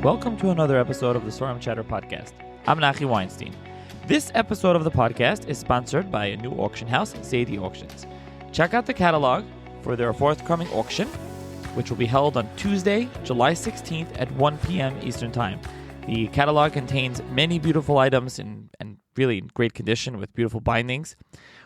Welcome to another episode of the Svarim Chatter podcast. I'm Nachi Weinstein. This episode of the podcast is sponsored by a new auction house, Zaidy Auctions. Check out the catalog for their forthcoming auction, which will be held on Tuesday, July 16th at 1 p.m. Eastern Time. The catalog contains many beautiful items and really in great condition with beautiful bindings.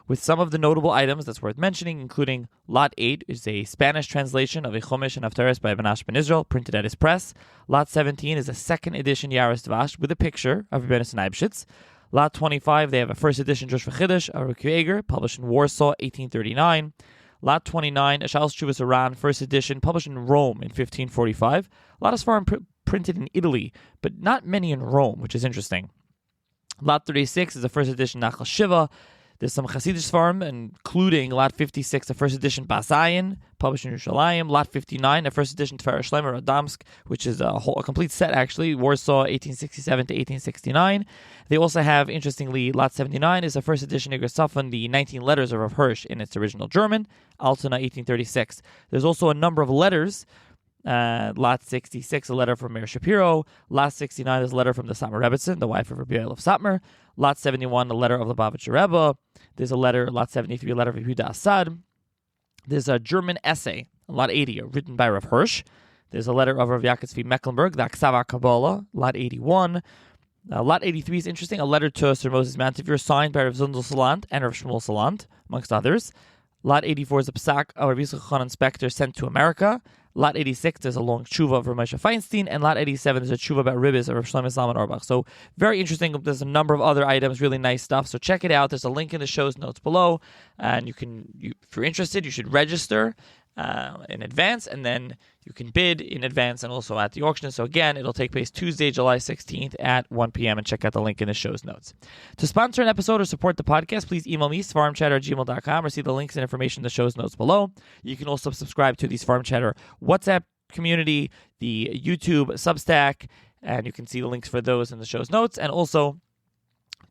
With some of the notable items that's worth mentioning, including Lot 8 is a Spanish translation of a Chumash and Haftarah by Benash ben Israel, printed at his press. Lot 17 is a second edition Yaris Dvash with a picture of Rebbeinu Sneibschitz. Lot 25, they have a first edition Josh V'Chiddush, a Rukueger, published in Warsaw, 1839. Lot 29, a Sha'al's Tshuvas Iran, first edition, published in Rome in 1545. A lot of Sfarim printed in Italy, but not many in Rome, which is interesting. Lot 36 is a first edition Nachal Shiva. There's some Hasidic Sfarim, including Lot 56, a first edition Basayin, published in Yerushalayim. Lot 59, a first edition Tefera Shleimer Radomsk, which is a complete set, actually, Warsaw, 1867 to 1869. They also have, interestingly, Lot 79 is a first edition Igor Safon, the 19 letters of Rav Hirsch in its original German, Altona, 1836. There's also a number of letters. Lot 66, a letter from Meir Shapiro. Lot 69 is a letter from the Satmar Rebbetzin, the wife of Rabbi Yoel of Satmar. Lot 71, a letter of the Lubavitcher Rebbe. There's a letter, Lot 73, a letter of Yehuda Assad. There's a German essay, Lot 80, written by Rav Hirsch. There's a letter of Rav Yechezkel Mecklenburg, the Aksava Kabbalah, Lot 81. Lot 83 is interesting, a letter to Sir Moses Montefiore, signed by Rav Zundel Salant and Rav Shmuel Salant, amongst others. Lot 84 is a psak of Rav Yisrael Chanan Spector sent to America. Lot 86, there's a long tshuva of Rav Moshe Feinstein, and Lot 87 is a tshuva about ribbis of Rav Shlomo Zalman Auerbach. So very interesting. There's a number of other items, really nice stuff. So check it out. There's a link in the show's notes below, and if you're interested, you should register in advance, and then you can bid in advance and also at the auction. So again, it'll take place Tuesday, July 16th at 1 p.m. and check out the link in the show's notes. To sponsor an episode or support the podcast, please email me, svarimchatter@gmail.com, or see the links and information in the show's notes below. You can also subscribe to the Svarim Chatter WhatsApp community, the YouTube Substack, and you can see the links for those in the show's notes. And also,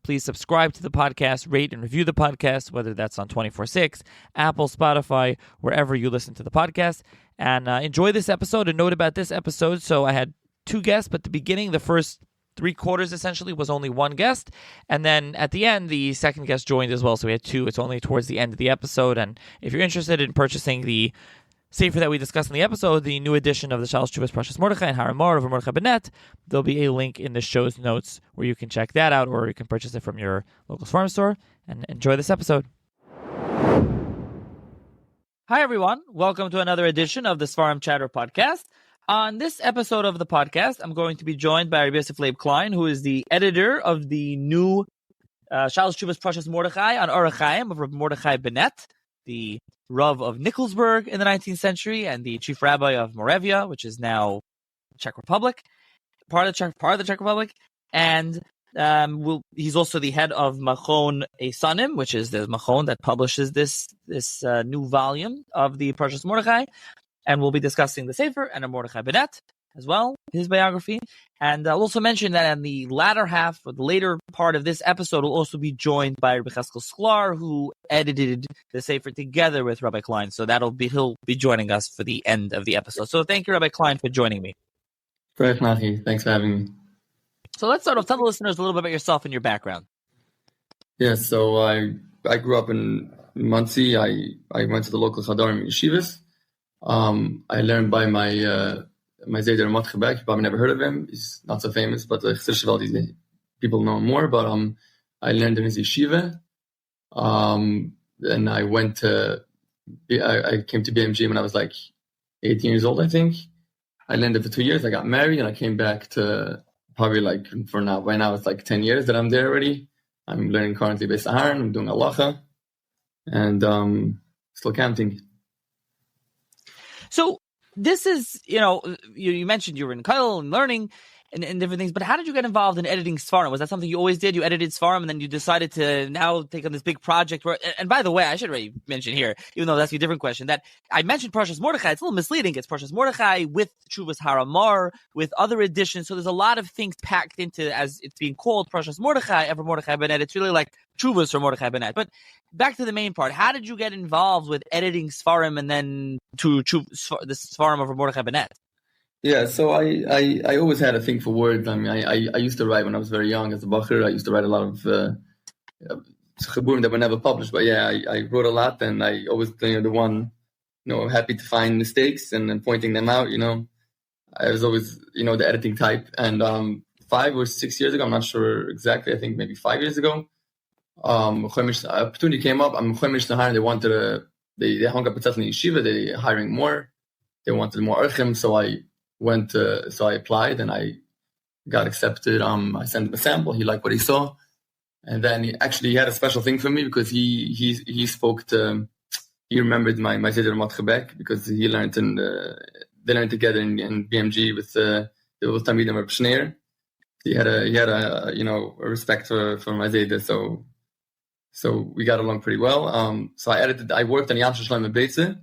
please subscribe to the podcast, rate and review the podcast, whether that's on 24/6, Apple, Spotify, wherever you listen to the podcast. And enjoy this episode. A note about this episode. So I had two guests, but at the beginning, the first 3/4 essentially was only one guest. And then at the end, the second guest joined as well. So we had two. It's only towards the end of the episode. And if you're interested in purchasing the Sefer that we discussed in the episode, the new edition of the Sha'al's Tshuvas Parshas Mordechai and Haramar of Rav Mordechai Banet, there'll be a link in the show's notes where you can check that out, or you can purchase it from your local farm store. And enjoy this episode. Hi, everyone. Welcome to another edition of the Svarim Chatter podcast. On this episode of the podcast, I'm going to be joined by R Yosef Leib Klein, who is the editor of the new Sha'al's Tshuvas Parshas Mordechai on Or Chaim of Rav Mordechai Banet, the Rav of Nikolsburg in the 19th century and the chief rabbi of Moravia, which is now Czech Republic, part of the Czech Republic. And he's also the head of Machon Esanim, which is the Machon that publishes this new volume of the Parshas Mordechai. And we'll be discussing the Sefer and Mordechai Banet as well, his biography. And I'll also mention that in the latter half, or the later part of this episode, we'll also be joined by Yechezkel Sklar, who edited the Sefer together with Rabbi Klein. So he'll be joining us for the end of the episode. So thank you, Rabbi Klein, for joining me. Great, Nachi. Thanks for having me. So let's start off. Tell the listeners a little bit about yourself and your background. Yeah, so I grew up in Monsey. I went to the local Chadarim Yeshivas. I learned by my Zaidy Auctions back. You probably never heard of him. He's not so famous, but people know him more. But I learned in his yeshiva. And I came to BMG when I was like 18 years old, I think. I learned it for 2 years. I got married, and I came back to probably by now it's like 10 years that I'm there already. I'm learning currently Beis Aharon. I'm doing halacha, and still counting. So this is, you mentioned you were in Kyle and learning and different things, but how did you get involved in editing Svarim? Was that something you always did? You edited Svarim, and then you decided to now take on this big project and by the way, I should already mention here, even though that's a different question, that I mentioned Parshas Mordechai. It's a little misleading. It's Parshas Mordechai with Tshuvas Haramar, with other editions. So there's a lot of things packed into, as it's being called, Parshas Mordechai, ever Mordechai Banet. It's really like Tshuvas for Mordechai Banet. But back to the main part. How did you get involved with editing Svarim and then to the Svarim of Mordechai Banet? Yeah, so I always had a thing for words. I mean, I used to write when I was very young as a bacher. I used to write a lot of chaburim that were never published. But yeah, I wrote a lot, and I always the one, happy to find mistakes and then pointing them out. I was always the editing type. And 5 or 6 years ago, I'm not sure exactly. I think maybe 5 years ago, opportunity came up. I'm chemish to hire. They wanted they hung up a in yeshiva. They hiring more. They wanted more archim, so I applied and I got accepted. I sent him a sample. He liked what he saw, and then he had a special thing for me because he spoke to. He remembered my Zaidy Auctions because he learned they learned together in BMG with the Tamidim Reb Schneer. He had a a respect for my Zaidy, so we got along pretty well. So I worked on Yam Shlomo Beitze.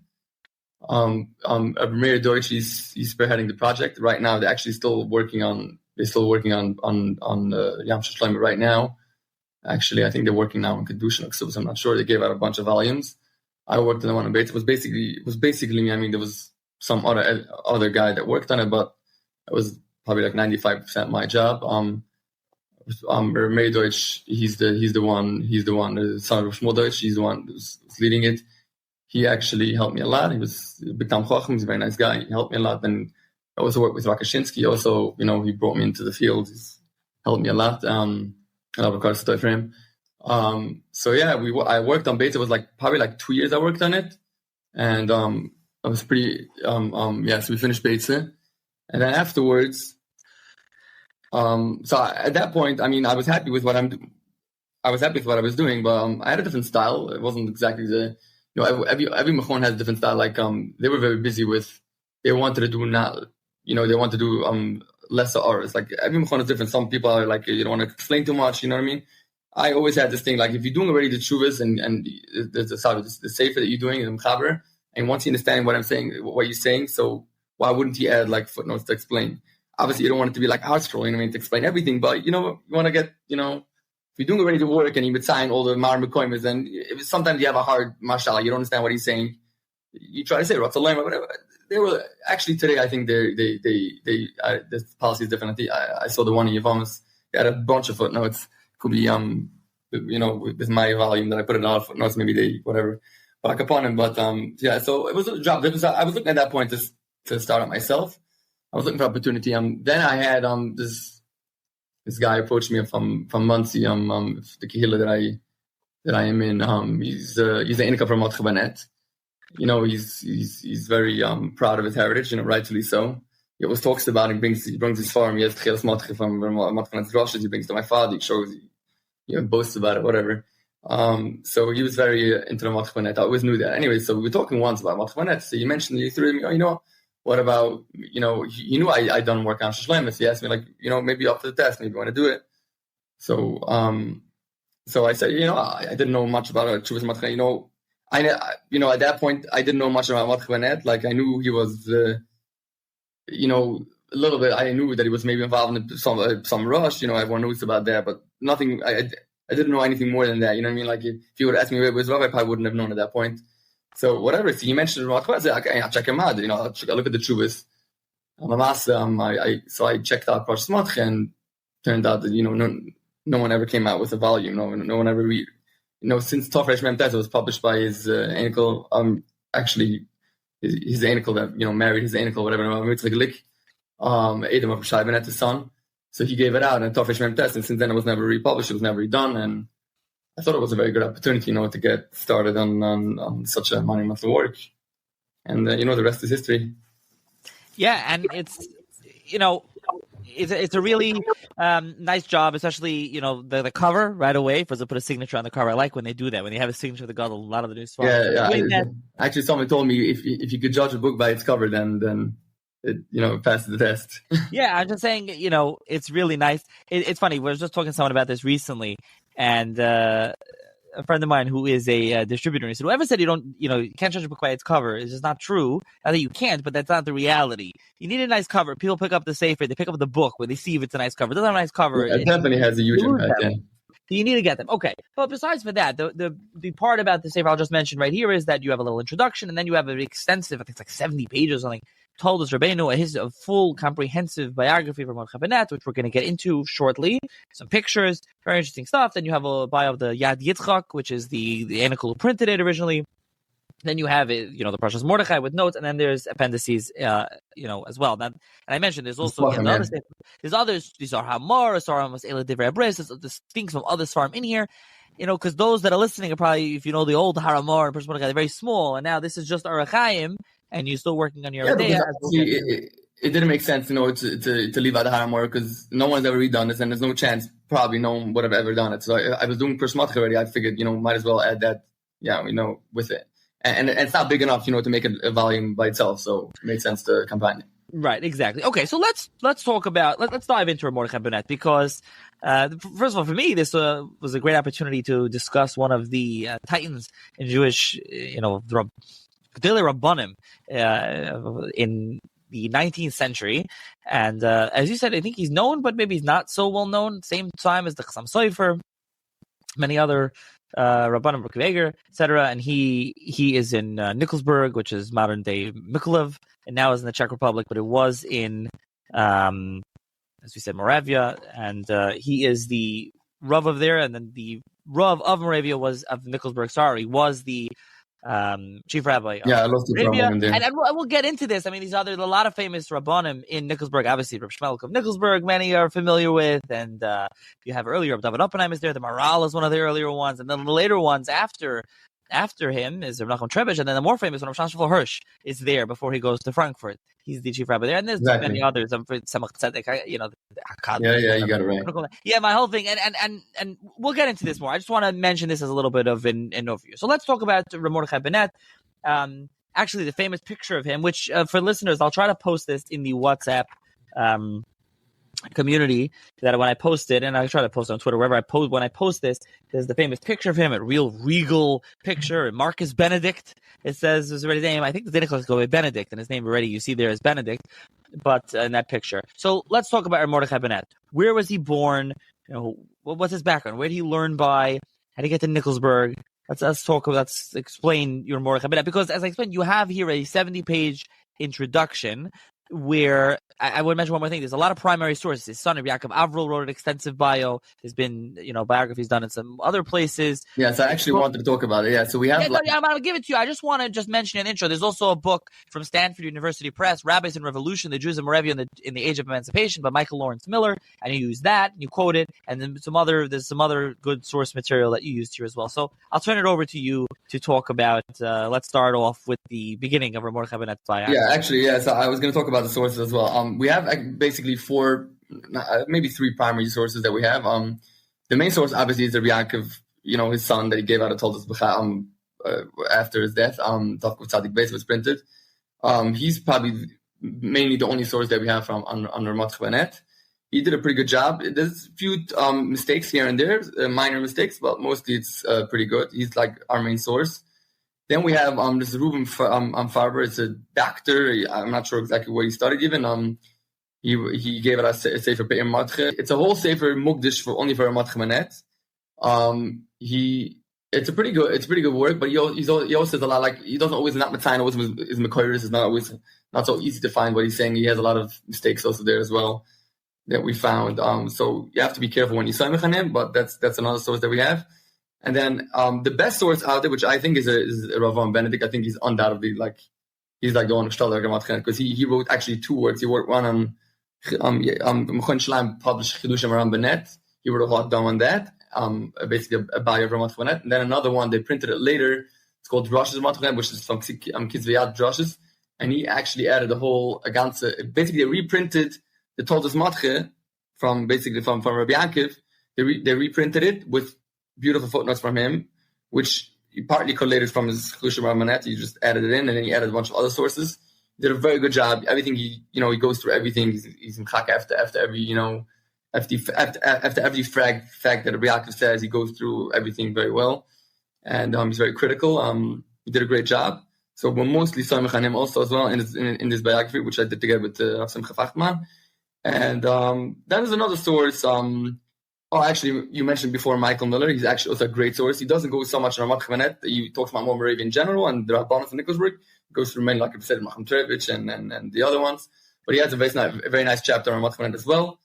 Meir Deutsch, he's spearheading the project right now. They're still working on Yam Shlomo right now. Actually, I think they're working now on Kedushin, so I'm not sure. They gave out a bunch of volumes. I worked on the one on Beitze. It was basically me. I mean, there was some other guy that worked on it, but it was probably like 95% my job. Meir Deutsch, he's the one, the son of Shmuel Deutsch. He's the one who's leading it. He actually helped me a lot. He was a big time chacham. He's a very nice guy. He helped me a lot. Then I also worked with Rakashinsky. Also, he brought me into the field. He's helped me a lot. I love a story for him. So yeah, I worked on Beitze. It was probably 2 years I worked on it, and I was pretty. So we finished Beitze, and then afterwards, so at that point, I mean, I was happy with what I was doing, but I had a different style. It wasn't exactly the. Every mechon has a different style. They were very busy with. They wanted to do lesser hours. Every mechon is different. Some people are you don't want to explain too much. You know what I mean? I always had this thing if you're doing already the tshuvas and the sefer that you're doing in the mechaber, and once you understand what I'm saying, what you're saying, so why wouldn't you add footnotes to explain? Obviously, you don't want it to be art scroll. You know what I mean? To explain everything, but you want to get if you're doing already the work and you would sign all the mar mekoimes, then sometimes you have a hard mashallah, you don't understand what he's saying. You try to say Ratzalem or whatever. They were actually today. I think this policy is different. I saw the one in Yavamas. They had a bunch of footnotes. Could be with my volume that I put in a lot of footnotes. Maybe they whatever back upon him. But yeah. So it was a job. I was looking at that point to start it myself. I was looking for opportunity. Then I had this guy approached me from Muncie, the kehillah that I am in. He's the Inika from Rav Mordechai Banet. He's very proud of his heritage, rightfully so. He always talks about it. He brings his farm. He has Yechezkel from Mordechai Rosh. He brings to my father. He shows, boasts about it, whatever. So he was very into Rav Mordechai Banet. I always knew that. Anyway, so we were talking once about Rav Mordechai Banet. So you threw me, what about, he knew I done work on Shlomo. So he asked me, maybe up to the test, maybe you want to do it. So, so I said, I didn't know much about Chuvas Mordechai. At that point, I didn't know much about Mordechai Banet. I knew he was, a little bit. I knew that he was maybe involved in some rush. Everyone knows about that, but nothing. I didn't know anything more than that. You know what I mean? If you would have asked me where it was, I probably wouldn't have known at that point. So whatever. So he mentioned Mordechai. I said, okay, I'll check him out. I'll look at the Chuvas. So I checked out Parshas Mordechai, and turned out that no one ever came out with a volume. No one ever read. Since Tofresh Mem Tes was published by his Anikel, actually his Anikel that married his Anikel, whatever. It's Adam of Shai Banet, his son. So he gave it out, and Tofresh Mem Tes, and since then it was never republished. It was never redone, and I thought it was a very good opportunity, to get started on such a monumental work. And the rest is history. Yeah, and it's it's a really nice job, especially the cover right away. For to put a signature on the cover, I like when they do that. When they have a signature, they got a lot of the news. Yeah. Actually, someone told me if you could judge a book by its cover, then it passes the test. Yeah, I'm just saying, it's really nice. It's funny. We were just talking to someone about this recently, and a friend of mine who is a distributor, he said, whoever said you can't judge a book by its cover is just not true. I think you can't, but that's not the reality. You need a nice cover. People pick up the sefer, they pick up the book when they see if it's a nice cover. It doesn't have a nice cover. Yeah, it definitely has a huge impact. you need to get them. Okay. But besides for that, the part about the Sefer I'll just mention right here is that you have a little introduction, and then you have an extensive, I think it's like 70 pages or something, told us Rabbeinu, a full comprehensive biography from Mordechai Banet, which we're going to get into shortly. Some pictures, very interesting stuff. Then you have a bio of the Yad Yitzchak, which is the Anikel who printed it originally. Then you have it, the Parshas Mordechai with notes, and then there's appendices, as well. And I mentioned there's also there's others. These are Hamar, Saram was Ela Divrei Abres. There's things from other Saram in here, because those that are listening are probably, if you know the old Haramar and Parshas Mordechai, they're very small, and now this is just Arachaim, and you're still working on your idea. It didn't make sense, to leave out the Haramar because no one's ever redone this, and there's no chance probably no one would have ever done it. So I was doing Parshas Mordechai already. I figured, might as well add that, with it. And it's not big enough, to make a volume by itself, so it made sense to combine it. Right, exactly. Okay, so let's talk about let's dive into Mordechai Banet because first of all, for me, this was a great opportunity to discuss one of the titans in Jewish, Gedolei Rabbanim in the 19th century, and as you said, I think he's known, but maybe he's not so well known. Same time as the Chassam Sofer, many other. Rabbanim Brukveger, etc., and he is in Nikolsburg, which is modern day Mykolaiv, and now is in the Czech Republic, but it was in, as we said, Moravia, and he is the Rav of there, and then the Rav of Moravia was was the chief rabbi of Moravia, and we'll get into this. I mean, a lot of famous Rabbanim in Nikolsburg, obviously Rav Shmelk of Nikolsburg, many are familiar with, and you have earlier, David Oppenheim is there, the Maral is one of the earlier ones, and then the later ones after him is Rav Nachman Trebesh, and then the more famous one, Rav Shlomo Hirsch, is there before he goes to Frankfurt. He's the chief rabbi there, and there's many others. Samach Tzedek, Yeah, you got it right. Yeah, my whole thing, and we'll get into this more. I just want to mention this as a little bit of an overview. So let's talk about Rav Mordechai Banet. Actually, the famous picture of him, which for listeners, I'll try to post this in the WhatsApp community that when I post it, and I try to post it on Twitter, wherever when I post this, there's the famous picture of him, a real regal picture, and Marcus Benedict. It says his already name. I think the Nicholas go with Benedict, and his name already you see there is Benedict, but in that picture. So let's talk about Mordechai Banet. Where was he born? What's his background? Where did he learn by? How did he get to Nikolsburg? Let's explain your Mordechai Banet, because as I explained, you have here a 70-page introduction where I would mention one more thing. There's a lot of primary sources. His son, Yaakov Avril, wrote an extensive bio. There's been, biographies done in some other places. Yes, I actually wanted to talk about it. Yeah, so we have... I'm going to give it to you. I just want to mention an intro. There's also a book from Stanford University Press, Rabbis in Revolution, the Jews of Moravia in the Age of Emancipation, by Michael Lawrence Miller. And you use that, and you quote it, and then there's some other good source material that you used here as well. So I'll turn it over to you to talk about, let's start off with the beginning of Mordechai Banet's biography. Yeah, actually, so I was going to talk about the sources as well. We have basically four, maybe three primary sources that we have. The main source, obviously, is the Yaakov, his son that he gave out of Toldos after his death. Tafkuf Tzadik Beis was printed. He's probably mainly the only source that we have from under Mordechai Banet. He did a pretty good job. There's a few mistakes here and there, minor mistakes, but mostly it's pretty good. He's like our main source. Then we have this Reuben Farber. It's a doctor. I'm not sure exactly where he studied even. He gave us a Sefer Pe'er Matche. It's a whole Sefer Mukdish only for Mordechai Banet. It's pretty good work, but he also says a lot, like he doesn't always not Matzayin, always his Mekoiris is not always not so easy to find what he's saying. He has a lot of mistakes also there as well that we found. So you have to be careful when you sign on him, but that's another source that we have. And then the best source out there, which I think is Rav Benedict. I think he's undoubtedly he's like the one because he wrote actually two works. He wrote one on Mechon Shleim published Chidushim Ram Banet. He wrote a lot down on that. Basically a bio of Ramat Banet. And then another one, they printed it later. It's called Droshes Ramat Banet, which is from Kitzveyad Droshes. And he actually added the whole Ganze. Basically, they reprinted the Toldos Matche from Rabbi Yaakov. They reprinted it with beautiful footnotes from him, which he partly collated from his Chidushim Ram Banet. He just added it in, and then he added a bunch of other sources. He did a very good job. Everything he goes through everything. He's in Chaka after every after every fact that Rabbi Yaakov says, he goes through everything very well, and he's very critical. He did a great job. So we're mostly Samech on him also as well in this biography, which I did together with Simcha Fachman. And that is another source. Oh, actually, you mentioned before Michael Miller. He's actually also a great source. He doesn't go so much on Rav Mordechai Banet. He talks about more Moravia in general and the Rabbanos in Nikolsburg. He goes through many, like I said, Machem Trevich and the other ones. But he has a very nice chapter on Rav Mordechai Banet as well.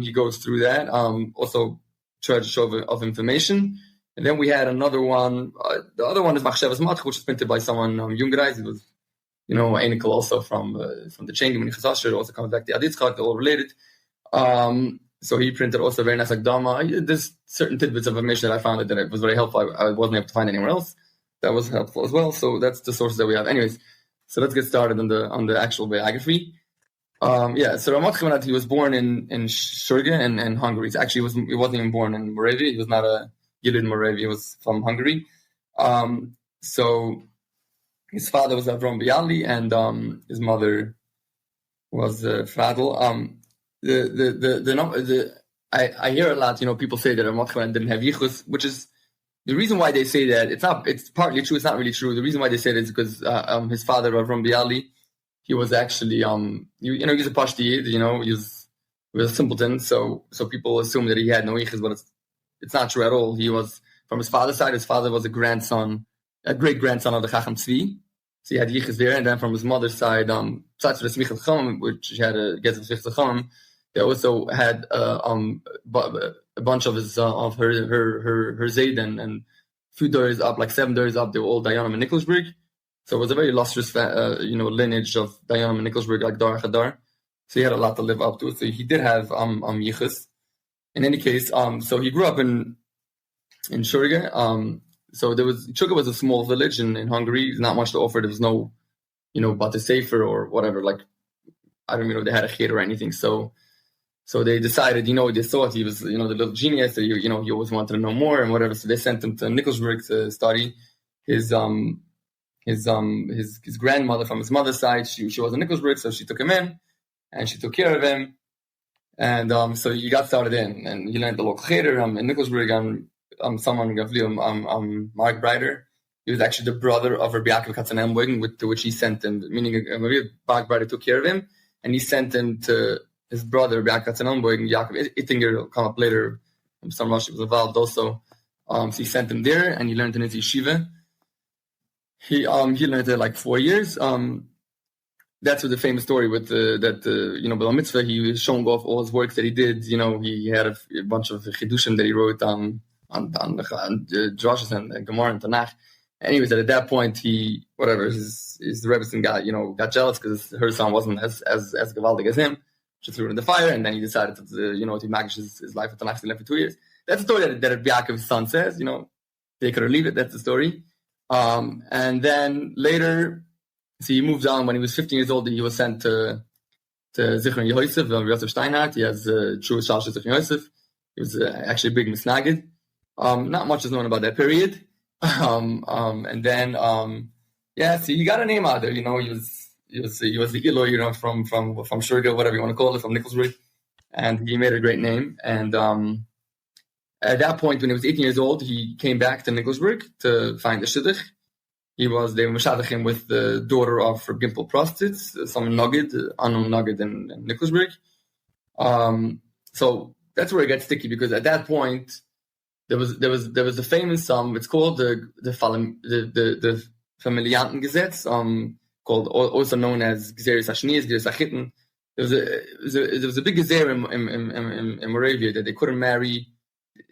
He goes through that. Also, treasure trove of information. And then we had another one. The other one is Machshavas Match, which is printed by someone, Jungreis. It was, Einikal also from the Chengim and Yechezkel. Also comes back to ediitng, they're all related. So he printed also a very nice Akdama. There's certain tidbits of information that I found that it was very helpful. I wasn't able to find anywhere else. That was helpful as well. So that's the sources that we have. Anyways, so let's get started on the actual biography. So Rav Mordechai Banet, he was born in Shurga in Hungary. He wasn't even born in Moravia. He was not a Yid in Moravia. He was from Hungary. So his father was Avram Bialy and his mother was Fradl. I hear a lot, people say that Rav Mordechai Banet didn't have yichus, which is the reason why they say that. It's partly true. It's not really true. The reason why they say that is because his father, Avram Bialy, he was actually he's a Pashti Yid, he was a simpleton. So people assume that he had no yichus, but it's not true at all. He was from his father's side. His father was a great grandson of the Chacham Tzvi. So he had yichus there, and then from his mother's side, besides the Smichas Chacham, which he had a get of Smichas Chacham, they also had a bunch of his of her Zayd and few doors up, like 7 doors up. They were all Dayanim and Nikolsburg. So it was a very illustrious, lineage of Dayanim and Nikolsburg, like Dar Chadar. So he had a lot to live up to. So he did have yichus. In any case, so he grew up in Shurga. So Shurga was a small village in Hungary. There's not much to offer. There was no, Bate Sefer or whatever. Like, I don't even know if they had a cheder or anything. So they decided, they thought he was, the little genius. So he always wanted to know more and whatever. So they sent him to Nikolsburg to study. His grandmother from his mother's side, she was in Nikolsburg, so she took him in and she took care of him. And so he got started in, and he learned the local cheder in Nikolsburg. Someone Mark Brider. He was actually the brother of Rabbi Yaakov Chorin.Hamburg, to which he sent him. Meaning, Mark Brider took care of him, and he sent him to his brother Rabbi Yaakov Chorin.Hamburg. Yaakov editing will come up later. Some Rosh was involved also. So he sent him there, and he learned in his yeshiva. He learned it like 4 years. That's what the famous story with B'la Mitzvah, he was showing off all his works that he did. He had a bunch of chidushim that he wrote on the drashas and Gemara and Tanakh. Anyways, at that point, his Rebbetzin got jealous because her son wasn't as gewaldig as him. She threw it in the fire, and then he decided to magish his life with Tanakh. He left for 2 years. That's the story that Yaakov's son says. Take it or leave it. That's the story. And then later, so he moved on. When he was 15 years old, he was sent to Zichron Yosef, Yosef Steinhardt. He has true Shalshas of Yosef. He was actually a big misnagid. Not much is known about that period. And then, so he got a name out there. He was the Ilo, from Shurga, whatever you want to call it, from Nikolsburg. And he made a great name. And at that point, when he was 18 years old, he came back to Nikolsburg to find the Shidduch. They were mashadach him with the daughter of Gimple Prostitz, some unknown Nugget in Nikolsburg. So that's where it gets sticky, because at that point there was a famous it's called the Familiantengesetz, called also known as Gezeres Hashnias, Gezeres Hachitten. There was a big gezer in Moravia that they couldn't marry.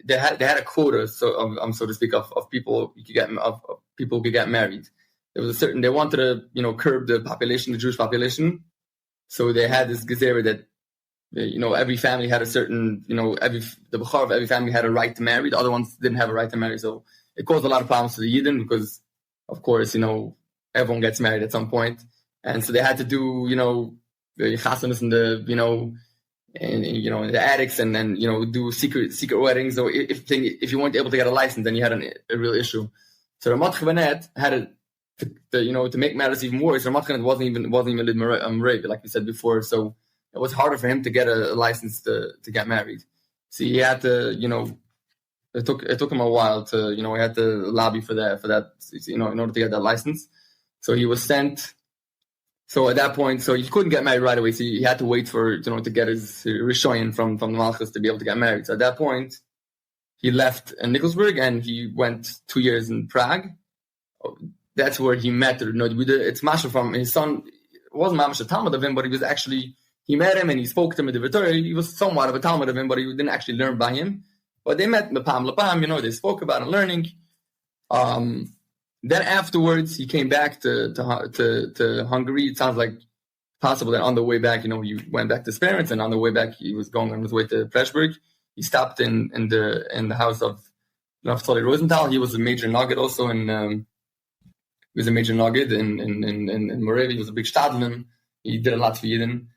They had a quota, so to speak, of people you could get people could get married. There was they wanted to curb the population, the Jewish population. So they had this gezerah that every family had a certain the bechor of every family had a right to marry. The other ones didn't have a right to marry. So it caused a lot of problems to the Yidden because, of course, everyone gets married at some point, and so they had to do the chasanas and the in the attics, and then do secret weddings. So if you weren't able to get a license, then you had a real issue. So Rav Mordechai Banet had to make matters even worse. Rav Mordechai Banet wasn't even Moravia, like we said before. So it was harder for him to get a license to get married. So he had to it took him a while to he had to lobby for that in order to get that license. So he was sent So at that point, so he couldn't get married right away. So he had to wait for, to get his Rishoyin from the Malchus to be able to get married. So at that point, he left Nikolsburg and he went 2 years in Prague. That's where he met. It's Masha from his son. It wasn't Mamash a Talmud of him, but he met him and he spoke to him in the Torah. He was somewhat of a Talmud of him, but he didn't actually learn by him. But they met Lepam Lepam, they spoke about and learning. Then afterwards, he came back to Hungary. It sounds like possible that on the way back, he went back to his parents, and on the way back, he was going on his way to Pressburg. He stopped in the house of Rav Rosenthal. He was a major nugget also in Moravia. He was a big stadlin. He did a lot for Yidden.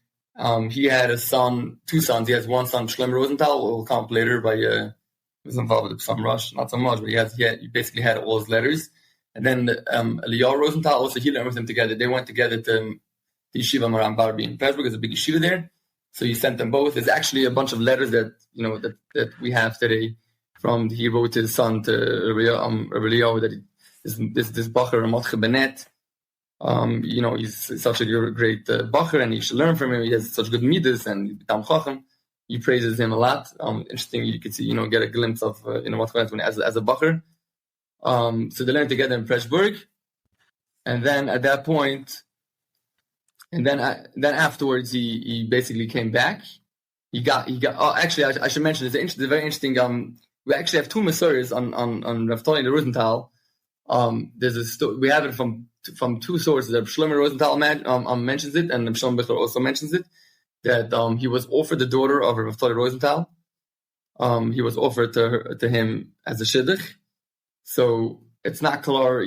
He had two sons. He has one son, Shlomo Rosenthal. We'll come up later he was involved with Besamim Rosh, not so much, but he basically had all his letters. And then Eliyahu Rosenthal, also he learned with him together. They went together to the yeshiva Maram Barbi in Pressburg. There's a big yeshiva there. So he sent them both. There's actually a bunch of letters that we have today from he wrote to his son, to Rav Eliyahu, that this Bacher, Rav Mordechai Banet. He's such a great Bacher, and you should learn from him. He has such good midas and Tam Chacham. He praises him a lot. Interesting, you could see, get a glimpse of what went as a Bacher. So they learned together in Pressburg, and then at that point, and then afterwards, he basically came back. He got. Actually, I should mention it's very interesting. We actually have two Masuras on Rav Rosenthal. We have it from two sources. Shlomo Rosenthal mentions it, and Shlomo Bichler also mentions it. That he was offered the daughter of Rav Rosenthal. He was offered to him as a shidduch. So it's not clear,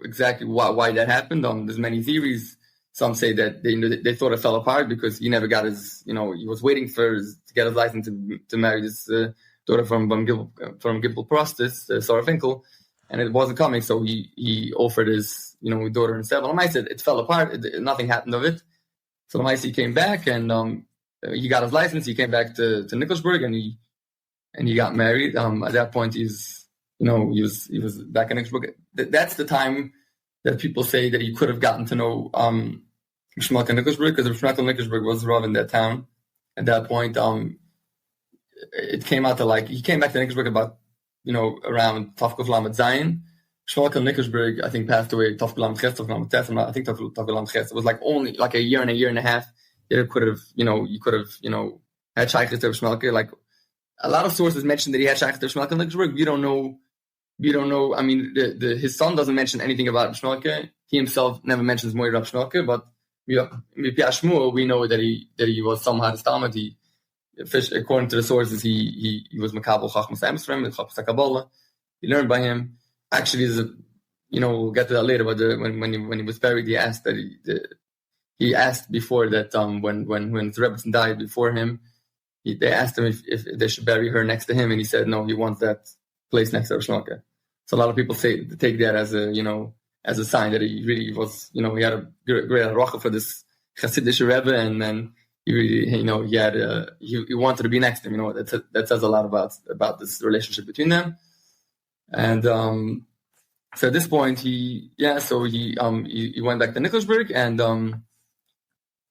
exactly why that happened. There's many theories. Some say that they thought it fell apart because he never got his, he was waiting to get his license to marry this daughter from Gimple Prostis, Sarah Finkel, and it wasn't coming. So he offered his, daughter instead. But I said it fell apart. Nothing happened of it. So Lamaisi came back and he got his license. He came back to Nikolsburg and he got married. At that point, he was back in Nikolsburg. That's the time that people say that he could have gotten to know Shmuel Nikolsburg, because Shmuel Nikolsburg was Rav in that town. At that point, it came out to he came back to Nikolsburg about around Tafkuf Lamed Zayin. Shmuel Nikolsburg, I think, passed away Tafkuf Lamed Ches, Tafkuf Lamed Tes. I think Tafkuf Lamed Ches. It was only a year and a half. You could have had Shaykhis to Shmuel. A lot of sources mention that he had Shaykhis to Shmuel Nikolsburg. We don't know. I mean, his son doesn't mention anything about Shmuelke. He himself never mentions Moira of Shmuelke, but we know that he was somehow the Talmud. According to the sources, he was Makabel Chachmas Amsterdam, Chachmas Kabbalah. He learned by him. Actually, we'll get to that later. But when he was buried, he asked he asked before that when Rebbetzin died before him, they asked him if they should bury her next to him, and he said no, he wants that place next to Shmuelke. So a lot of people take that as a sign that he really was, he had a great haracha for this Hasidic Rebbe, and then he really, he wanted to be next to him. That says a lot about this relationship between them. And so at this point, he went back to Nikolsburg, and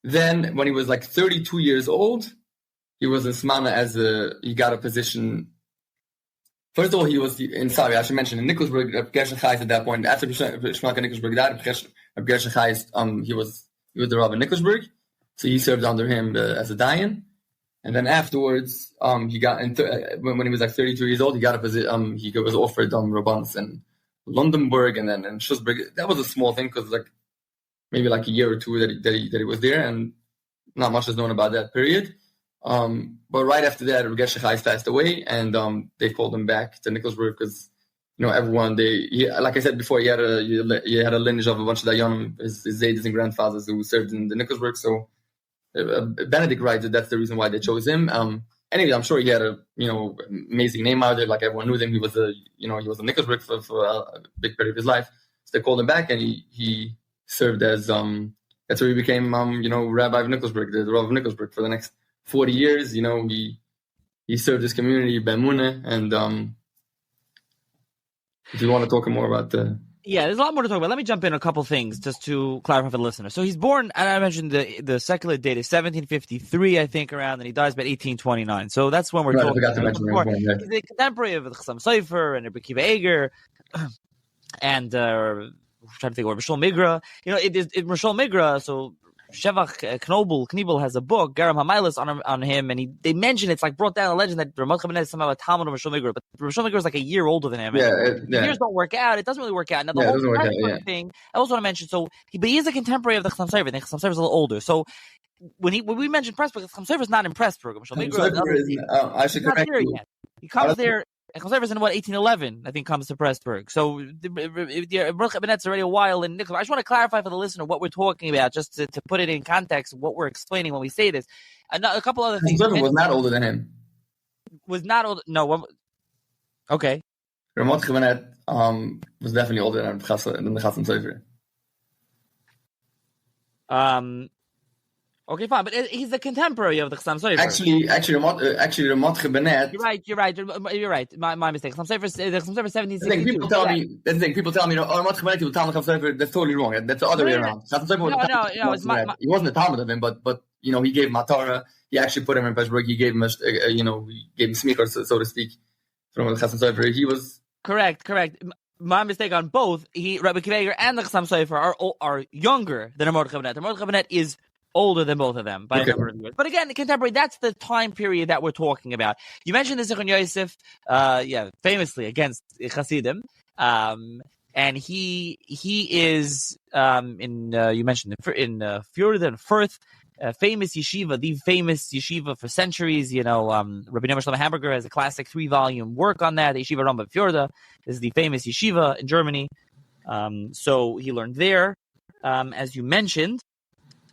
then when he was 32 years old, he was in Smana he got a position. First of all, he was I should mention, in Nikolsburg, Reb Gershon Chais at that point. After Shmuel Nikolsburg died, Reb Gershon Chais, he was the Rav in Nikolsburg, so he served under him as a dayan. And then afterwards, he got when he was 32 years old, he got a position. He was offered Rabbans in Lundenburg and then in Schussburg. That was a small thing because maybe a year or two that he was there, and not much is known about that period. But right after that, Reb Gershon Chais passed away, and they called him back to Nikolsburg because everyone like I said before, he had a lineage of a bunch of dayanim, his Zaydis and grandfathers who served in the Nikolsburg. So Benedict writes that that's the reason why they chose him. Anyway, I'm sure he had a amazing name out there. Everyone knew him. He was a Nikolsburg for a big period of his life. So they called him back, and he served as that's where he became Rabbi of Nikolsburg, the Rav of Nikolsburg for the next 40 years. He served his community, Bemune, and if you want to talk more about Yeah, there's a lot more to talk about. Let me jump in a couple things just to clarify for the listener. So he's born, and I mentioned the secular date is 1753, I think, around, and he dies about 1829. So that's when we're Right, I talking forgot to about. mention when he was born, He's a contemporary of Chassam Sofer and Rabbi Akiva Eger, and I'm trying to think of Rishol Migra. It is Rishol Migra. So Shevach Knobel has a book, Garam Hamailis, on him, and they mention it's like brought down a legend that Rav Mordechai Banet is somehow a Talmud of Rishol Migra, but Rishol Migra is like a year older than him. The years don't work out. It doesn't really work out. Now the whole thing, I also want to mention. So, but he is a contemporary of the Chassam Sofer. The Chassam Sofer is a little older. So when we mentioned Pressburg, Chassam Sofer is not in Pressburg. I should correct you. He comes there. Chassam Sofer is in 1811, I think, comes to Pressburg. So Mordechai Banet's already a while in Nikolsburg. I just want to clarify for the listener what we're talking about, just to put it in context, what we're explaining when we say this. A couple other things. Chassam Sofer was not older than him. Was not older. No. Okay. Rav Mordechai Banet was definitely older than the Chassam Sofer. Okay, fine, but he's a contemporary of the Chassam Sofer. Actually, Rav Mordechai Banet. You're right. My mistake. Chassam Sofer 1762. People tell me, Rav Mordechai Banet was Talmud Chassam Sofer. That's totally wrong. That's the other way around. Chassam Sofer was he wasn't a Talmud of him, but he gave him a Torah. He actually put him in Pressburg. He gave him smichur, so to speak, from the Chassam Sofer. He was correct. My mistake on both. Rabbi Akiva Eger and the Chassam Sofer are younger than Mordechai Banet. Mordechai Banet is older than both of them by a number of years. But again, the contemporary, that's the time period that we're talking about. You mentioned the R Yosef, famously against Hasidim. And he is you mentioned in Fjord and Firth, famous yeshiva, the famous yeshiva for centuries. Rabbi Hamburger has a classic 3-volume work on that. The Yeshiva Rambam Fjorda is the famous yeshiva in Germany. So he learned there, as you mentioned.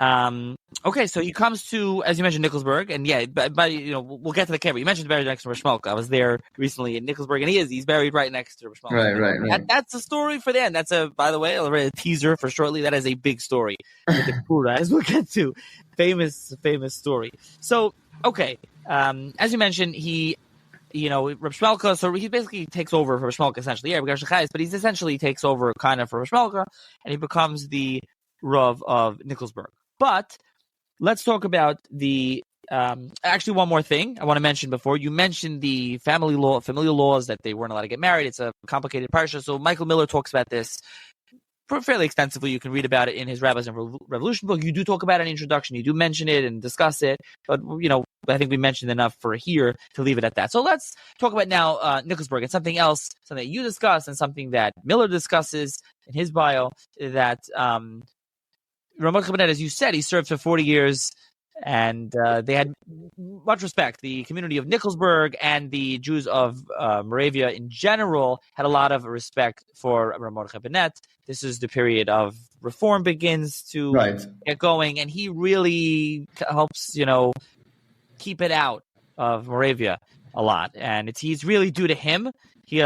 Okay, so he comes to, as you mentioned, Nikolsburg, and we'll get to the camera. You mentioned buried next to Rosh Malka. I was there recently in Nikolsburg, and he's buried right next to Rosh Malka. Right. That's a story for the end. That's by the way, a teaser for shortly. That is a big story with the Pura, as we'll get to. Famous story. So, okay, as you mentioned, Rav Shmelka, so he basically takes over for Rav Shmelka, essentially. Yeah, but he essentially takes over kind of for Rav Shmelka, and he becomes the Rav of Nikolsburg. But let's talk about actually one more thing I want to mention before. You mentioned the familial laws, that they weren't allowed to get married. It's a complicated parsha. So Michael Miller talks about this fairly extensively. You can read about it in his Rabbis and Revolution book. You do talk about it in the introduction. You do mention it and discuss it. But, I think we mentioned enough for here to leave it at that. So let's talk about now Nikolsburg and something else, something that you discuss and something that Miller discusses in his bio, that Rav Mordechai Banet, as you said, he served for 40 years, and they had much respect. The community of Nikolsburg and the Jews of Moravia in general had a lot of respect for Rav Mordechai Banet. This is the period of reform begins to get going, and he really helps, keep it out of Moravia a lot. And he's really due to him. He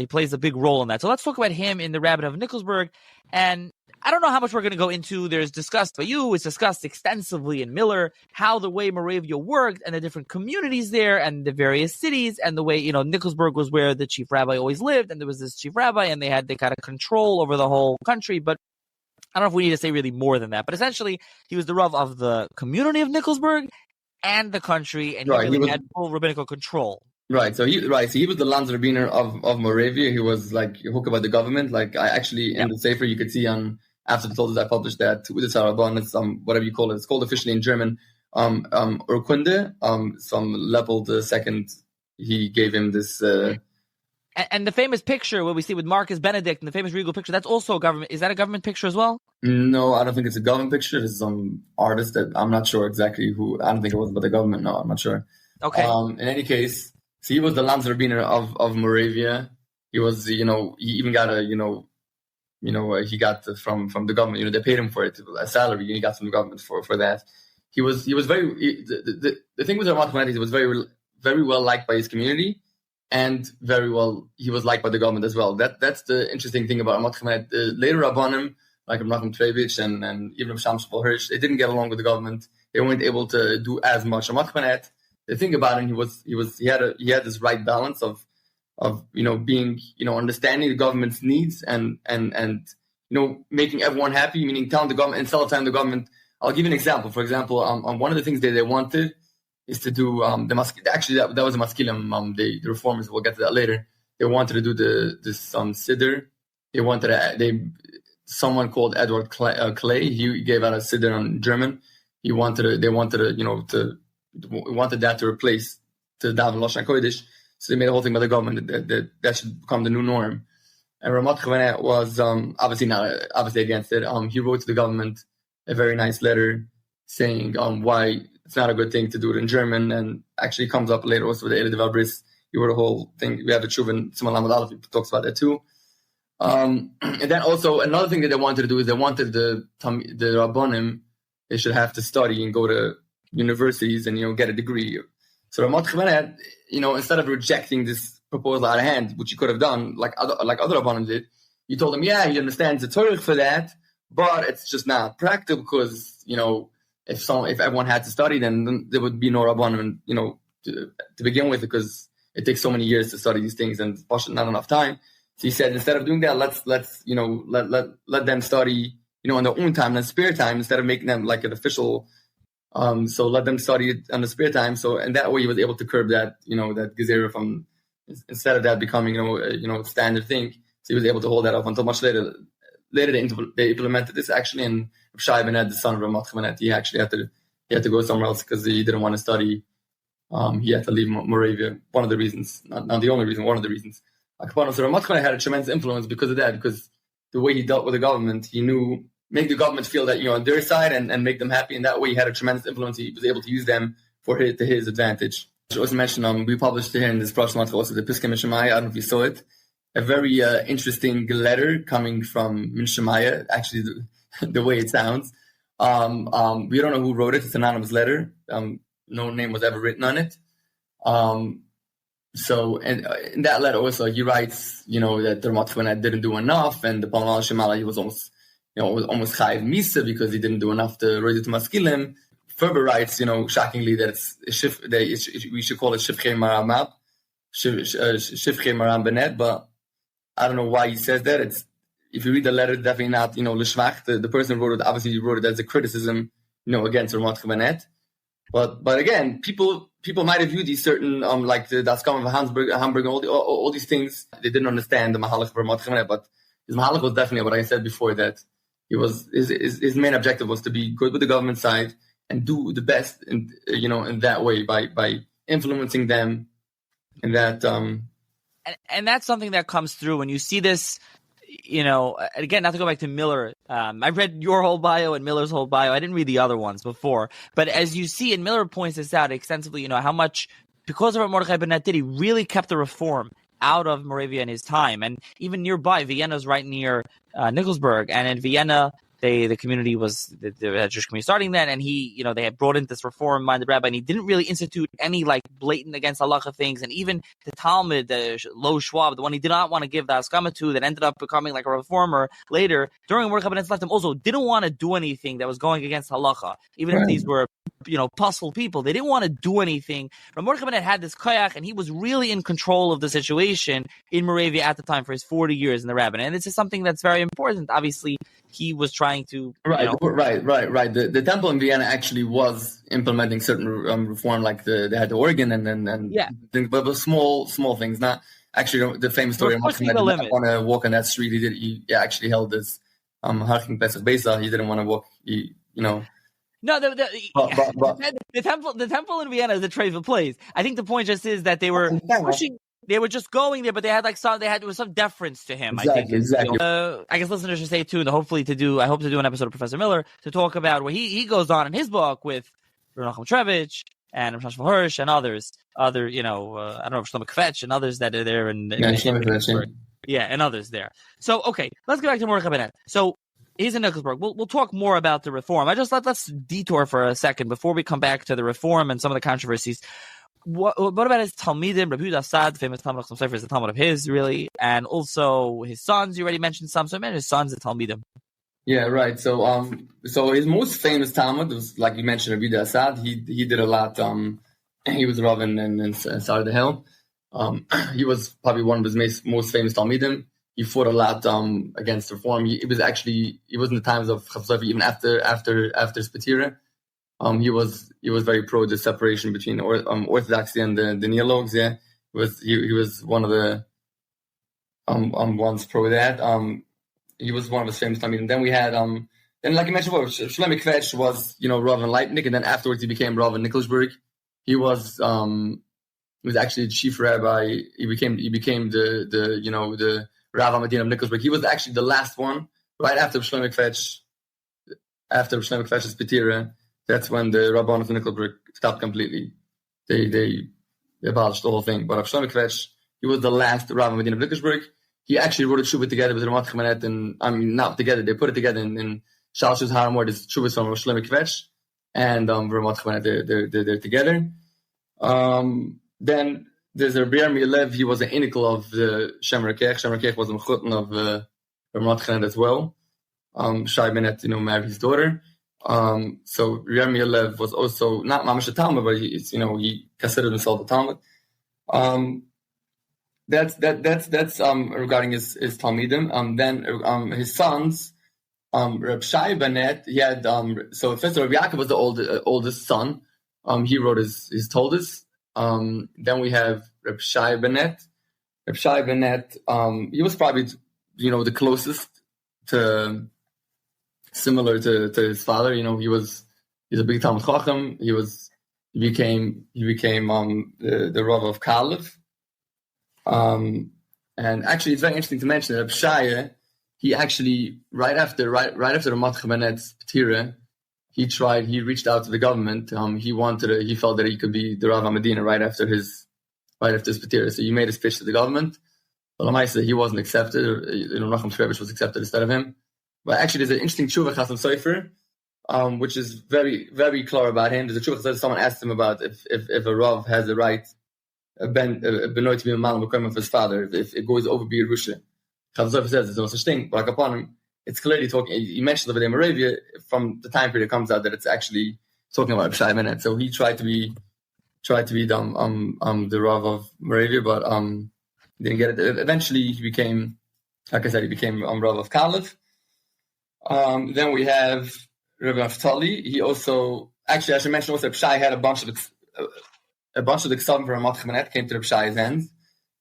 plays a big role in that. So let's talk about him in the rabbit of Nikolsburg. And I don't know how much we're going to go into. There's discussed by you. It's discussed extensively in Miller, how the way Moravia worked and the different communities there and the various cities and the way, Nikolsburg was where the chief rabbi always lived. And there was this chief rabbi and they had kind of control over the whole country. But I don't know if we need to say really more than that. But essentially, he was the Rav of the community of Nikolsburg and the country. And he had full rabbinical control. Right. So he was the Lands Rabbiner of Moravia. He was like hooked by the government. Like I actually in the Sefer you could see on after the Toldos I published that with the Sarabon, it's whatever you call it. It's called officially in German Urkunde. Some Leopold II, he gave him this. And the famous picture what we see with Marcus Benedict and the famous regal picture, that's also a government. Is that a government picture as well? No, I don't think it's a government picture. It's some artist that I'm not sure exactly who. I don't think it was about the government. No, I'm not sure. Okay. In any case, so he was the Lands Rabbiner of Moravia. He was, he even got he got from the government. They paid him for it, a salary. He got from the government for that. He was very. The thing with Rav Mordechai Banet, he was very, very well liked by his community, and very well he was liked by the government as well. That's the interesting thing about Rav Mordechai Banet. Later Rabbanim, like Rav Nachum Trevich and even Rav Sham Shmuel Hirsch, they didn't get along with the government. They weren't able to do as much. Rav Mordechai Banet, the thing about him, he had this right balance of being, understanding the government's needs and making everyone happy, meaning telling the government, instead of telling the government. I'll give you an example. For example, one of the things that they wanted is to do that was a maskilim. The reformers, we'll get to that later. They wanted to do this siddur. They wanted someone called Edward Clay. He gave out a siddur in German. They wanted that to replace to daven Lashon Kodesh. So they made a whole thing by the government that should become the new norm. And Rav Mordechai Banet was obviously against it. He wrote to the government a very nice letter saying why it's not a good thing to do it in German, and actually comes up later also with the ediitng Bris. He wrote a whole thing. We have the Tshuva simanim. He talks about that too. And then also another thing that they wanted to do is they wanted the Rabbonim, they should have to study and go to universities and get a degree. So Rav Mordechai Banet, instead of rejecting this proposal out of hand, which he could have done like other Rabbonim did, he told him, he understands the Torah for that, but it's just not practical because if everyone had to study, then there would be no Rabbanim, to begin with, because it takes so many years to study these things and not enough time. So he said, instead of doing that, let's let them study, on their own time and spare time, instead of making them like an official. So let them study it on the spare time. So, and that way he was able to curb that, that gezerah from, instead of that becoming, standard thing. So he was able to hold that up until much later. Later they implemented this actually, and Rav Shai Banet, the son of Rav Mordechai Banet, he actually had to go somewhere else because he didn't want to study. He had to leave Moravia. One of the reasons, not the only reason, one of the reasons. So Rav Mordechai Banet had a tremendous influence because of that, because the way he dealt with the government, he knew make the government feel that on their side and make them happy, and that way he had a tremendous influence. He was able to use them to his advantage. I should also mention we published here in this parsha also the Piskei Mishemaya. I don't know if you saw it. A very interesting letter coming from Mishemaya, actually the way it sounds. We don't know who wrote it. It's an anonymous letter. No name was ever written on it. So in that letter also he writes, that the Rav Mordechai Banet didn't do enough, and the Palmal Shemala, he was almost chayiv misa because he didn't do enough to raise it to maskilim. Ferber writes, shockingly, that we should call it Shifchei Maram Banet, but I don't know why he says that. If you read the letter, definitely not, l'shvach. The person who wrote it, obviously wrote it as a criticism, against Rav Mordechai Banet. But again, people might have viewed these certain, like the Haskalah of Hamburg, and all these things. They didn't understand the mahalach of Rav Mordechai Banet, but his mahalach was definitely what I said before, that his main objective was to be good with the government side and do the best, in that way by influencing them, and that. And that's something that comes through when you see this. Again, not to go back to Miller. I read your whole bio and Miller's whole bio. I didn't read the other ones before, but as you see, and Miller points this out extensively. How much, because of what Mordechai Banet did, he really kept the reform out of Moravia in his time, and even nearby, Vienna's right near Nikolsburg, and in Vienna, the community was the Jewish community starting then, and he, they had brought in this reform-minded rabbi, and he didn't really institute any like blatant against halacha things, and even the Talmud, the Lo Schwab, the one he did not want to give the Haskalah to, that ended up becoming like a reformer later during Mordechai Banet's lifetime, also didn't want to do anything that was going against halacha, even if these were puzzle people. They didn't want to do anything. Rav Mordechai Banet had this koyach, and he was really in control of the situation in Moravia at the time for his 40 years in the rabbinate. And this is something that's very important. Obviously, he was trying to right. The temple in Vienna actually was implementing certain reform, like they had the organ and but small things. Not actually the famous story. Of course, he didn't want to walk on that street. He actually held this Harking Pesach Besa. He didn't want to walk. No, the temple in Vienna is a trivial place. I think the point just is that they were pushing. They were just going there, but there was some deference to him. Exactly. I guess listeners should stay tuned. Hopefully, I hope to do an episode of Professor Miller to talk about where he goes on in his book with Rav Nachum Trevich and Rav Shlomo Hirsch and others. I don't know, Shlomo Kvetch and others that are there and others there. So okay, let's get back to Mordechai Banet. So he's in Nikolsburg. We'll talk more about the reform. Let's detour for a second before we come back to the reform and some of the controversies. What about his Talmidim? Rabbi Assad, famous Talmud Sefer, is a Talmud of his, really, and also his sons. You already mentioned some, so I mentioned his sons, the Talmidim. Yeah, right. So his most famous Talmud was, like you mentioned, Rabbi Assad. He did a lot. He was Rav in Sar the Hill. He was probably one of his most famous Talmidim. He fought a lot against reform. He was in the times of Chavzavi, even after Spatira. He was very pro the separation between Orthodoxy and the Neologues. Yeah, he was one of the ones pro that. He was one of his famous Talmidim. Then we had then, like I mentioned, Shlomo Kvetch was Rav in Leipzig, and then afterwards he became Rav in Nikolsburg. He was actually the chief rabbi. He became the Rav Amadin of Nikolsburg. He was actually the last one right after Shlomo Kvetch. After Shlomo Kvetch's Petira, that's when the Rabbanon of Nikolsburg stopped completely. They abolished the whole thing. But Shlomo Kvetch, he was the last Rav Amadin of Nikolsburg. He actually wrote a Shu't together with Rav Mordechai Banet, and not together. They put it together in Shalshus Haramor. This Shu't from Shlomo Kvetch and Rav Mordechai Banet. They're together. Then there's a R Leib. He was an inical of the Shem Rakech. Shem Rakech was a mechutin of Rav Mordechai Banet as well. Shai Banet, married his daughter. So R Leib was also not mamash a Talmud, but he considered himself a Talmud. That's regarding his Talmidim. Then his sons, Reb Shai Banet, he had so first Reb Yaakov was the oldest son. He wrote his Toldos. Then we have Reb Shai Banet. Reb Shai Banet, he was probably the closest similar to his father. He's a big Talmud Chacham. He became the Rav of Kalev. And actually, it's very interesting to mention that Reb Shai, he actually right after the Mordechai Banet's Petira, he reached out to the government. He felt that he could be the Rav Medina right after his Petira. So he made a speech to the government. But Lamaisa, he wasn't accepted. Nachum Shrebish was accepted instead of him. But actually, there's an interesting tshuva Chasam Sofer, which is very, very clear about him. There's a tshuva that someone asked him about if a Rav has the right benoit to be a malam of his father, if it goes over Birusha. Chasam Sofer says there's no such thing. But like upon him, it's clearly talking. He mentioned over there Moravia from the time period it comes out that it's actually talking about Shai Banet. So he tried to be the Rav of Moravia, but didn't get it. Eventually, he became, like I said, Rav of Kalev. Then we have Rabbi Naftali. He also, actually, I should mention also, Shai had a bunch of the Ksavim from Mordechai Banet came to Reb Shai's hands.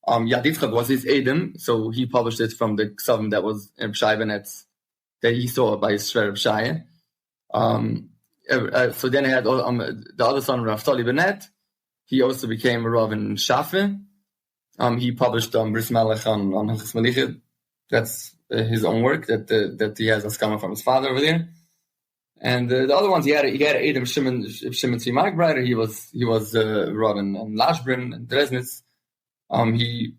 Yechezkel was his Edom, so he published it from the Ksavim that was in Reb Shai Banet's, that he saw by his Reb Shai. So then he had the other son, Naftali Banet. He also became a Rav in Shafe. He published Bris Malach on Hilchos Melichah. That's his own work that he has Haskalah from his father over there. And the other ones he had Edom Shimon Tzvi Markbreiter. He was Rav in Lashbrin and Dresnitz. He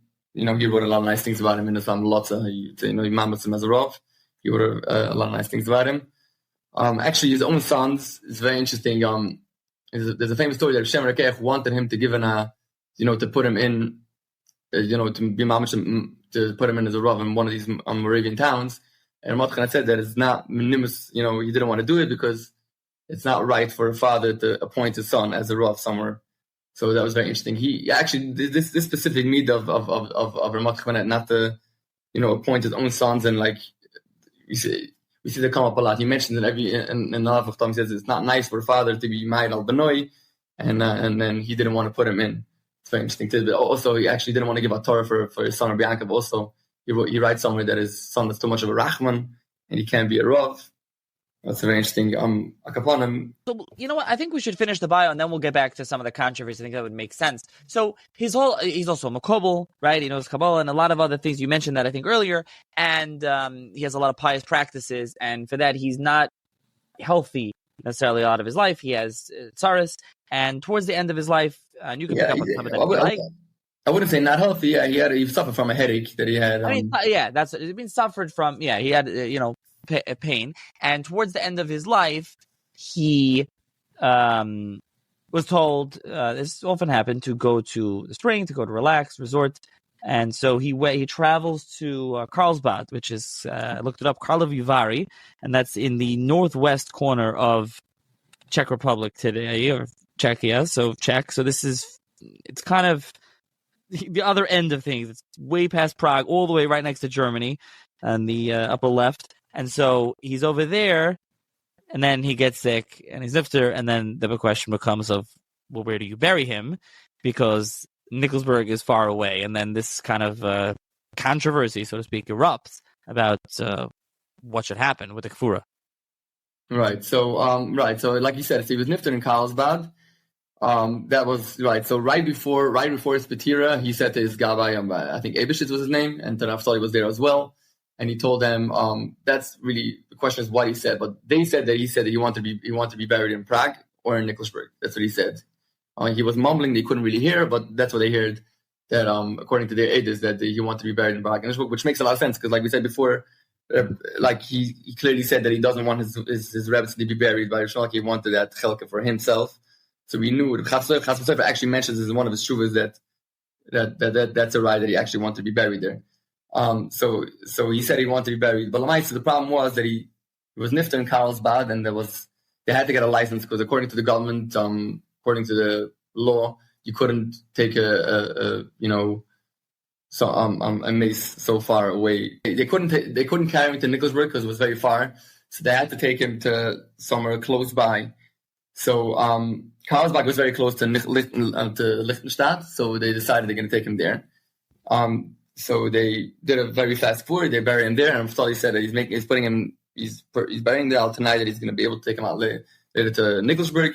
wrote a lot of nice things about him in the Sam Lotza. He mammoths him as a Rav. He wrote a lot of nice things about him. Actually, his own sons is very interesting. There's a famous story that Shem Rakech wanted him to give to put him in, to be mammoth, to put him in as a Rav in one of these Moravian towns. And Mordechai said that it's not minimus, he didn't want to do it because it's not right for a father to appoint his son as a Rav somewhere. So that was very interesting. He actually, this specific need of Mordechai not to, appoint his own sons, and like, we see that come up a lot. He mentions in the Lav of Tom, he says it's not nice for a father to be Ma'id al Benoi, and then he didn't want to put him in. It's very interesting too. But also, he actually didn't want to give a Torah for his son Rabbi Yaakov. Also, he writes somewhere that his son is too much of a Rachman and he can't be a Rav. That's very interesting. Akaponim. So you know what? I think we should finish the bio and then we'll get back to some of the controversy. I think that would make sense. So he's also a Makobel, right? He knows Kabbalah and a lot of other things. You mentioned that I think earlier, and he has a lot of pious practices, and for that he's not healthy necessarily a lot of his life. He has tsaris, and towards the end of his life, and you can pick up on some of that. I wouldn't say not healthy. Yeah, he suffered from a headache that he had. That's it's been suffered from. Yeah, he had pain, and towards the end of his life, he was told this often happened to go to the spring, to go to relax, resort, and so he travels to Carlsbad, which is I looked it up, Karlovy Vary, and that's in the northwest corner of Czech Republic today, or Czechia, so Czech. So it's kind of the other end of things. It's way past Prague, all the way right next to Germany, on the upper left. And so he's over there, and then he gets sick, and he's nifter, and then the question becomes of, well, where do you bury him? Because Nikolsburg is far away, and then this kind of controversy, so to speak, erupts about what should happen with the Kfura. Right. So, So, like you said, so he was nifter in Carlsbad. That was right. So right before his Petira, he said to his Gabbai, I think Epiosde was his name, and Naftali was there as well. And he told them, that's really the question is what he said, but they said that he wanted to be buried in Prague or in Nikolsburg. That's what he said. He was mumbling; they couldn't really hear, but that's what they heard. That according to their editors, that he wanted to be buried in Prague and Nikolsburg, which makes a lot of sense because, like we said before, like he clearly said that he doesn't want his rabbis to be buried by Rishon. He wanted that chelka for himself. So we knew Chasam actually mentions in one of his shuvas that's a right that he actually wanted to be buried there. So he said he wanted to be buried. But the problem was that he was nifter in Carlsbad, and they had to get a license because according to the government, according to the law, you couldn't take a mace so far away. They couldn't carry him to Nikolsburg because it was very far. So they had to take him to somewhere close by. So Carlsbad was very close to Liechtenstein, so they decided they're going to take him there. So they did a very fast forward. They buried him there, and Naftali said that he's burying there out tonight, that he's going to be able to take him out later to Nikolsburg.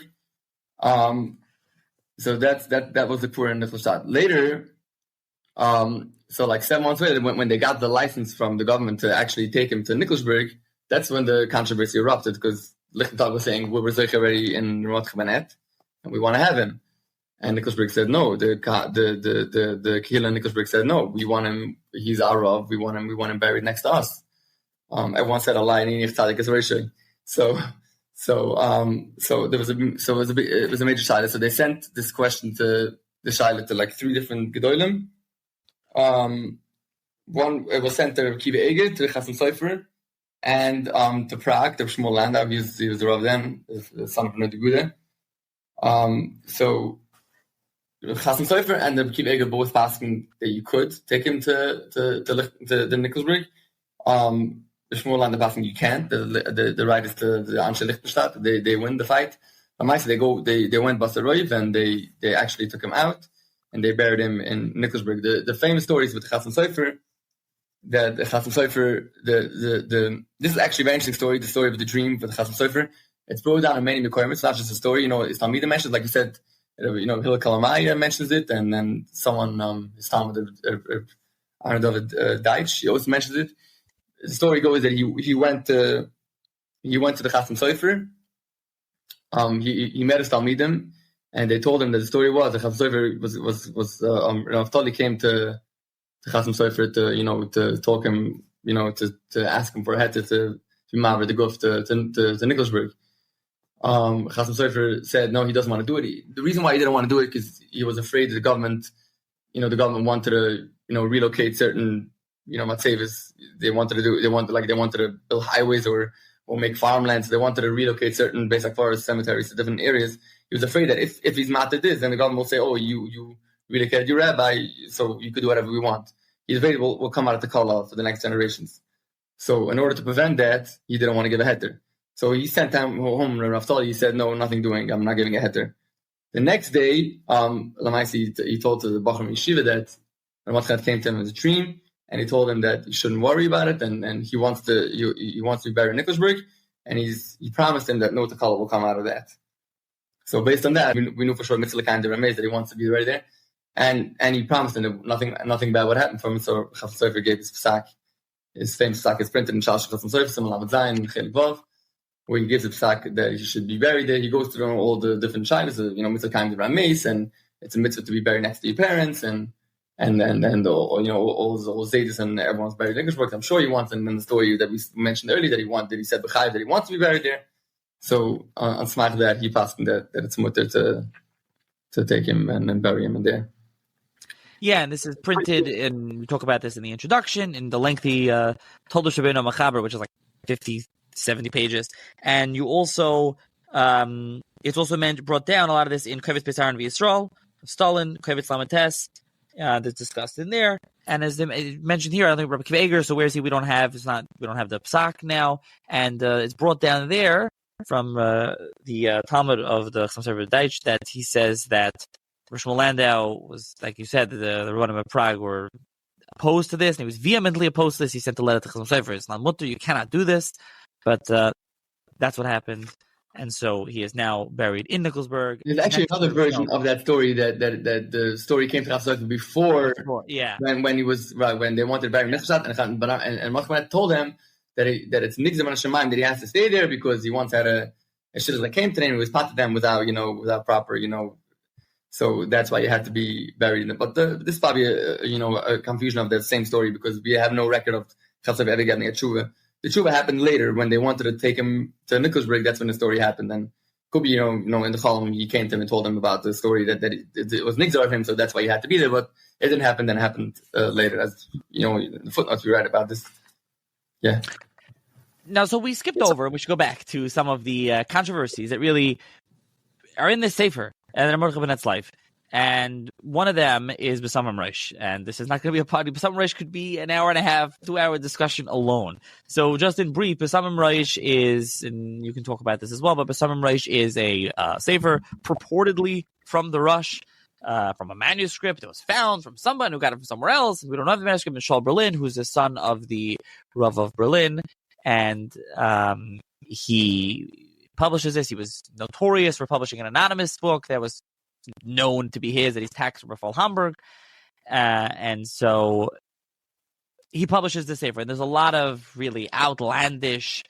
So that was the poor in Nikolsburg. Later, so like 7 months later, when they got the license from the government to actually take him to Nikolsburg, that's when the controversy erupted because Liechtenstein was saying we're already in Rav Mordechai Banet, and we want to have him. And Nikolsburg said no. The Kehillah in Nikolsburg said no. We want him. He's our Rav. We want him buried next to us. Everyone said Allah and Yichtadik is Rishon. So it was a major shaila. So they sent this question to the shaila to like 3 different gedolim. One it was sent to Kiva Eger, to Chasam Sofer, and to Prague, to Shmuel Landau. He was the Rav then, the son of Nedugude. So Chasam Sofer and the Kiva Eger both asking that you could take him to the Nikolsburg. The Shmuel Landau asking you can't. The right is to the Anshe Liechtenstein. They win the fight. They went Basaroiv and they actually took him out and they buried him in Nikolsburg. The famous stories with Chasam Sofer, that the Chasam Sofer, this is actually a very interesting story, the story of the dream for the Chasam Sofer. It's brought down in many Mekoyim. It's not just a story, it's Talmidim mentions, like you said, Hillel Kalamaya mentions it, and then someone, his Talmud, Aaron David Deitch, he also mentions it. The story goes that he went to the Chasam Sofer. He met his Talmidim, and they told him that the story was the Chasam Sofer was Naftali came to Chasam Sofer to talk him, to ask him for a head to be maver the guf to Nikolsburg. Chasam Sofer said no, he doesn't want to do it. The reason why he didn't want to do it because he was afraid that the government wanted to relocate certain matzevis. They wanted to build highways or make farmlands. They wanted to relocate certain basic forest cemeteries to different areas. He was afraid that if he's matter this, then the government will say, oh, you relocated your rabbi, so you could do whatever we want. He's afraid we'll come out of the Kala for the next generations. So in order to prevent that, he didn't want to give a heter. So he sent him home to Naftali. He said, no, nothing doing. I'm not giving a heter. The next day, he told to the Bachram Yeshiva that Rav Mordechai came to him as a dream, and he told him that he shouldn't worry about it, and he wants to be buried in Nikolsburg, and he promised him that no Takala will come out of that. So based on that, we knew for sure Mitzvah Kind of amazed that he wants to be right there, and he promised him that nothing bad would happen from him. So Chasam Sofer gave his psak. His famous psak is printed in Shalosh Chasam Sofer, Simon Lamed Zayin, Chelik Vav, where he gives a psak that he should be buried there. He goes through all the different shilas, Mitzvah Kind of Rameis, and it's a mitzvah to be buried next to your parents, and all Zaydis and everyone's buried in Nikolsburg. I'm sure he wants, and then the story that we mentioned earlier that he said B'chai that he wants to be buried there. So on smach that he passed that it's mutter to take him and bury him in there. Yeah, and this is printed, and we talk about this in the introduction, in the lengthy Toldos Rabbeinu Machaber, which is like 50, 70 pages. And you also, it's also brought down a lot of this in Kovetz Beis Aaron v'Yisrael, Stalin, Kovetz Lamates, that's discussed in there. And as mentioned here, I don't think Rabbi Akiva Eiger, so where is he? We don't have the psak now. And it's brought down there from the Talmud of the Chassam Deitch that he says that Rosh Landau was, like you said, the Rabbanim of Prague were opposed to this, and he was vehemently opposed to this. He sent a letter to Chassam Sofer. It's not mutter, you cannot do this. But that's what happened. And so he is now buried in Nikolsburg. There's actually another version of that story that the story came to Chassam before. When he was when they wanted to bury Mishpat, and Mordechai told him that it's Nigzam on Shemaim, that he has to stay there because he once had a shidduch that came to him and was part of them without proper So that's why you had to be buried in it. But this is probably a confusion of the same story because we have no record of Chassam ever getting a tshuva. The tshuva happened later when they wanted to take him to Nikolsburg. That's when the story happened. And could be, in the column, he came to him and told him about the story that it was nigzar of him, so that's why he had to be there. But it didn't happen. Then it happened later, as in the footnotes we write about this. Yeah. Now, so we skipped over. We should go back to some of the controversies that really are in this sefer and in Mordechai Banet's life. And one of them is Besamim Rosh. And this is not going to be a party. Besamim Rosh could be an hour and a half, 2-hour discussion alone. So just in brief, Besamim Rosh is, and you can talk about this as well, but Besamim Rosh is a sefer purportedly from the Rosh, from a manuscript that was found from someone who got it from somewhere else. We don't have the manuscript. Michal Berlin, who's the son of the Rav of Berlin. And he publishes this. He was notorious for publishing an anonymous book that was known to be his, that he's taxed from Chorin.Hamburg. And so he publishes this sefer. And there's a lot of really outlandish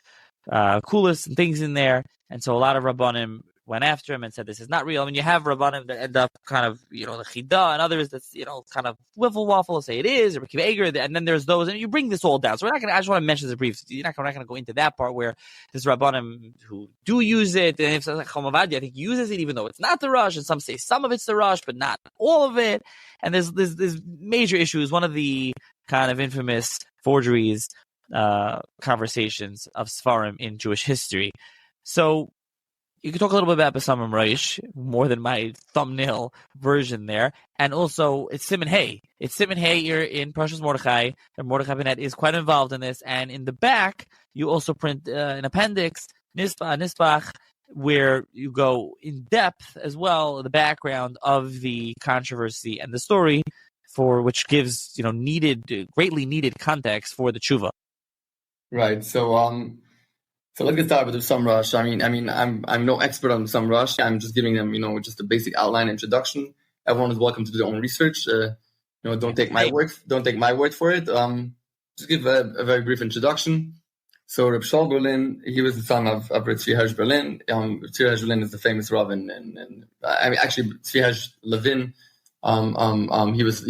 kulas and things in there. And so a lot of Rabbanim went after him and said, this is not real. I mean, you have Rabbanim that end up kind of, the Chida, and others that's, kind of wiffle waffle, say it is, or Akiva Eiger, and then there's those, and you bring this all down. So I just want to mention this brief. We're not going to go into that part where there's Rabbanim who do use it, and if it's like Chomavadi, I think uses it, even though it's not the Rosh, and some say some of it's the Rosh, but not all of it. And there's major issues. One of the kind of infamous forgeries, conversations of Sfarim in Jewish history. So, you can talk a little bit about Besamim Rosh, more than my thumbnail version there. And also, it's Siman Hey. It's Siman Hey here in Parshas Mordechai, and Mordechai Banet is quite involved in this. And in the back, you also print an appendix, Nisbach, where you go in depth as well, the background of the controversy and the story, for which gives, greatly needed context for the tshuva. Right. So let's get started with Besamim Rosh. I mean, I'm no expert on Besamim Rosh. I'm just giving them, just a basic outline introduction. Everyone is welcome to do their own research. Don't take my word for it. Just give a very brief introduction. So Reb Shol Berlin, he was the son of Tzvi Berlin. Tzvi Berlin is the famous Rav, actually Tzvi Levin. He was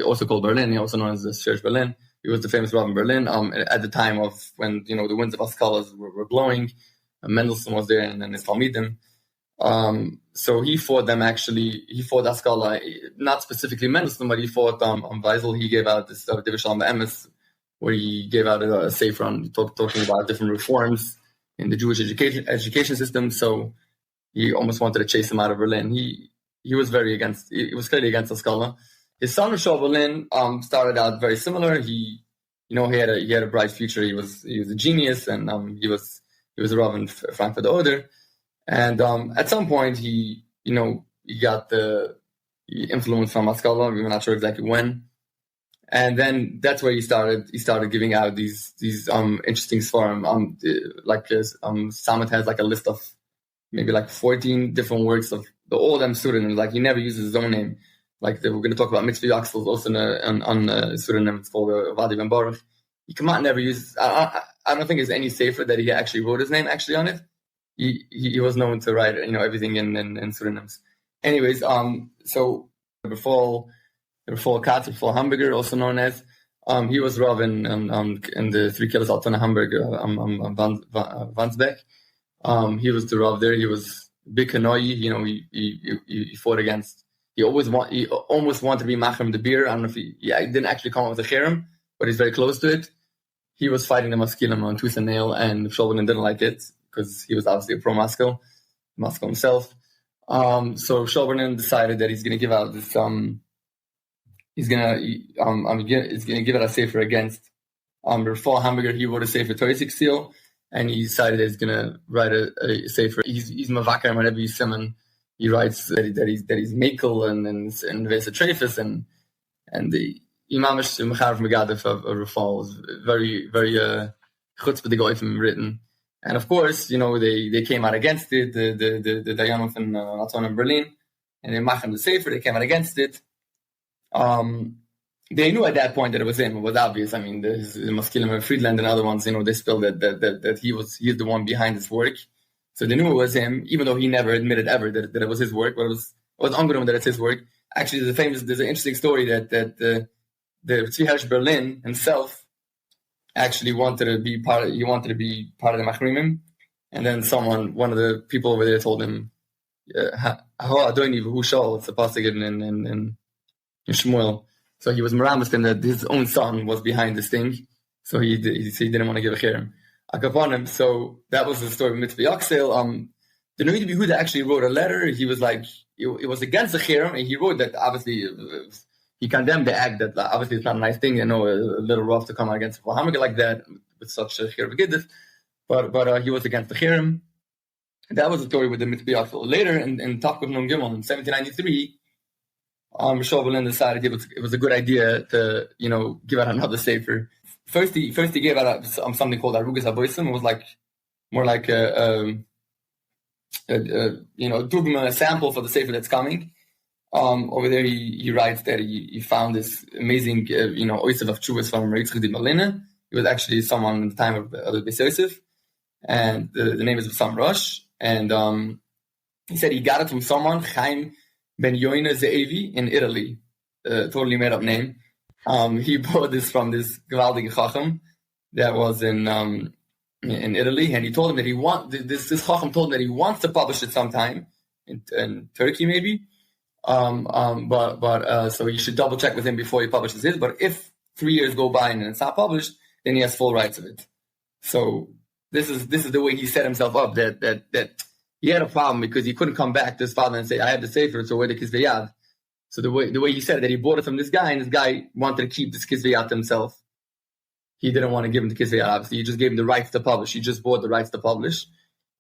also called Berlin. He also known as the Tzvi Berlin. He was the famous Rav in Berlin at the time of when the winds of Haskalah were blowing. Mendelssohn was there, and then his Talmidim. So he fought them. Actually, he fought Haskalah, not specifically Mendelssohn, but he fought Weisel. He gave out this Division Emes, where he gave out a sefer on talking about different reforms in the Jewish education system. So he almost wanted to chase him out of Berlin. He was clearly against Haskalah. His son, Shol Berlin, started out very similar. He had a bright future. He was a genius, and he was a Rav in Frankfurt Oder. And at some point, he got the influence from Haskalah. We were not sure exactly when. And then that's where he started giving out these interesting svarim. Samet has like a list of maybe like 14 different works of all them pseudonyms. Like he never uses his own name. Like we're going to talk about Mitzvah Yechezkel also on a pseudonym. It's called Vadi Ben Baruch. He cannot never use. I don't think there's any sefer that he actually wrote his name actually on it. He was known to write everything in pseudonyms. Anyways, so before Hamburger, also known as he was Rav in the 3 kilos Hamburg, Vansbeck. He was the Rav there. He was big Kanoi. He fought against. He almost wanted to be Machem the beer. I don't know if he didn't actually come up with a cherem, but he's very close to it. He was fighting the Maskilim on tooth and nail, and Shol didn't like it because he was obviously a pro Moscow himself. So Shol decided that he's going to give out this he's gonna give it a sefer against Chorin.Hamburg. He wrote a sefer Torah seal, and he decided that he's gonna write a sefer. He's mavaker whenever he's simon. He writes that he's makel and vesa trefus and the imamish mechav megadef of Rafal is very chutzpah written. And of course, they came out against it. The Dayanim from Alton in Berlin, and they machem the sefer. They came out against it. They knew at that point that it was him. It was obvious. I mean, the Maskilim Friedland and other ones, they spilled that he's the one behind this work. So they knew it was him, even though he never admitted ever that it was his work. But it was ungenommen that it's his work. Actually, there's an interesting story that the Tzvi Berlin himself actually wanted to be part of the Machrimim, and then one of the people over there told him, it's a pasuk in Shmuel. So he was meramis him that his own son was behind this thing, so he didn't want to give a cherem. So that was the story of Mitzvah Yechezkel. The Noid Yehuda actually wrote a letter. He was like, it was against the cherem, and he wrote that obviously he condemned the act, that obviously it's not a nice thing, a little rough to come out against Muhammad like that with such a cherem gidus, but he was against the cherem. That was the story with the Mitzvah Yechezkel. Later in Tafkuf Nun Gimel in 1793, Rishon Berlin decided it was a good idea to give out another sefer. First he gave out something called Arugas Aboisim. It was more like a dugma, a sample for the sefer that's coming. Over there he writes that he found this amazing Yosef of Chuvas from Yechezkel. He was actually someone in the time of the Yosef, and the name is Besamim Rosh. And he said he got it from someone, Chaim Ben Yoina Ze'evi in Italy, totally made up name. He bought this from this gewaldige Chacham that was in Italy, and he told him that this Chacham told him that he wants to publish it sometime in Turkey maybe, but so you should double check with him before he publishes his. But if 3 years go by and it's not published, then he has full rights of it. So this is the way he set himself up, that he had a problem because he couldn't come back to his father and say, I have the sefer, so where the kisveyad. So the way he said it, that he bought it from this guy, and this guy wanted to keep this kisveyad himself. He didn't want to give him the kisveyad, obviously. He just gave him the rights to publish. He just bought the rights to publish.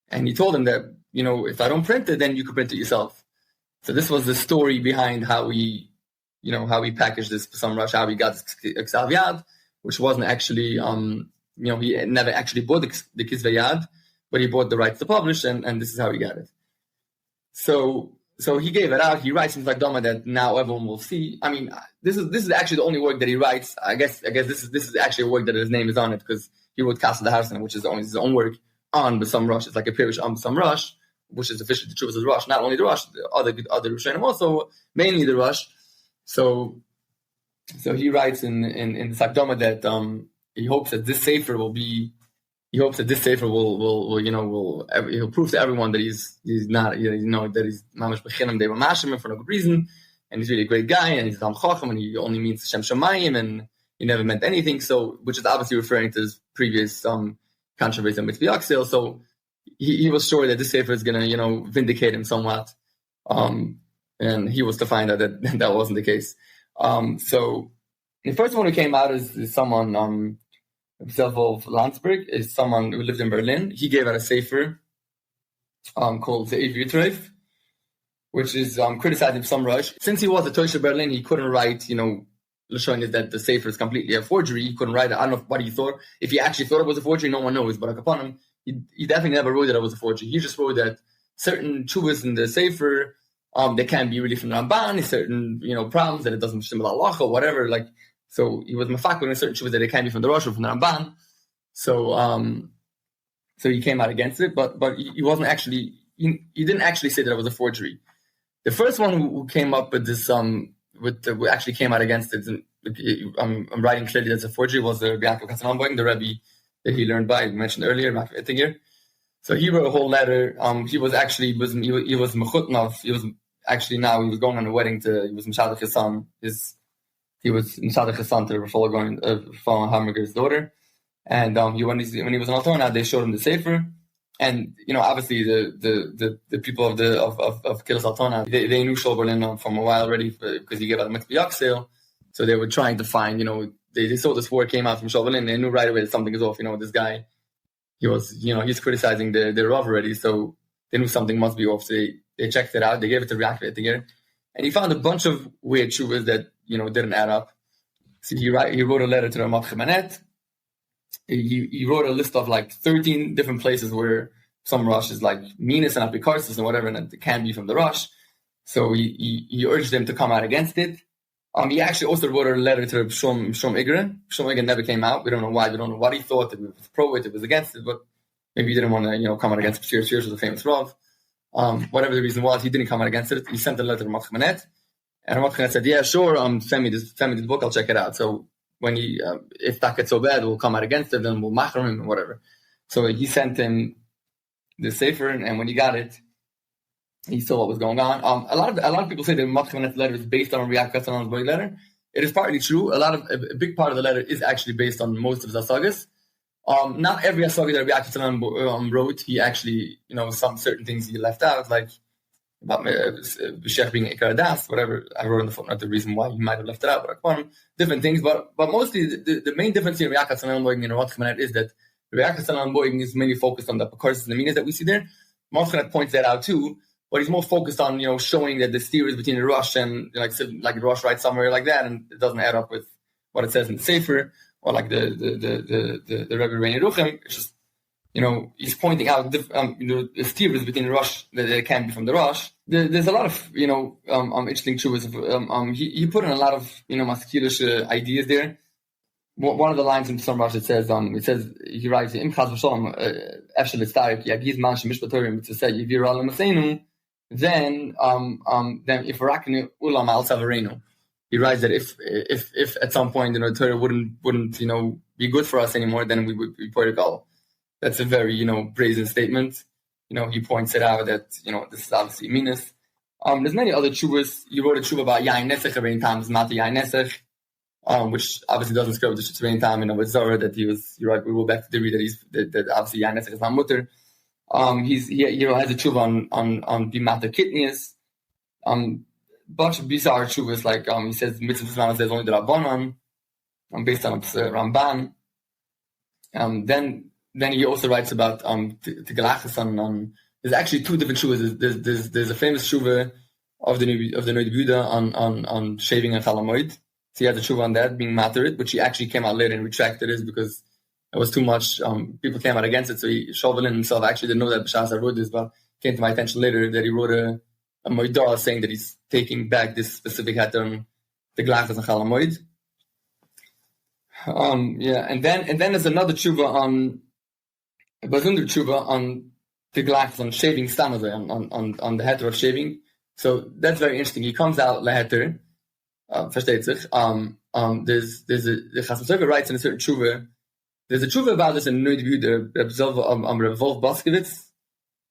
And he told him that, if I don't print it, then you can print it yourself. So this was the story behind how we packaged this Besamim Rosh, how we got this Ksaviyad, which wasn't actually, he never actually bought the kisveyad, but he bought the rights to publish, and this is how he got it. So he gave it out. He writes in Dama that now everyone will see. I mean, this is actually the only work that he writes. I guess this is actually a work that his name is on it, because he wrote Kasser the Harsen, which is his own work on Besamim Rosh. It's like a parish on Besamim Rosh, which is officially the truth of the Rosh. Not only the Rosh, the other Rishonim also, mainly the Rosh. So he writes in the Sakdama that he hopes that this sefer will be. He hopes that this sefer he'll prove to everyone that he's not, that he's mamash b'chinam they were mashim for no good reason, and he's really a great guy, and he's Tam Chacham, and he only means Shem Shemayim, and he never meant anything. So, which is obviously referring to his previous controversy with Yechezkel. So he was sure that this sefer is gonna vindicate him somewhat, and he was to find out that wasn't the case. So the first one who came out is someone. Himself of Landsberg is someone who lived in Berlin. He gave out a sefer called Zaidy Auctions, which is criticizing some Rosh. Since he was a Tosha Berlin, he couldn't write, showing that the sefer is completely a forgery. He couldn't write it. I don't know what he thought. If he actually thought it was a forgery, no one knows. But upon him, he definitely never wrote that it was a forgery. He just wrote that certain chuvas in the sefer, they can be really from the Ramban, certain problems that it doesn't shim al or whatever, like. So he was mafakir in certain shuvas that it can be from the Rosh or from the Ramban. So he came out against it, but he wasn't actually he didn't actually say that it was a forgery. The first one who came up with this who actually came out against it, and I'm writing clearly that's a forgery, was the Chorin.Hamburg, the Rebbe that he learned by, I mentioned earlier, ediitng. So he wrote a whole letter. He was mechutnav. He was going on a wedding he was mishadach his son. He was mishadach his son to the Chorin.Hamburg's daughter. And when he was in Altona, they showed him the sefer. And obviously the people of Kilas Altona, they knew Shol Berlin from a while already, because he gave out the Mitzvah Yechezkel. So they were trying to find, they saw this word came out from Shovelin, and they knew right away that something is off. This guy, he's criticizing the Rav already, so they knew something must be off. So they checked it out. They gave it to Reactivate together, and he found a bunch of weird shuvas that didn't add up. So he wrote a letter to Rav Mordechai Banet. He wrote a list of like 13 different places where some Rosh is like minus and apikarsis and whatever, and it can be from the Rosh. So he urged them to come out against it. He actually also wrote a letter to Shom Igren. Shom Igren never came out. We don't know why. We don't know what he thought. It was pro it, it was against it, but maybe he didn't want to come out against it. Shir was a famous Rav. Whatever the reason was, he didn't come out against it. He sent a letter to Mordechai Banet, and Mordechai Banet said, "Yeah, sure. Send me this book. I'll check it out." So when if that gets so bad, we'll come out against it. Then we'll machar him and whatever. So he sent him the sefer, and when he got it, he saw what was going on. A lot of people say the Mordechai Banet's letter is based on Yechezkel's letter. It is partly true. A big part of the letter is actually based on most of the asagas. Not every asaga that Yechezkel wrote, he actually, some certain things he left out, like about B'Shech being Ikar Das, whatever. I wrote in the footnote the reason why he might have left it out, but different things. But mostly the main difference in Yechezkel and Mordechai Banet is that Yechezkel is mainly focused on the parsha and the minas that we see there. Mordechai points that out too. But he's more focused on, showing that the steer is between the Rosh and like the Rosh writes somewhere like that, and it doesn't add up with what it says in the Sefer, or like the Rebbe Reini Ruchem. It's just, he's pointing out the steer is between the Rosh that it can be from the Rosh. There's a lot of interesting truths. He put in a lot of maskilish ideas there. One of the lines in some Rosh, it says he writes Im Chaz v'Shalom Efshel Estarik Yagiz Man Shemishpatorim to say Yivir Alam Aseinu. Then if Raknu Ulam Al Savareno, he writes that if at some point the Torah wouldn't be good for us anymore, then we would be Portugal. That's a very brazen statement. He points it out that this is obviously minus. There's many other chuvas. He wrote a chuva about Yain Nesech every time is not the Yain Nesech, which obviously doesn't scare with the Shut time. With Zara that you're right. We go back to the read that obviously Yain Nesech is not mutter. He has a tshuva on bimata kidneys. Bunch of bizarre tshuvas like he says mitzvah says only the Rabbanon, based on Ramban. Then he also writes about Tegalachas on. There's actually two different tshuvas. There's a famous tshuva of the Noid Buddha on shaving and chalamoid. So he has a tshuva on that being materit, which he actually came out later and retracted it because it was too much. People came out against it, so Shovelin himself actually didn't know that B'Shas I wrote this, but came to my attention later that he wrote a moidah saying that he's taking back this specific hat on the glasses and chalamoid. And then there's another tshuva on the glasses on shaving stamazay on the heter of shaving. So that's very interesting. He comes out leheter, versteht sich. There's the Chasam Sofer writes in a certain tshuva. There's a tshuva about this in Noid Buda, Rav Wolf Boskowitz,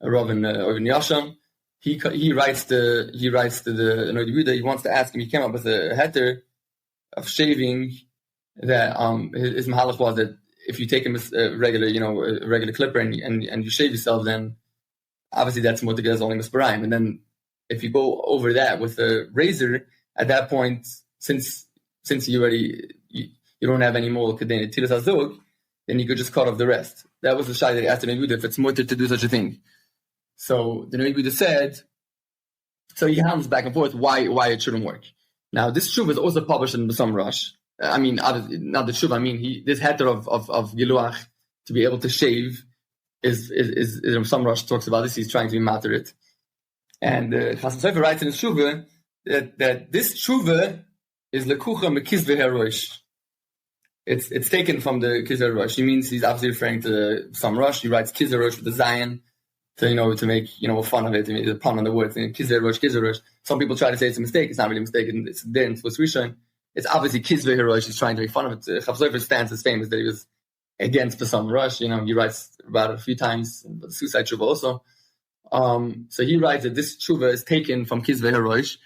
a Rav in Yasham. He writes to the Noid Buda. He wants to ask him. He came up with a heter of shaving that his mahalach was that if you take a regular clipper and you shave yourself, then obviously that's motigas only misparayim. And then if you go over that with a razor, at that point, since you don't have any more kedei tilas azog, then you could just cut off the rest. That was the shai that he asked the Noid Buda if it's mutter to do such a thing. So the Noid Buda said, so he hands back and forth why it shouldn't work. Now this tshuva is also published in Besamim Rosh. I mean, not the tshuva. I mean, this heter of giluach to be able to shave is Besamim Rosh talks about this. He's trying to be materit, and Chasam Sofer writes in his tshuva that this tshuva is lekucha mekizve heroish. It's taken from the Kizer Rosh. He means he's obviously referring to some Rosh. He writes Kizer Rosh with the Zion to make fun of it, to make a pun on the words. Kizer Rosh. Some people try to say it's a mistake. It's not really a mistake. It's there in Swiss Rishon. It's obviously Kizve Rosh. He's trying to make fun of it. Chav Sofer's stance is famous that he was against Besamim Rosh. He writes about it a few times. The suicide tshuva also. So he writes that this tshuva is taken from Kizve Rosh.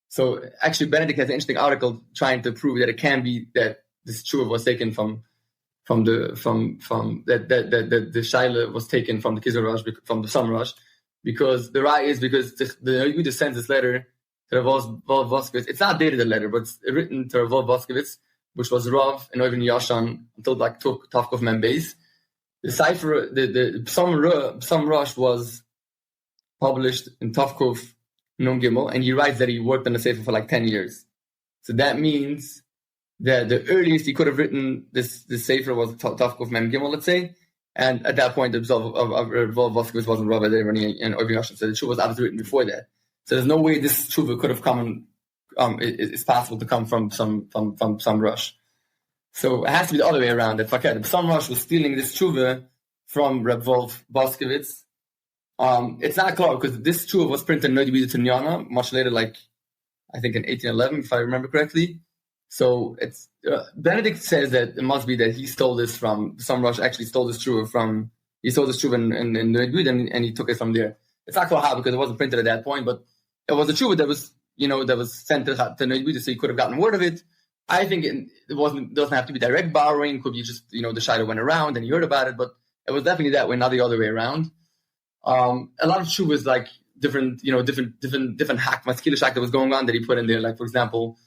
So actually, Benedict has an interesting article trying to prove that it can be that this tshuva was taken from the shaila was taken from the Kizar Rosh, from the Besamim Rosh, because the right is because the Yehuda sends this letter to Rav Boskowitz. It's not dated a letter, but it's written to Rav Boskowitz, which was Rav and Oivin Yashan until like Tavkov Mem Beis. The cipher, the Besamim Rosh was published in Tavkov Nun Gimel, and he writes that he worked on the sefer for like 10 years. So that means that the earliest he could have written this sefer was Tavkov Mem Gimel, let's say. And at that point, the Rav Boskowitz wasn't Rav and Oivin Yashan, so the tshuva was obviously written before that. So there's no way this tshuva could have come. It's possible to come from some Rosh. So it has to be the other way around. That some Rosh was stealing this tshuva from Rav Boskowitz. It's not clear because this tshuva was printed in Noidibida Tinyana much later, like I think in 1811, if I remember correctly. So it's Benedict says that it must be that he stole this from some Rosh. Actually, stole this tshuva he stole this tshuva in Noidibida and he took it from there. It's not clear how because it wasn't printed at that point, but it was a tshuva that was sent to Noidibida, so he could have gotten word of it. I think it doesn't have to be direct borrowing. Could be just, the Shiloh went around and he heard about it, but it was definitely that way, not the other way around. A lot of tshuvas, like different hack, maskilish hack that was going on that he put in there. Like, for example,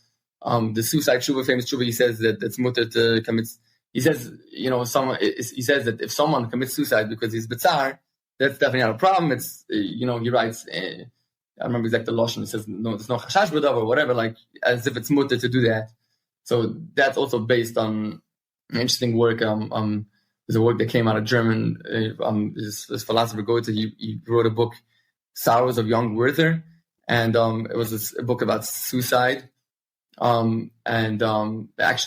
the suicide tshuva, famous tshuva, he says that it's mutter to commit. He says, he says that if someone commits suicide because he's bitzar, that's definitely not a problem. It's, he writes, I remember exactly the Lashon, he says, no, there's no chashash b'davar or whatever, like, as if it's mutter to do that. So that's also based on an interesting work. There's a work that came out of German. This philosopher Goethe, he wrote a book, Sorrows of Young Werther, and it was a book about suicide. Actually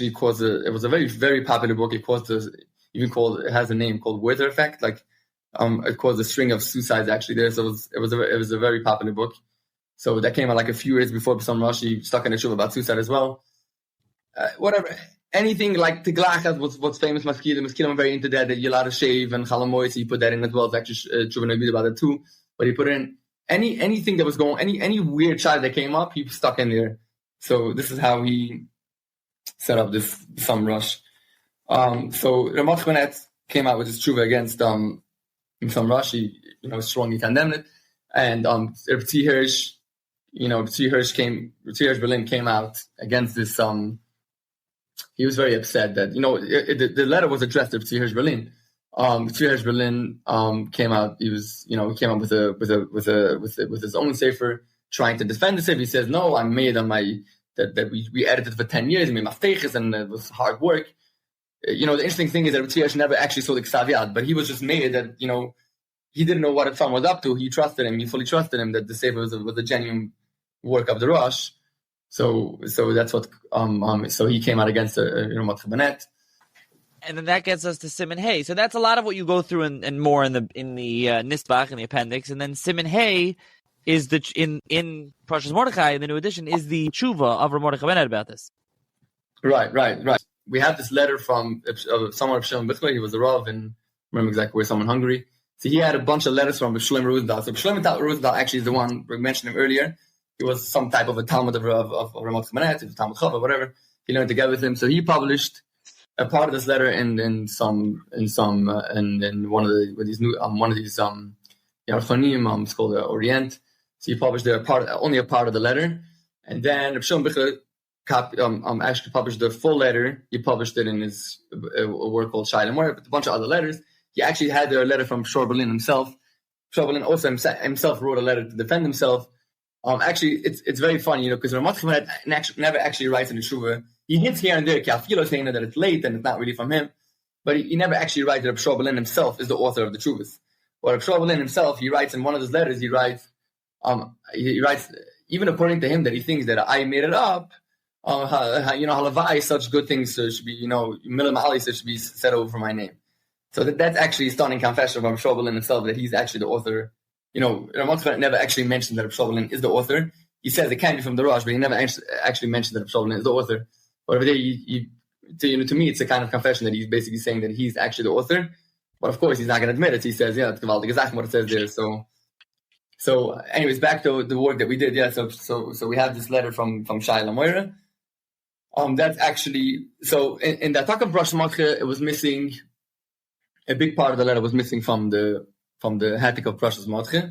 it was a very, very popular book. It has a name called Werther Effect. Like it caused a string of suicides actually there. So it was a very popular book. So that came out like a few years before Besamim Rosh. He stuck in a show about suicide as well. Whatever, anything like Tiglachas what's famous, Maskilim are very into that you're allowed to shave, and Chalamoy, so he put that in as well. It's actually Chuvan about it too, but he put in anything that was going, any weird child that came up, he stuck in there. So this is how he set up this Besamim Rosh. So Rav Mordechai Banet came out with his tshuva against Besamim Rosh. He strongly condemned it, and Tzvi Hirsch, Tzvi Hirsch Berlin came out against this. He was very upset that the letter was addressed to Tzvi Hirsch Berlin. Tzvi Hirsch Berlin came out. He came up with his own sefer, trying to defend the sefer. He says, "No, I made on that we edited for 10 years. We made mafteches, and it was hard work." The interesting thing is that Tzvi Hirsch never actually saw the Ksav Yad, but he was just made that he didn't know what the son was up to. He trusted him. He fully trusted him that the sefer was a genuine work of the Rosh. So that's what so he came out against Rav Mordechai Banet. And then that gets us to Siman Hey. So that's a lot of what you go through and more in the Nisbach, in the appendix. And then Siman Hey is in Parshas Mordechai, the new edition, is the tshuva of Rav Mordechai Banet about this. Right. We have this letter from someone of Shalom Bichler. He was a Rav in, I remember exactly where, someone in Hungary. So he had a bunch of letters from Shlomo Rosendahl. So Shlomo Rosendahl actually is the one we mentioned him earlier. He was some type of a Talmud of Rav Mordechai Banet, a Talmud Chav or whatever. He learned together with him. So he published a part of this letter in one of these Yarchonim, it's called Orient. So he published only a part of the letter, and then Rav Shlomo Bichler actually published the full letter. He published it in his work called Shaila Moravia, with a bunch of other letters. He actually had a letter from Shor Berlin himself. Shor Berlin also himself wrote a letter to defend himself. Actually, it's very funny, because Rav Mordechai Banet never actually writes in the Shuvah. He hints here and there, saying that it's late and it's not really from him, but he never actually writes that Rav Shor Berlin himself is the author of the Shuvahs. Or Rav Shor Berlin himself, he writes in one of his letters, he writes, even according to him, that he thinks that I made it up. Halavai, such good things should be, Milam Ali should be said over my name. So that's actually a stunning confession from Rav Shor Berlin himself, that he's actually the author. Rav Mordechai Banet never actually mentioned that Rav Shor Berlin is the author. He says it can be from the Rosh, but he never actually mentioned that Rav Shor Berlin is the author. But over there, to me, it's a kind of confession that he's basically saying that he's actually the author. But of course, he's not going to admit it. He says, "Yeah, it's gewaltig." Exactly what it says there. So, anyways, back to the work that we did. Yeah, so we have this letter from Shaila Moira. That's actually in the attack of Rosh Mordechai, it was missing. A big part of the letter was missing from the Hatik of Parshas Mordechai.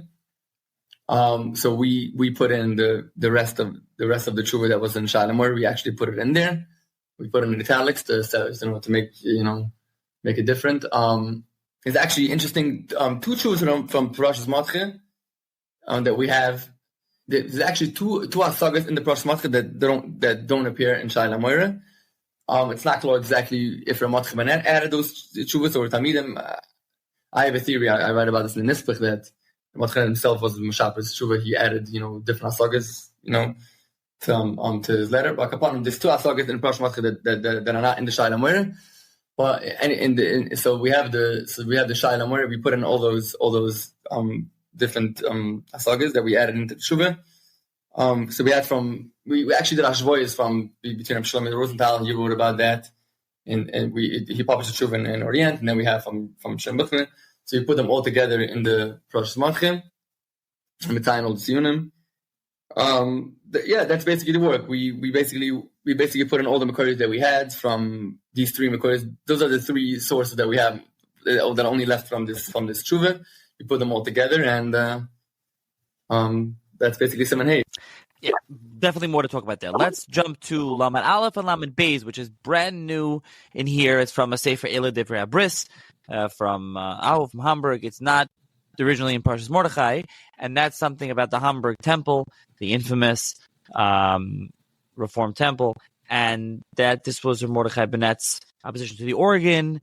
So we put in the rest of the tshuva that was in Shalamur. We actually put it in there. We put it in italics to make it different. It's actually interesting. Two tshuvas from Parashas Matche that we have. There's actually two hasagas in the Parashas Matche that don't appear in Shalamur. It's not clear exactly if Rav Mordechai Banet added those tshuvas or Tamidim. I have a theory. I write about this in the Nispach that Rav Mordechai himself was Moshaper's tshuva. He added, different hasagas, to his letter. But upon him, there's two hasagas in Parashas Matche that are not in the Shalamur. But so we have the Shalamur. We put in all those different hasagas that we added into the tshuva. So we had we actually did Ashvoyas from between Shlomo and Rosenthal, and you wrote about that, and he published the tshuva in Orient, and then we have from Shem Buchman. So we put them all together in the Parashas Matche, and Untitled Chapter. That's basically the work. We basically put in all the Makoros that we had from these three Makoros. Those are the three sources that we have that are only left from this tshuva. We put them all together, and that's basically Siman Hey. Yeah, definitely more to talk about there. Let's jump to Lamed Aleph and Lamed Beis, which is brand new in here. It's from a Sefer Eila Divrei Abris from Hamburg. It's not originally in Parshas Mordechai, and that's something about the Hamburg Temple, the infamous Reformed Temple, and that this was Rav Mordechai Banet's opposition to the organ,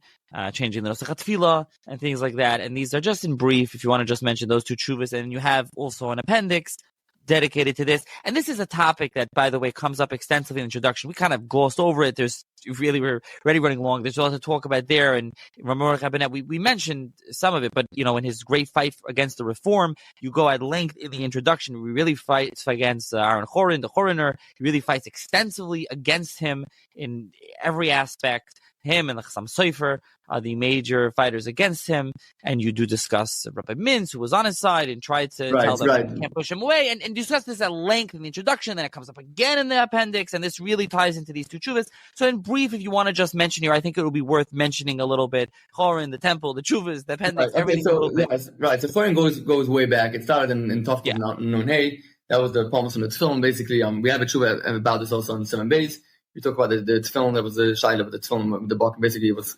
changing the Nosach HaTfilah, and things like that. And these are just in brief, if you want to just mention those two tshuvas. And you have also an appendix dedicated to this. And this is a topic that, by the way, comes up extensively in the introduction. We kind of glossed over it. We're already running long. There's a lot to talk about there. And Rav Mordechai Banet, we mentioned some of it, but, in his great fight against the reform, you go at length in the introduction. He really fights against Aaron Chorin, the Choriner. He really fights extensively against him in every aspect. Him and the Chassam Sofer are the major fighters against him, and you do discuss Rabbi Mintz, who was on his side, and tried to tell them that you can't push him away, and discuss this at length in the introduction. Then it comes up again in the appendix, and this really ties into these two tshuvas. So in brief, if you want to just mention here, I think it would be worth mentioning a little bit Chorin, the temple, the tshuvas, the appendix, everything. So Chorin goes way back. It started in Tovkov Nun Hey. That was the Palmas from the Tefillin. Basically, we have a tshuva about this also in Siman Beis. We talk about the Tefillin that was the Shaila, but the Tefillin, the Bach, basically it was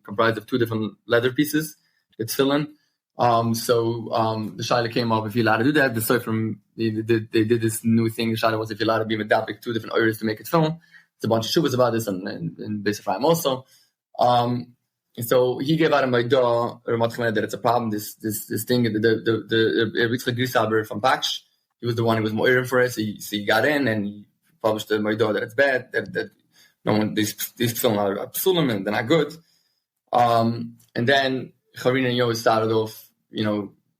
comprised of two different leather pieces. The Tefillin. The Shaila came up if you're allowed to do that. The Sofer, they did this new thing. The Shaila was if you're allowed to be medapik two different oirs to make it Tefillin. There's a bunch of shuvas about this and Besamim also. And so he gave out a Maidah that it's a problem. This thing, the Yechezkel Grisaber from Paksh, he was the one who was more for it. So he got in and he published the Maidah that it's bad, that no one, these film are psulim and they're not good. And then Chorin and Yo started off,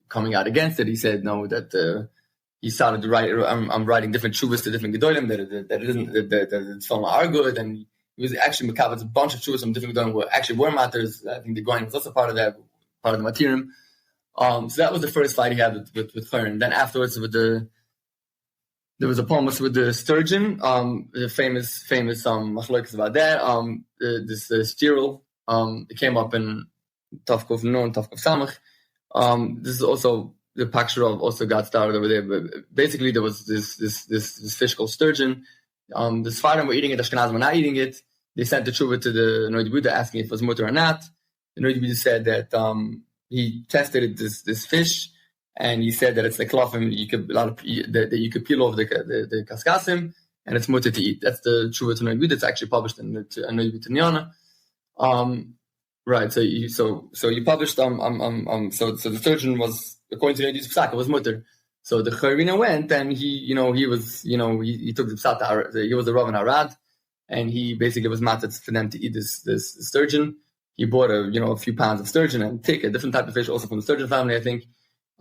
coming out against it. He said no, that he started to write. I'm writing different tshuvas to different gedolim that the film are good, and he was actually mekavet a bunch of tshuvas from different gedolim were actually were matters. I think the Goin was also part of that, part of the materium. So that was the first fight he had with Chorin. Then afterwards there was a poem with the sturgeon, the famous machlokas about that. This Stirl, it came up in Tavkov Non, Tavkov Samach. This is also the Pakshirov also got started over there. But basically, there was this fish called sturgeon. The Sfarim were eating it, the Ashkenazim were not eating it. They sent the tshuva to the Noid Buddha asking if it was mutter or not. The Noid Buddha said that he tested this fish. And he said that it's like klafim, that you could peel off the kaskasim, and it's mutter to eat. That's the tshuva to Noid Buddha. It's actually published in the Noid Buddha Nyana. Right. So you published so the sturgeon was, according to the Noid Buddha, it was mutter. So the Chorin went and he took the psat. He was the Rav in Arad, and he basically was matted for them to eat this sturgeon. He bought a few pounds of sturgeon and take a different type of fish, also from the sturgeon family, I think.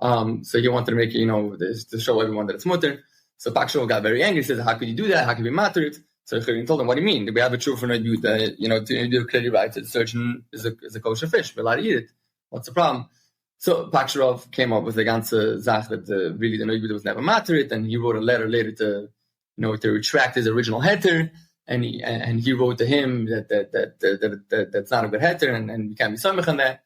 So he wanted to make it, to show everyone that it's mutter. So Pakshov got very angry. He says, "How could you do that? How could you be matter it?" So Chorin told him, "What do you mean? We have a truth for Noid Buddha. To do clearly right. The sturgeon is a kosher fish. We're allowed to eat it. What's the problem?" So Pakshov came up with the ganze zach that really the Noid Buddha was never matter it, and he wrote a letter later to retract his original heter, and he wrote to him that that's not a good heter, and we can't be samech on that.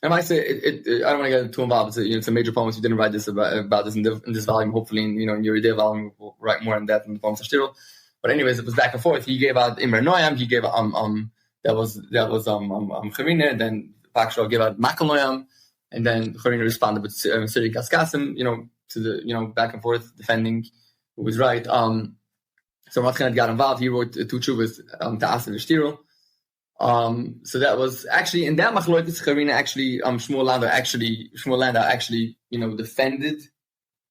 And I say I don't want to get too involved. It's a major poem. If you didn't write this about this in this volume, hopefully, in your idea volume, we'll write more on that in the poem Sashtirul. But anyways, it was back and forth. He gave out Imre Noyam. He gave that was Chorin. Then Pakshov gave out Makal Noyam, and then Chorin responded with Siri Kaskasim. To the back and forth defending who was right. So Mordechai got involved. He wrote 2 tshuvas to Asa V'Shtirul. So that was actually in that machlokas Chorin actually Shmuel Landau actually defended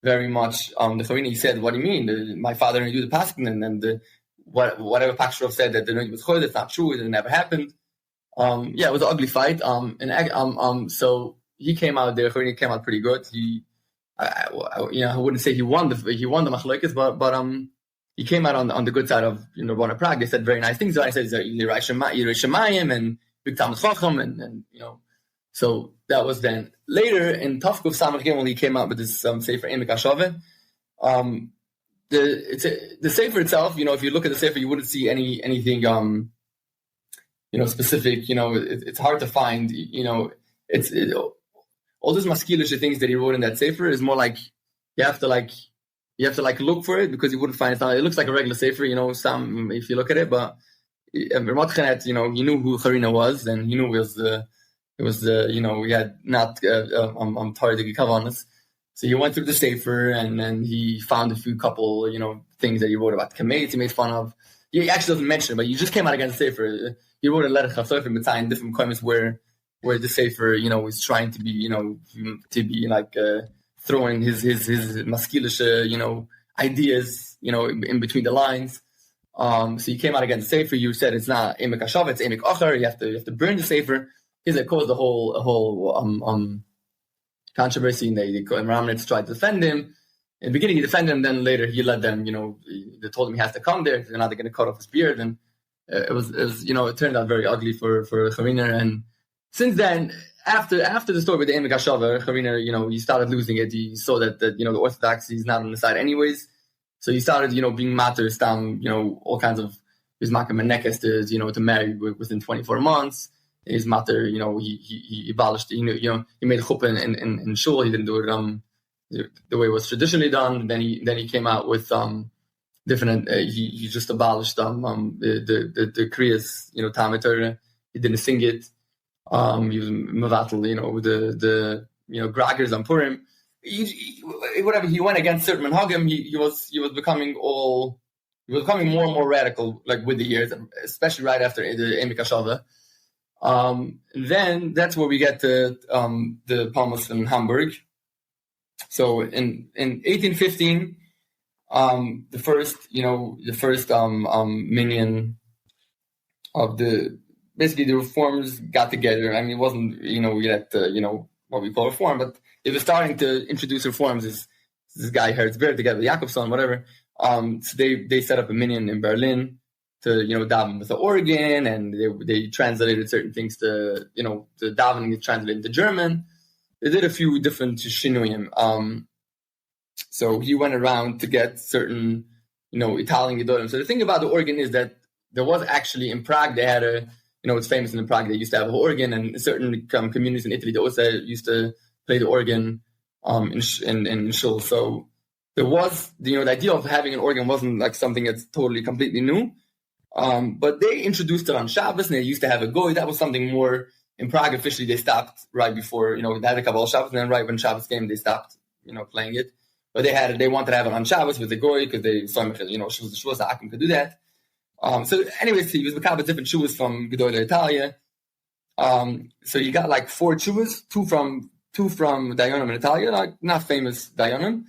very much the Chorin. He said, "What do you mean? My father didn't do the paskin, and whatever Pakshov said that the Noid was choy, that's not true. It never happened." It was an ugly fight. So he came out there. Chorin came out pretty good. I wouldn't say he won the machlokas, but he came out on the good side of Rabbanah Prague. They said very nice things. I said Yirei Shemayim and Big Talmud Chacham and so that was then. Later in Tafkuf Samach Gimel, he came out with this sefer Emek HaShaveh. The sefer itself, if you look at the sefer, you wouldn't see anything specific. It's hard to find. All those maskilische things that he wrote in that sefer is more like you have to look for it because you wouldn't find it. It looks like a regular sefer, if you look at it, but Mordechai he knew who Chorin was, and he knew we had not targeted kavanas. So he went through the sefer, and then he found a few couple things that he wrote about Kameitz. He made fun of. He actually doesn't mention it, but he just came out against the sefer. He wrote a letter in different comments where the sefer was trying to be throwing his maskilische ideas in between the lines. So he came out against the sefer. You said it's not Emek HaShaveh, it's Emek Acher. You have to burn the sefer. It caused a whole controversy, and Ramnitz tried to defend him. In the beginning, he defended him. Then later, he let them. They told him he has to come there. They're not going to cut off his beard, and it turned out very ugly for Chorin. And since then, after the story with the Emek HaShaveh, Chorin, he started losing it. He saw that the orthodoxy is not on the side anyways. So he started, being matter stam, all kinds of his makam and nekes to marry within 24 months. His matter, he abolished, he made chuppah in shul. He didn't do it the way it was traditionally done. Then he came out with different. He just abolished the kriyas, Talmud Torah. He didn't sing it. He was mevatel, the gragers on Purim. Whatever he went against certain minhagim, he was becoming more and more radical, like with the years, especially right after the Emek HaShaveh. Then that's where we get the Palmas in Hamburg. So in 1815, the first minion of the reformers got together. I mean, it wasn't yet what we call reform, but they were starting to introduce reforms. This guy Herzberg together with Jakobson, whatever. So they set up a minion in Berlin to daven with the organ, and they translated certain things to the davening is translated into German. They did a few different shinuyim. So he went around to get certain Italian gedolim. So the thing about the organ is that there was actually in Prague they had it's famous in Prague they used to have an organ, and certain communities in Italy they also used to play the organ in shul. So there was the idea of having an organ wasn't like something that's totally completely new. But they introduced it on Shabbos, and they used to have a goy. That was something more in Prague. Officially, they stopped right before, they had a couple of Shabbos, and then right when Shabbos came, they stopped, playing it. But they wanted to have it on Shabbos with the goy because they saw, Shavuos, the Akim could do that. So anyways, he was a different Shavuos from Gedoyle Italia. So you got like 4 Shavuos, two from Dayanim in Italia, like not famous Dayanim.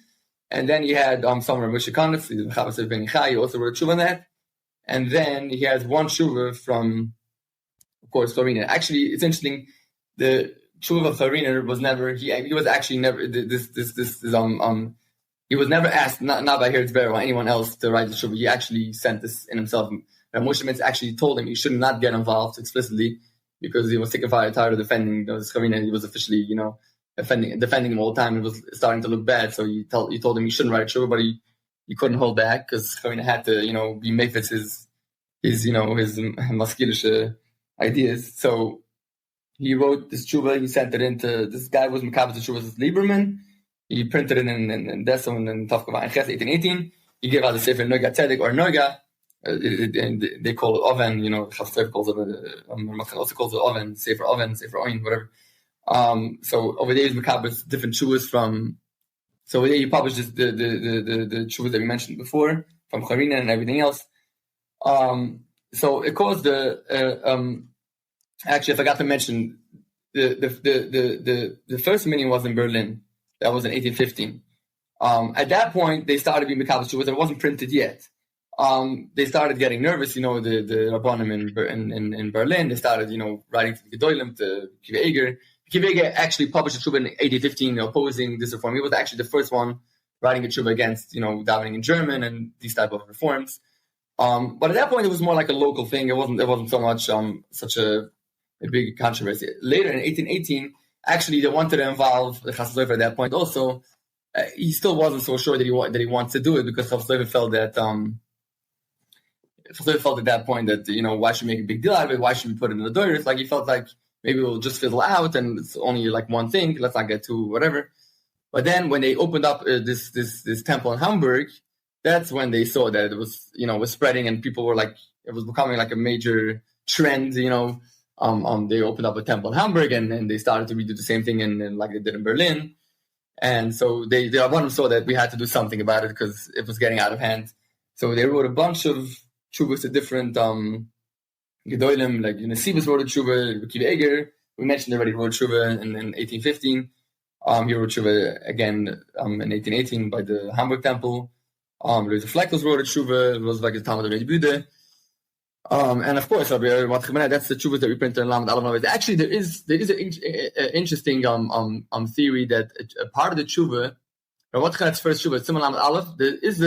And then you had some of Moshe Kanef, Chavas Ben Ichai, he also wrote Shuv on that. And then he has one Shuv from, of course, Chorin. Actually, it's interesting. The Shuv of Chorin was never. He was actually never. He was never asked, not by Herzberg or anyone else, to write the Shuv. He actually sent this in himself. And Moshe Mintz actually told him he should not get involved explicitly because he was sick and tired of defending Chorin. He was officially, defending him all the time. It was starting to look bad. So he told him he shouldn't write Shuv, but he couldn't hold back because Chorin had to, be mefetz his maskilische ideas. So he wrote this tshuva. He sent it into this guy was Mekabel tshuva, this Lieberman. He printed it in Desson and Tafkava and Ches 1818. He gave out the sefer Noga Tzedek or Noga. They call it oven. Chav calls it also calls it oven, sefer oin, whatever. So over there, Mekabel different tshuvas from. So over there, he published the tshuvas that we mentioned before from Chorin and everything else. So it caused actually, I forgot to mention the first meeting was in Berlin. That was in 1815. At that point, they started being Mekabel tshuvas. It wasn't printed yet. They started getting nervous. The Rabbanim in Berlin. They started, writing to the Gedolim, to Kiva Eger. Kiva Eger actually published a tshuva in 1815, opposing this reform. He was actually the first one writing a tshuva against, davening in German and these type of reforms. But at that point, it was more like a local thing. It wasn't so much such a big controversy. Later in 1818, actually, they wanted to involve the Chassid Sofer at that point. Also, he still wasn't so sure that he wants to do it because Chassid Sofer felt that at that point that why should we make a big deal out of it? Why should we put it in the doors? Like he felt like maybe we'll just fizzle out and it's only like one thing. Let's not get too whatever. But then when they opened up this temple in Hamburg, that's when they saw that it was was spreading and people were like it was becoming like a major trend. They opened up a temple in Hamburg and they started to redo the same thing in like they did in Berlin. And so they Rabbanim saw that we had to do something about it because it was getting out of hand. So they wrote a bunch of tshuvas to different gedolim, like Sibus wrote a tshuva, Kiva Eger, we mentioned already, wrote tshuva in 1815. He wrote tshuva again in 1818 by the Hamburg temple. Rav Yosef Leib wrote a tshuva. It was like a Talmud of Epiosde. And of course, Rabbi Mordechai Banet, that's the tshuva that we printed in Lamed Aleph. Actually, there is an interesting theory that a part of the tshuva, Rav Mordechai's first tshuva, Simon Lamed Aleph, there is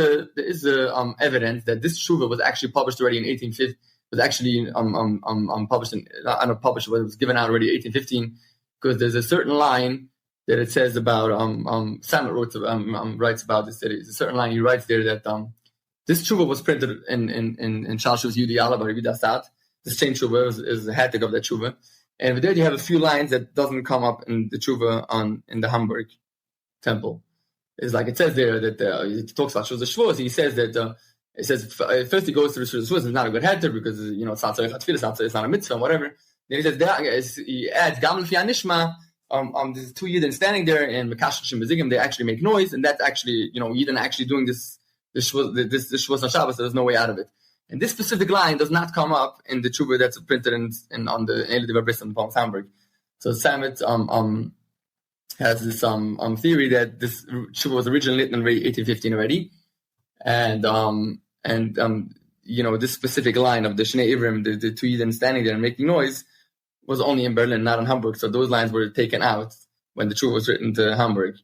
evidence that this tshuva was actually published already in 1850. Was actually published not published, but it was given out already in 1815 because there's a certain line that it says about Samet writes about this. There's a certain line he writes there that this tshuva was printed in Charles Shu's Yudi Allah by Rabbi Dasat. The same tshuva is the hatik of that tshuva, and there you have a few lines that doesn't come up in the tshuva in the Hamburg temple. It's like it says there that it talks about Shuz Shvus. He says that it says first he goes through Shuz Shvus. It's not a good hatik because it's not it's not a mitzvah, whatever. Then he says he adds Gamel Fi Anishma. There's two Yidden standing there in Mekashashim Bezigim. They actually make noise, and that's actually Yidden actually doing this Shvus on Shabbos. So there's no way out of it. And this specific line does not come up in the tshuva that's printed on the Epiosde Bris in Hamburg. So Samet has this theory that this tshuva was originally written in 1815 already, and this specific line of the Shnei Ivrim, the two Yidden standing there and making noise, was only in Berlin, not in Hamburg. So those lines were taken out when the tshuva was written to Hamburg,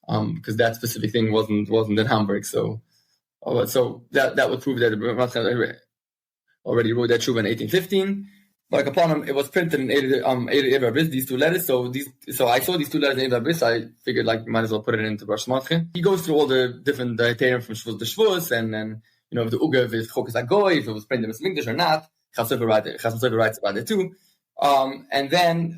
because that specific thing wasn't in Hamburg. So that would prove that the already wrote that tshuva in 1815. But upon him, it was printed in Epiosde Bris, these two letters. So I saw these two letters in Epiosde Bris. I figured might as well put it into Rosh Hashanah. He goes through all the different editing from Shvus to Shvus, and then if the Ugev is Chokas Agoy, if it was printed in English or not. Chassid Sofer writes about it too. And then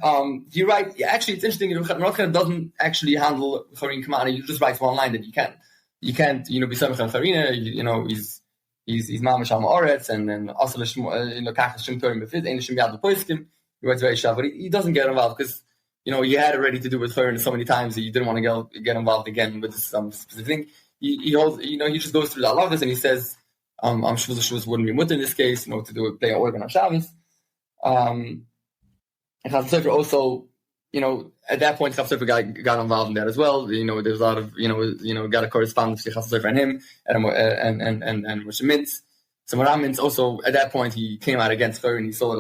he writes. Actually, it's interesting. Rav Mordechai doesn't actually handle Chorin Kamana. He just writes one line that you can't. Besamim Rosh. He's Mamash Al Ma'aretz, and then also Kach Shem Torim Befid, Ein Shem Yad L'Poiskim. He writes very sharp, but he doesn't get involved because he had it ready to do with Chorin so many times that he didn't want to get involved again with this specific thing. He holds, he just goes through all of this and he says, Shvus wouldn't be mutter in this case, to do play an organ on Shabbos. And Chassid Sofer also, at that point, Chassid Sofer got involved in that as well. There's a lot of, got a correspondence between Chassid Sofer and him, and Moshe Mintz. So Moram Mintz also, at that point, he came out against her, and he saw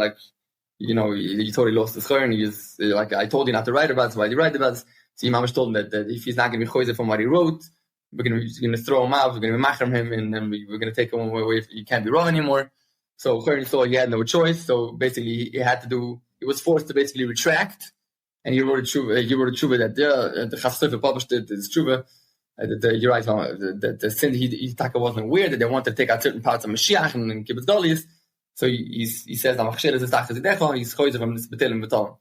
he totally lost his Chorin. He was like, I told you not to write about this, why did you write about this? So Imamish told him that if he's not going to be choizer from what he wrote, we're going to throw him out, we're going to machram him, and then we're going to take him away. He can't be wrong anymore. So Chorin saw he had no choice, so basically he was forced to basically retract, and he wrote a tshuva that the Chassid Sofer published it, this tshuva, you're right, that the sin he wasn't aware that they wanted to take out certain parts of Mashiach and Kibbutz Goliath. So he says, he's choizer from this betel and betal.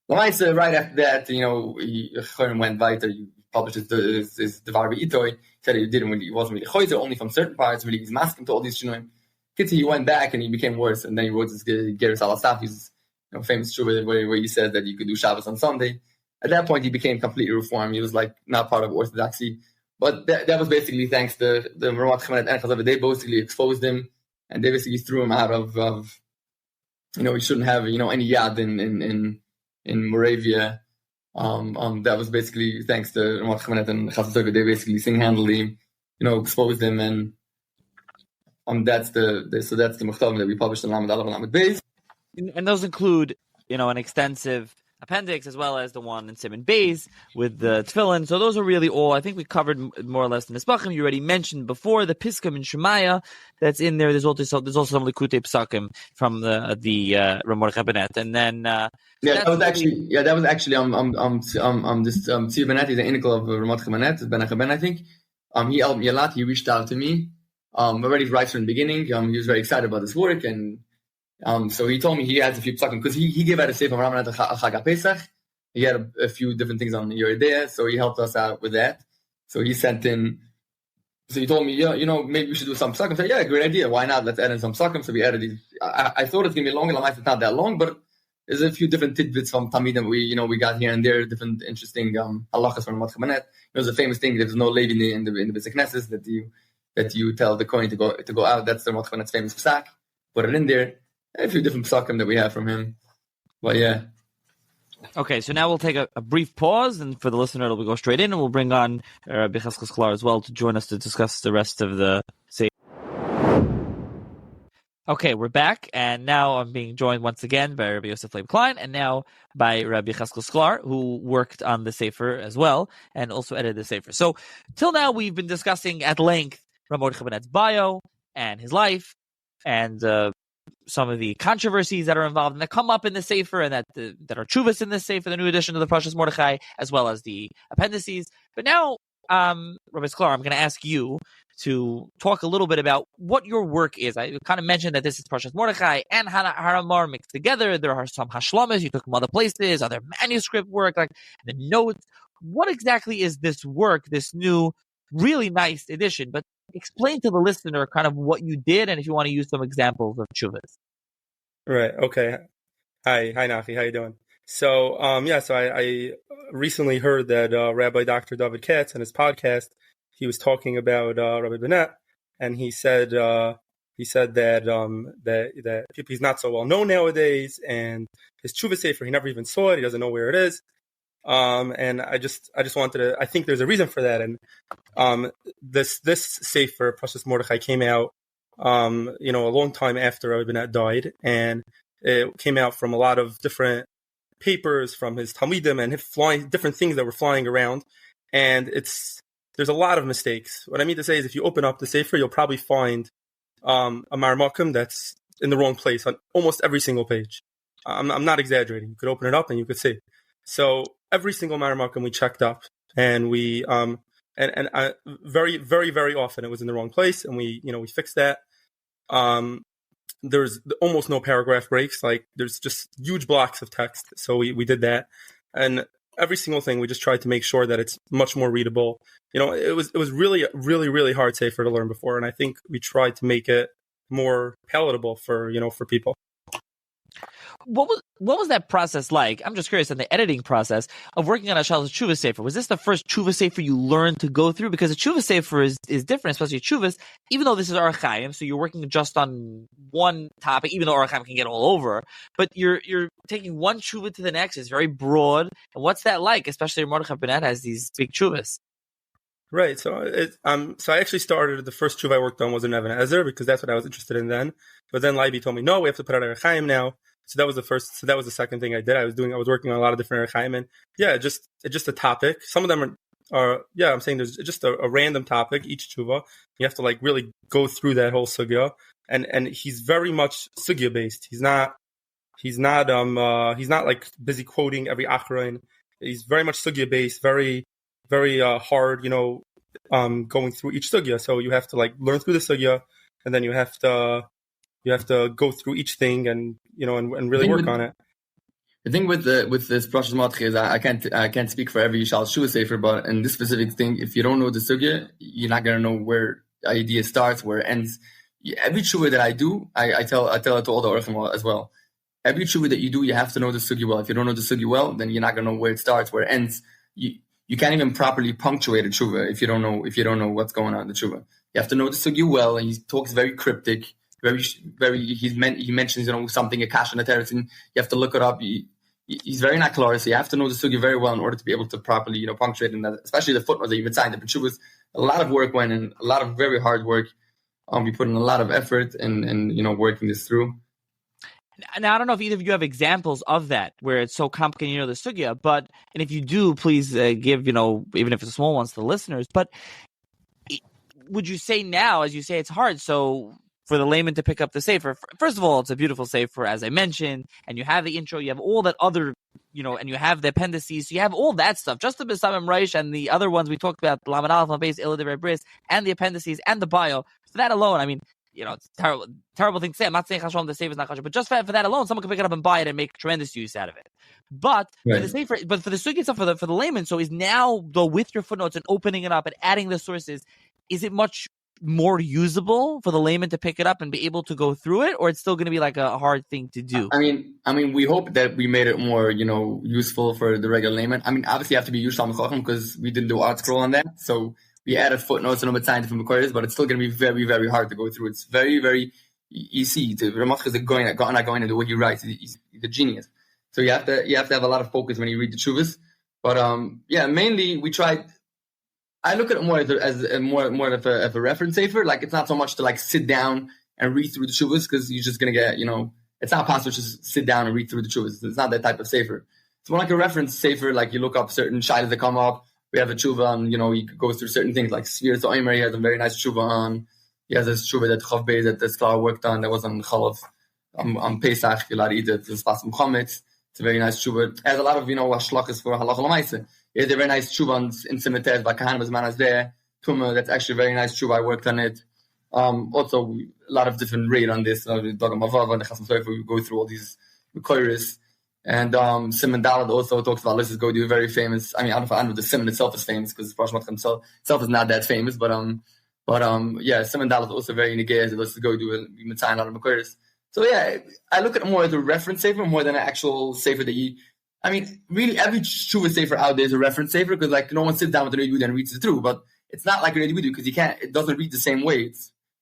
Right after that, Chorin went weiter. He published his Devar Be'itoi. He said he wasn't really choizer, only from certain parts, really he's masking to all these shinoim. He went back and he became worse, and then he wrote this Geras Alasaf, his famous shuvah where he said that you could do Shabbos on Sunday. At that point, he became completely reformed. He was like not part of orthodoxy, but that was basically thanks to the Rav Mordechai Banet and Chazal. They basically exposed him, and they basically threw him out of he shouldn't have any yad in Moravia. That was basically thanks to Rav Mordechai Banet and Chazal. They basically single-handedly exposed him, and that's the Mukhtarim that we published in Lamed Aleph and Lamed Beis. And those include, an extensive appendix as well as the one in Siman Beis with the Tefillin. So those are really all. I think we covered more or less the Nisbachim. You already mentioned before the Piskim and Shemaya that's in there. There's also some Likutei Psakim from the Rav Mordechai Banet, and then that was actually Tzir Banet is an inkel of Rav Mordechai Banet, Banet Ben, I think. He helped me a lot. He reached out to me. Already right from the beginning. He was very excited about this work, and so he told me he has a few psakim because he gave out a sefer from Ramadan to Chag Pesach. He had a few different things on your idea, so he helped us out with that. So he sent in. So he told me, maybe we should do some psakim. I said, yeah, great idea. Why not? Let's add in some psakim. So we added these. I thought it's gonna be longer. It's not that long, but there's a few different tidbits from Tamid that we got here and there, different interesting halachas from Mordechai Banet. There's a famous thing. There's no levi in the Beit Knesset that you tell the kohen to go out. That's the Mordechai Banet's famous psak. Put it in there. A few different psakim that we have from him. But yeah. Okay, so now we'll take a brief pause, and for the listener, we'll go straight in, and we'll bring on Yechezkel Sklar as well to join us to discuss the rest of the say. Okay, we're back, and now I'm being joined once again by R Yosef Leib Klein, and now by Rabbi Yechezkel Sklar, who worked on the Sefer as well, and also edited the Sefer. So, till now, we've been discussing at length Rav Mordechai Banet's bio and his life, and some of the controversies that are involved and that come up in the Sefer, and that are chuvas in this Sefer, the new edition of the Parshas Mordechai, as well as the appendices. But now, Rabbi Sklar, I'm going to ask you to talk a little bit about what your work is. I kind of mentioned that this is Parshas Mordechai and Haramar mixed together. There are some hashlomas you took from other places, other manuscript work, like the notes. What exactly is this work, this new, really nice edition? But explain to the listener kind of what you did, and if you want to use some examples of chuvas. Right. Okay. Hi, Nachi. How you doing? So, so I recently heard that Rabbi Dr. David Katz on his podcast, he was talking about Rabbi Banet, and he said that he's not so well known nowadays, and his tshuva sefer, he never even saw it. He doesn't know where it is. And I just wanted to. I think there's a reason for that, and this sefer, Parshas Mordechai, came out a long time after Rabbi Banet died, and it came out from a lot of different papers from his Talmidim and different things that were flying around, and there's a lot of mistakes. What I mean to say is, if you open up the sefer, you'll probably find a marmakum that's in the wrong place on almost every single page. I'm not exaggerating. You could open it up and you could see. So every single marmakum we checked up, and we very, very, very often it was in the wrong place, and we fixed that. There's almost no paragraph breaks. Like, there's just huge blocks of text. So we did that, and every single thing we just tried to make sure that it's much more readable. It was really, really, really hard sefer to learn before, and I think we tried to make it more palatable for people. What was that process like? I'm just curious on the editing process of working on a Shalosh Tshuva Sefer. Was this the first Tshuva Sefer you learned to go through? Because a Tshuva Sefer is different, especially Tshuvas, even though this is Or Chaim, so you're working just on one topic, even though Or Chaim can get all over. But you're taking one Tshuva to the next. It's very broad. And what's that like? Especially Mordechai Banet has these big Tshuvas. Right. So I actually started, the first Tshuva I worked on was in Even Ezer, because that's what I was interested in then. But then Leiby told me, no, we have to put out Or Chaim now. So that was the second thing I did. I was working on a lot of different Or Chaim, and just a topic. Some of them are I'm saying there's just a random topic, each tshuva. You have to like really go through that whole sugya, and he's very much sugya based. He's not like busy quoting every achrain. He's very much sugya based, very, very hard, going through each sugya. So you have to like learn through the sugya, and then you have to go through each thing and and really work on it. The thing with this Rosh Hashanah is I can't speak for every Shal Shua Sefer, but in this specific thing, if you don't know the sugya, you're not gonna know where the idea starts, where it ends. Every tshuva that I do, I tell it to all the orchim as well. Every tshuva that you do, you have to know the sugya well. If you don't know the sugya well, then you're not gonna know where it starts, where it ends. You can't even properly punctuate a tshuva if you don't know what's going on in the tshuva. You have to know the sugya well, and he talks very cryptic, he mentions something a kash on the terrace, and you have to look it up. He's very not clear, so you have to know the sugya very well in order to be able to properly punctuate, and especially the footnotes that you've signed. The tshuvas, a lot of work went in, a lot of very hard work. We put in a lot of effort and working this through. Now, I don't know if either of you have examples of that where it's so complicated, the sugya, and if you do, please give, even if it's small ones to the listeners. But would you say now, as you say, it's hard, so for the layman to pick up the sefer, first of all, it's a beautiful sefer, as I mentioned, and you have the intro, you have all that other, and you have the appendices, so you have all that stuff, just the Besamim Rosh and the other ones we talked about, Lamed Aleph, Lamed Beis, Ila Devrei Bris, and the appendices and the bio. For that alone, I mean, it's a terrible thing to say. I'm not saying Chashon the sefer is not Chashon, but just for that alone, someone can pick it up and buy it and make tremendous use out of it. But right. For the sefer, but for the sugya stuff, for the layman, so is now, though, with your footnotes and opening it up and adding the sources, is it much more usable for the layman to pick it up and be able to go through it, or it's still going to be like a hard thing to do? I mean, we hope that we made it more, useful for the regular layman. I mean, obviously you have to be Yushal Mechacham because we didn't do art scroll on that, so we added footnotes and different Makoros, but it's still going to be very, very hard to go through. It's very, very easy. Rav Mordechai is going into the way he writes. He's a genius. So you have to have a lot of focus when you read the tshuvas. But mainly we tried. I look at it more as more of a reference safer. Like, it's not so much to sit down and read through the tshuvas, because you're just gonna get it's not possible to just sit down and read through the tshuvas. It's not that type of safer. It's more like a reference safer. Like, you look up certain shaylas that come up. We have a tshuva on, he goes through certain things like Sphere to Omer. He has a very nice tshuva on. He has this tshuva that Chav Beis that the Sklar worked on that was on Chalav on Pesach. You're allowed to eat it. It's Pasim Chometz. It's a very nice tshuva. It has a lot of shlachas for halacha l'maisa. He has a very nice tshuva in Simanim by Kahanim Zmanas there. Tumah, that's actually a very nice tshuva. I worked on it. Also, a lot of different read on this. We go through all these Makoros. And Simon Dalad also talks about, let's just go do a very famous. I don't know if the Simon itself is famous, because Rosh Hashanah itself is not that famous, but Simon Dalad is also very negayah. Let's just go do a Mitzayin on the Makoros. So I look at it more as a reference safer more than an actual safer that really every tshuva safer out there is a reference safer, because no one sits down with the Yehudi and reads it through, but it's not like a Yehudi, because it doesn't read the same way.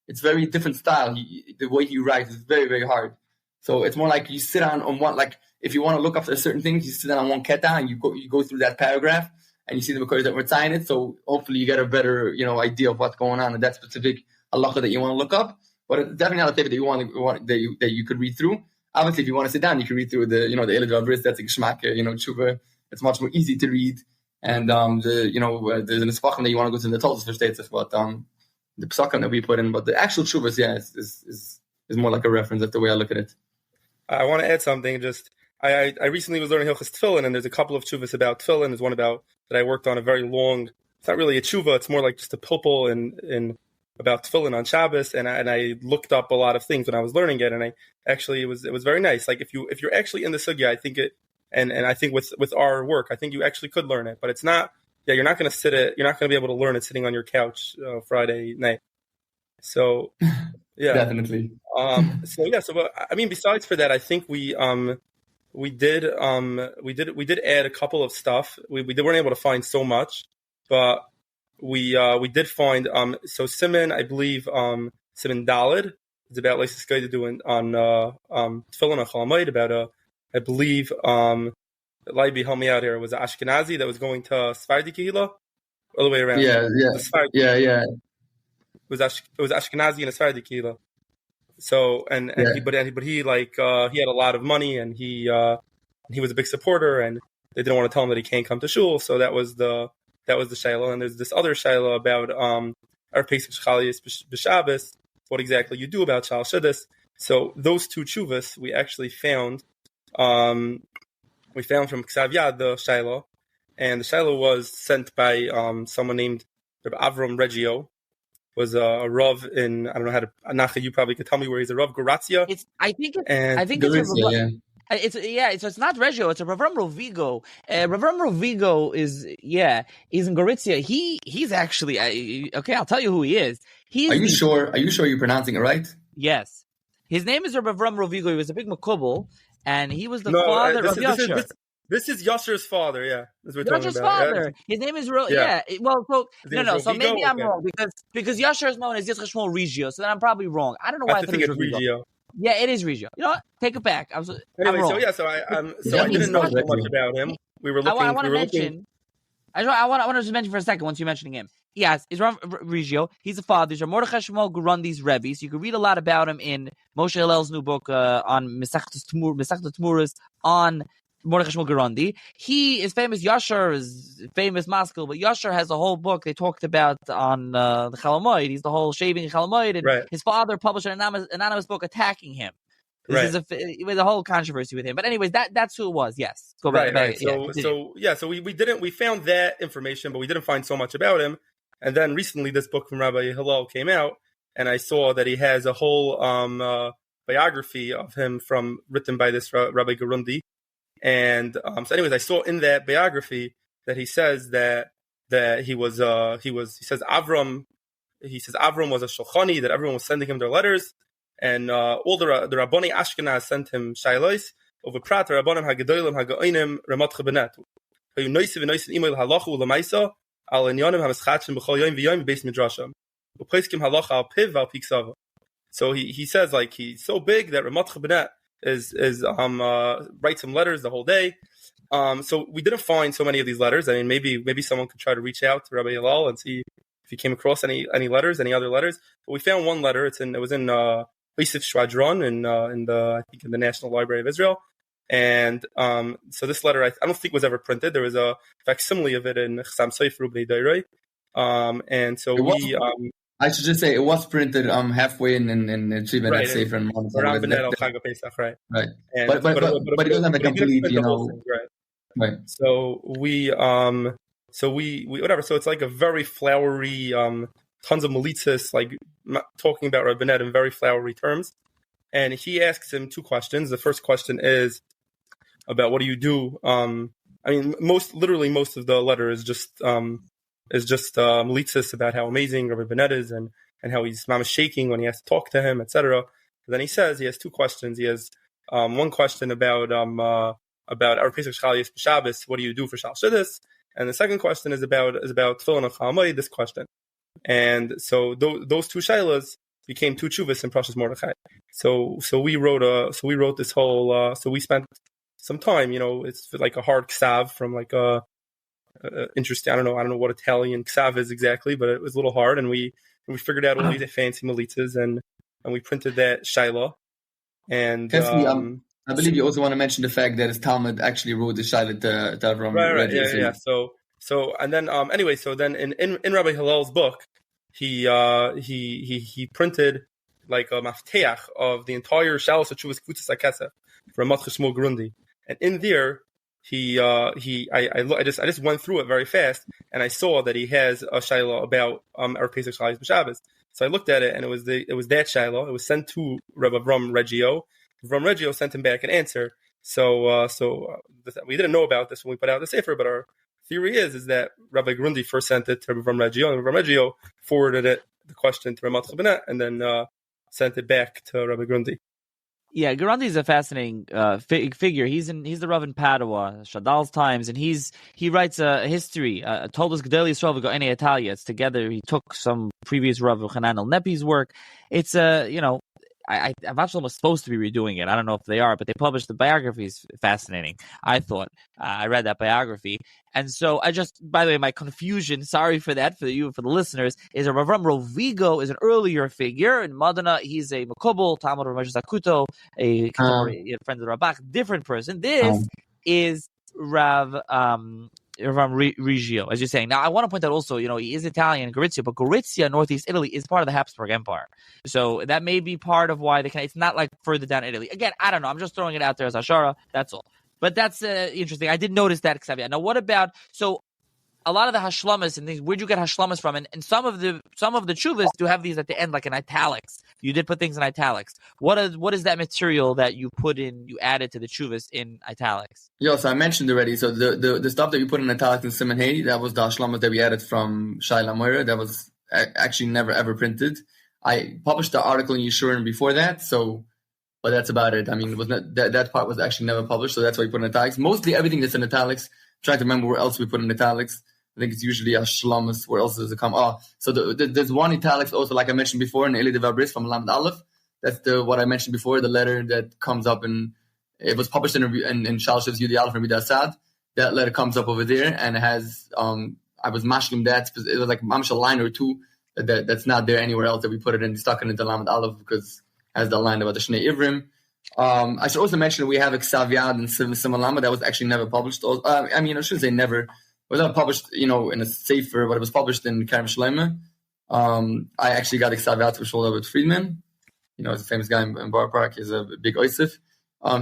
It's very different style. The way he writes is very, very hard. So it's more like you sit on one, if you want to look up a certain thing, you sit down on one keta and you go through that paragraph and you see the Makoros that were tying it. So hopefully you get a better idea of what's going on in that specific halacha that you want to look up. But it's definitely not a paper that you could read through. Obviously, if you want to sit down, you can read through the Epiosde bris. That's a geschmack, tshuva. It's much more easy to read. And the nesfachim that you want to go to the Toldos for states is what the psakim that we put in. But the actual tshuvas, is more like a reference. That's the way I look at it. I want to add something. I recently was learning Hilchos Tefillin, and there's a couple of tshuvas about Tefillin. There's one about that I worked on a very long. It's not really a tshuva. It's more like just a pilpul in about Tefillin on Shabbos, and I looked up a lot of things when I was learning it, and it was very nice. Like, if you're actually in the sugya, I think it, and I think with our work, I think you actually could learn it, but it's not. Yeah, you're not going to be able to learn it sitting on your couch Friday night. So. Yeah, definitely. Besides for that, I think we did add a couple of stuff. We weren't able to find so much, but we did find so Simon, I believe Simon Daled is about like this guy to do on Tefillin Chalamayid about I believe Leiby, help me out here, was an Ashkenazi that was going to Sephardi Kehila all the way around. Yeah. It was Ashkenazi and a Sephardi Kehila. So he had a lot of money, and he was a big supporter, and they didn't want to tell him that he can't come to shul. So that was the shayla. And there's this other shayla about our Pesach Shchalias b'Shabbos, what exactly you do about Shal Shidduch. So those two tshuvas we actually found. We found from Ksav Yad the shayla, and the shayla was sent by someone named Avram Reggio. Was a Rav in, I don't know how to, Nacha, you probably could tell me where he's a Rav, Goratzia. I think it's Goratzia, It's not Reggio. It's a Rav Rovigo. Rav Rovigo is he's in Gorizia. He's actually okay. I'll tell you who he is. Are you sure? Are you sure you're pronouncing it right? Yes, his name is Rav Rovigo. He was a big makubal, and he was the father of Yasher. This is Yasher's father. Yeah, that's what we're talking Yasher's about. father. Yeah. His name is Well, no. So maybe I'm wrong because Yasher is known as Yitzchak Shmuel Reggio. So then I'm probably wrong. I don't know why I thought it was Reggio. Yeah, it is Reggio. You know what? Take it back. I'm wrong. I didn't know so much about him. We were looking. I want to just mention for a second once you're mentioning him. Yes, he's Rav Reggio. He's the father. He's Rav Mordechai Banet Rebbe. So you can read a lot about him in Moshe Hillel's new book on Mesachtes Tmuras on Mordechai Banet. He is famous. Yasher is famous Maskell, but Yasher has a whole book they talked about on the Chalamoid. He's the whole shaving Chalamoid, and his father published an anonymous book attacking him. This is a whole controversy with him. But anyways, that's who it was. Yes. Go back. Right. So we found that information, but we didn't find so much about him. And then recently, this book from Rabbi Hillel came out, and I saw that he has a whole biography of him written by this Rabbi Gerundi. And so, anyways, I saw in that biography that he says that he says Avram was a shulchani, that everyone was sending him their letters, and all the Rabboni Ashkenaz sent him shaylos over prat Rabbonim Hagedolim Hagoinim Rav Mordechai Banet. He noisiv email halacha ulamaisa al inyanim hamischatshim b'chol yom v'yom b'beis midrashim u'peiskim halacha al piv al piksava. So he says like he's so big that Rav Mordechai Banet is writes some letters the whole day. So we didn't find so many of these letters. I mean, maybe someone could try to reach out to Rabbi Hillel and see if he came across any letters, any other letters. But we found one letter. It was in Yosef Shwadron in the National Library of Israel. And so this letter I don't think was ever printed. There was a facsimile of it in Chasam Sofer Ubnei Doiroi. And so I should just say it was printed halfway in Chiva right, Sefer and around Benet al Chag Pesach, right? Right. But it doesn't have a complete, right. So we whatever. So it's like a very flowery, tons of malitzis, like talking about Rabbi Banet in very flowery terms. And he asks him two questions. The first question is about what do you do? I mean, most of the letter is just malitzis about how amazing Rabbi Banet is and how he's mama shaking when he has to talk to him, etc. Then he says he has two questions. He has one question about our Pesach Shchalias B'Shabbos. What do you do for Shal Shidduch? And the second question is about Tefillin of Chalamoid. This question, and so those two shaylas became two tshuvas in Parshas Mordechai. So we wrote this whole. So we spent some time. It's like a hard ksav from like a interesting. I don't know what Italian ksav is exactly, but it was a little hard, and we figured out all these fancy malitzas, and we printed that shayla. And I believe you also want to mention the fact that his Talmud actually wrote the shayla to Avram. Right. Yeah. So and then anyway, so then in Rabbi Hillel's book, he printed like a mafteach of the entire Shalos Tshuvas Kvutzas HaKesef from Mordechai Shmuel Gerundi, and in there I just went through it very fast, and I saw that he has a shayla about our Pesach Shchalias B'Shabbos. So I looked at it, and it was that shayla. It was sent to Rabbi Avram Reggio. Avram Reggio sent him back an answer. So we didn't know about this when we put out the sefer, but our theory is that Rabbi Gerundi first sent it to Avram Reggio, and Avram Reggio forwarded the question to Rav Mordechai Banet, and then sent it back to Rabbi Gerundi. Yeah, Gerundi is a fascinating figure. He's the Rav in Padua, Shadal's times, and he writes a history. Told us Gedali Yisrael v'go Ene Italia. It's together. He took some previous Rav Hanan El Nepi's work. It's Avashal was supposed to be redoing it. I don't know if they are, but they published the biography. Is fascinating. I thought I read that biography, and so by the way, my confusion. Sorry for that for the listeners. Is a Rav Rovigo is an earlier figure in Madana. He's a Makobel, Talmud Rav Moshe Zakuto, a friend of the Rabach, different person. This is Rav Reggio, as you're saying. Now, I want to point out also, he is Italian, Gorizia, but Gorizia, northeast Italy, is part of the Habsburg Empire. So that may be part of why it's not like further down Italy. Again, I don't know. I'm just throwing it out there as Ashara. That's all. But that's interesting. I did notice that, Xavier. Now, what about, so a lot of the hashlamas and things, where'd you get hashlamas from? And some of the tshuvas do have these at the end, like in italics. You did put things in italics. What is that material that you added to the tshuvas in italics? Yeah, so I mentioned already. So the stuff that we put in italics in Siman Hey, that was the hashlamas that we added from Shaila Moira. That was actually never ever printed. I published the article in Yeshurun before that, but that's about it. I mean, it was not, that part was actually never published, so that's why we put in italics. Mostly everything that's in italics. I'm trying to remember where else we put in italics. I think it's usually Ashlamas. Where else does it come? So there's one italics also, like I mentioned before, in Eli de Bris from Lamed Aleph. That's what I mentioned before, the letter that comes up it was published in Shal Shiv's Yudi Aleph and Rabbi Assad. That letter comes up over there, and it has, I was mashlim that. It was like mamash a line or two that's not there anywhere else, that we put it in, stuck it into Lamed Aleph, because it has the line about the Shnei Ivrim. I should also mention that we have a Ksav Yad and Simalama that was actually never published. I mean, I shouldn't say never. It was not published, in a sefer, but it was published in Kerem Shleima. I actually got a Ksav Yad for Shul with Friedman. He's a famous guy in Bar Park. He's a big Oisif.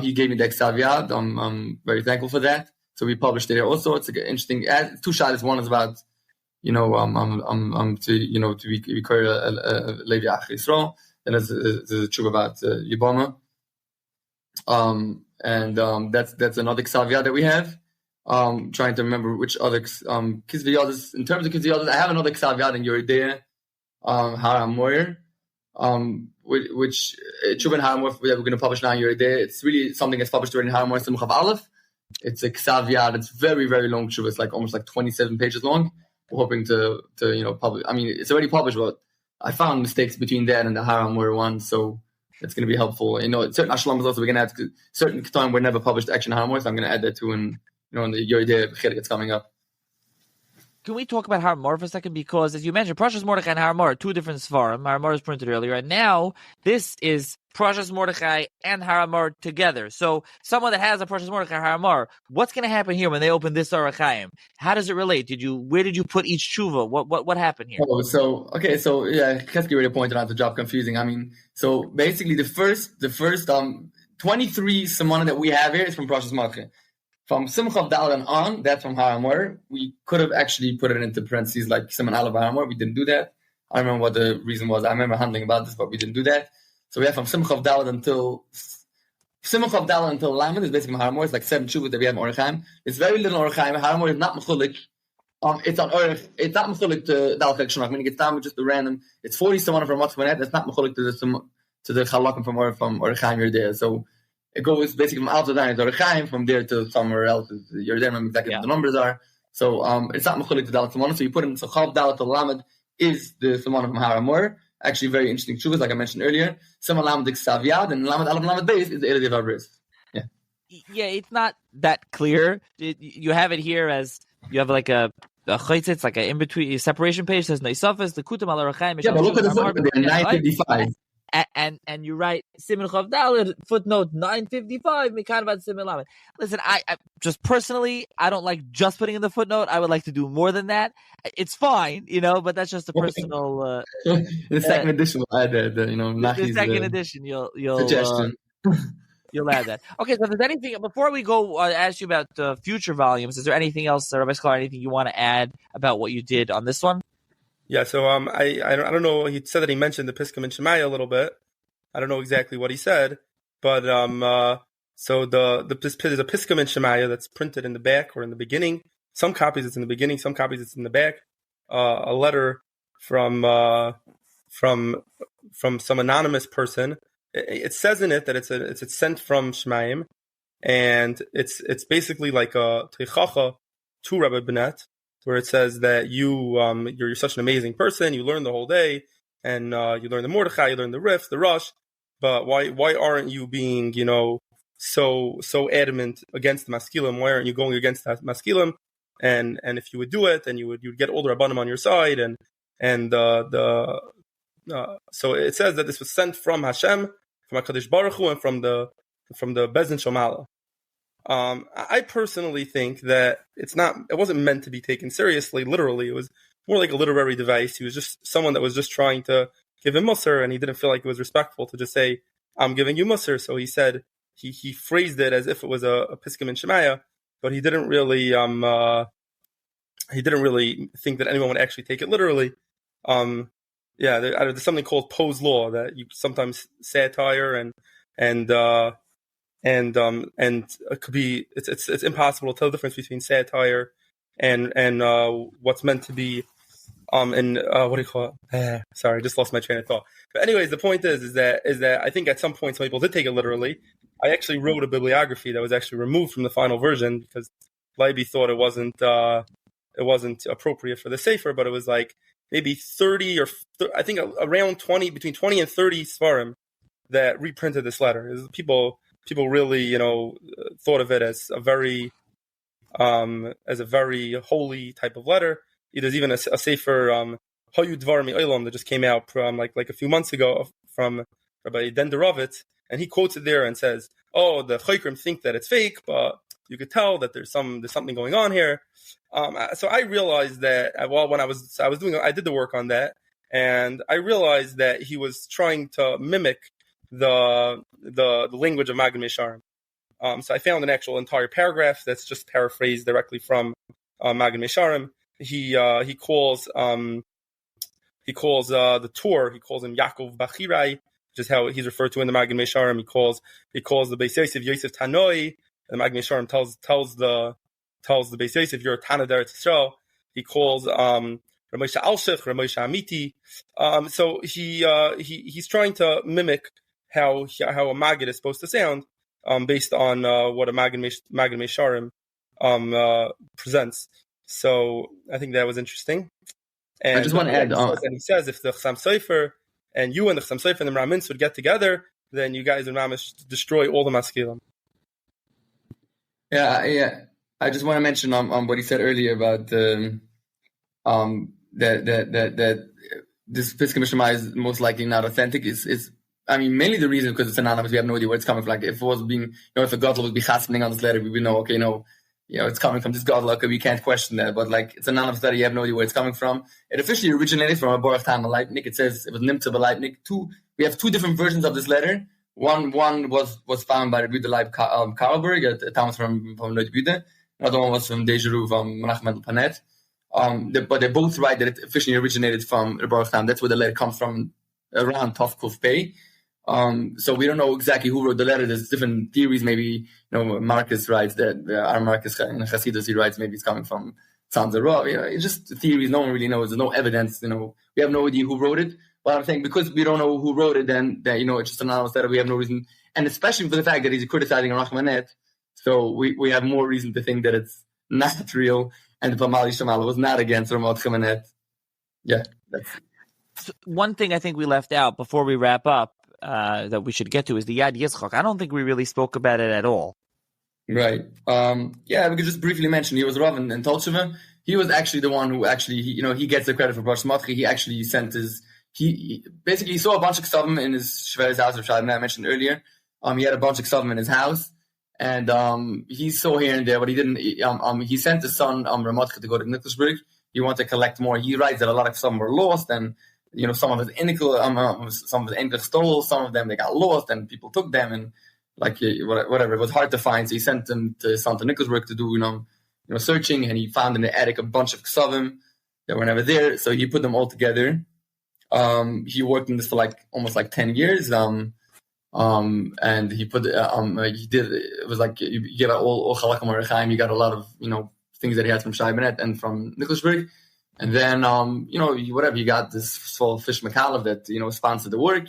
He gave me the Ksav Yad. I'm very thankful for that. So we published it there also. It's interesting. Two shots. One is about, to be called Levi Ach Yisrael. Then there's a tshuva about Yibama. That's another Ksav Yad that we have. Trying to remember which other Kizviyadas. In terms of Kizviyadas, I have another Ksav Yad in Yeridea, Har Moyer, which Tshuva and Har Moyer that we're going to publish now in Yeridea. It's really something that's published already in Har Moyer Simchav Aleph. It's a Ksav Yad. It's very, very long Tshuva. It's almost 27 pages long. We're hoping to publish. I mean, it's already published, but I found mistakes between that and the Har Moyer one, so it's going to be helpful. Certain Ashlamas also we're going to add. Certain time were never published action Har Moyer, so I'm going to add that too in the Yeridea B'chilek that's coming up. Can we talk about Har Moyer for a second? Because as you mentioned, Parshas Mordechai and Har Moyer, two different Svarim. Har Moyer was printed earlier, and now this is Parshas Mordechai and Har Moyer together. So someone that has a Parshas Mordechai Har Moyer, what's going to happen here when they open this Orach Chaim? How does it relate? Where did you put each tshuva? What happened here? Yechezkel already pointed out the job confusing. I mean, so basically the first 23 simanim that we have here is from Parshas Mordechai. From Simchav Dal and on, that's from Har Moyer. We could have actually put it into parentheses like Siman Aleph Har Moyer. We didn't do that. I don't remember what the reason was. I remember handling about this, but we didn't do that. So we have from Simchav Dal until Lamed is basically Har Moyer. It's like 7 tshuvas that we have in Orach Chaim. It's very little Orach Chaim. Har Moyer is not mechulik. It's on Orach. It's not mechulik to Dal Chek Shonach. Meaning it's down with just the random. It's 40 someone from Motzach Banet. That's not mechulik to the Chalakim from Orach Chaim you're there. So it goes basically from Alto down to Orach Chaim, from there to somewhere else. You're there, remember exactly what the numbers are. So it's not mechulik to Dalat Simanim. So you put in Chav Dalat to Lamed is the Simanim from Har Moyer. Actually, very interesting tshuvas, like I mentioned earlier. Siman Lamed Ksav Yad and Lamed Aleph Lamed Beis is the Eli de Bris. Yeah, it's not that clear. You have it here as you have like a chaytzitz, like a in between separation page. Says Neisafas the Kutam Al Orach Chaim. Yeah, but look at the footnote there, 955. And you write Siman Chav Dalet footnote 955 Mikanvat Siman Lamed. Listen, I just personally, I don't like just putting in the footnote. I would like to do more than that. It's fine, but that's just a personal. The second edition will add that. The second edition, you'll suggestion. You'll add that. Okay, so if there's anything before we go, ask you about future volumes. Is there anything else, Rabbi Sklar, anything you want to add about what you did on this one? Yeah, so I don't know. He said that he mentioned the Piskim and Shemaiah a little bit. I don't know exactly what he said, but so there's a Piskim and Shemaiah that's printed in the back or in the beginning. Some copies it's in the beginning, some copies it's in the back. A letter from some anonymous person. It says in it that it's sent from Shemaim, and it's basically like a teichacha to Rabbi Banet, where it says that you're such an amazing person, you learn the whole day, and you learn the Mordechai, you learn the Rif, the Rosh, but why aren't you being so adamant against the Maskilim? Why aren't you going against the Maskilim? And if you would do it, then you'd get older Rabbanim on your side, so it says that this was sent from Hashem, from HaKadosh Baruch Hu, and from the Bezdin Shomala. I personally think that it wasn't meant to be taken seriously, literally. It was more like a literary device. He was just someone that was just trying to give him Musar, and he didn't feel like it was respectful to just say, I'm giving you Musar. So he said, he phrased it as if it was a Piskim and Shemaiah, but he didn't really he didn't really think that anyone would actually take it literally. There's something called Poe's law that you sometimes satire and it could be it's impossible to tell the difference between satire and what's meant to be what do you call it? Sorry, I just lost my train of thought. But anyways, the point is that I think at some point some people did take it literally. I actually wrote a bibliography that was actually removed from the final version because Leiby thought it wasn't appropriate for the Sefer, but it was like maybe 30 or I think around 20, between 20 and 30 svarim that reprinted this letter. People really, thought of it as a very holy type of letter. There's even a Sefer Hayu Dvar Mi'olam that just came out from like a few months ago from Rabbi Denderovitz, and he quotes it there and says, "Oh, the Chokrim think that it's fake, but you could tell that there's something going on here." So I realized that when I did the work on that, and I realized that he was trying to mimic the language of Magen Mesharim. So I found an actual entire paragraph that's just paraphrased directly from Magen Mesharim. He calls the Tur, he calls him Yaakov Bachirai, which is how he's referred to in the Magen Mesharim. He calls the Beis Yosef Tanoi. The Magen Mesharim tells the Beis Yosef, you're a Tana d'Eretz Yisrael. He calls Ramosha Alshich, Ramosha Amiti. So he's trying to mimic how a Maggid is supposed to sound, based on what a Magen Mesharim presents. So I think that was interesting. And I just want to add on. And he says if the Chassam Sofer and you and the Chassam Sofer and the Ramins would get together, then you guys would destroy all the Maskilim. Yeah. I just want to mention what he said earlier about that this Pesach Mishmai is most likely not authentic. Mainly the reason because it's anonymous. We have no idea where it's coming from. Like if it was being, if a Gadol would be chaspening on this letter, we would know. Okay, it's coming from this Gadol. Okay, we can't question that. But like it's anonymous letter, you have no idea where it's coming from. It officially originated from a Baruch Leibnik. It says it was Nimtza Leibnik. We have two different versions of this letter. One was found by Rabbi Leib Karlberg at Thomas from Neutbüde. Another one was from Dejeru from Menachem Panet. But they both write that it officially originated from Baruch Tam. That's where the letter comes from, around Tov Kuf Pei. So we don't know exactly who wrote the letter. There's different theories. Maybe Marcus writes that our Marcus in Hasidus, he writes maybe it's coming from Tzanzarov. It's just theories. No one really knows. There's no evidence. We have no idea who wrote it. But I'm saying because we don't know who wrote it, then it's just an anonymous letter. We have no reason, and especially for the fact that he's criticizing Rahmanet. So we have more reason to think that it's not real, and the Pamali Shamala was not against Ramot Chamanet. Yeah. One thing I think we left out before we wrap up that we should get to is the Yad Yitzchak. I don't think we really spoke about it at all. Right. We could just briefly mention he was Rav in Tolsheva. He was actually the one who he gets the credit for Parshas Matchi. He actually sent he saw a bunch of ksavim in his Shver's house, which I mentioned earlier. He had a bunch of ksavim in his house. And he saw here and there, but he didn't. He sent his son Ramatcha to go to Nikolsburg. He wanted to collect more. He writes that a lot of some were lost, and some of his Enkel stole. Some of them they got lost, and people took them, and whatever. It was hard to find, so he sent them to his son to Nikolsburg to do searching, and he found in the attic a bunch of ksavim that were never there. So he put them all together. He worked in this for almost 10 years. And he put he did it was like you get all Chalakim Orechaim. You got a lot of things that he had from Shai Banet and from Nikolsburg, and then you got this small fish McAuliffe that sponsored the work,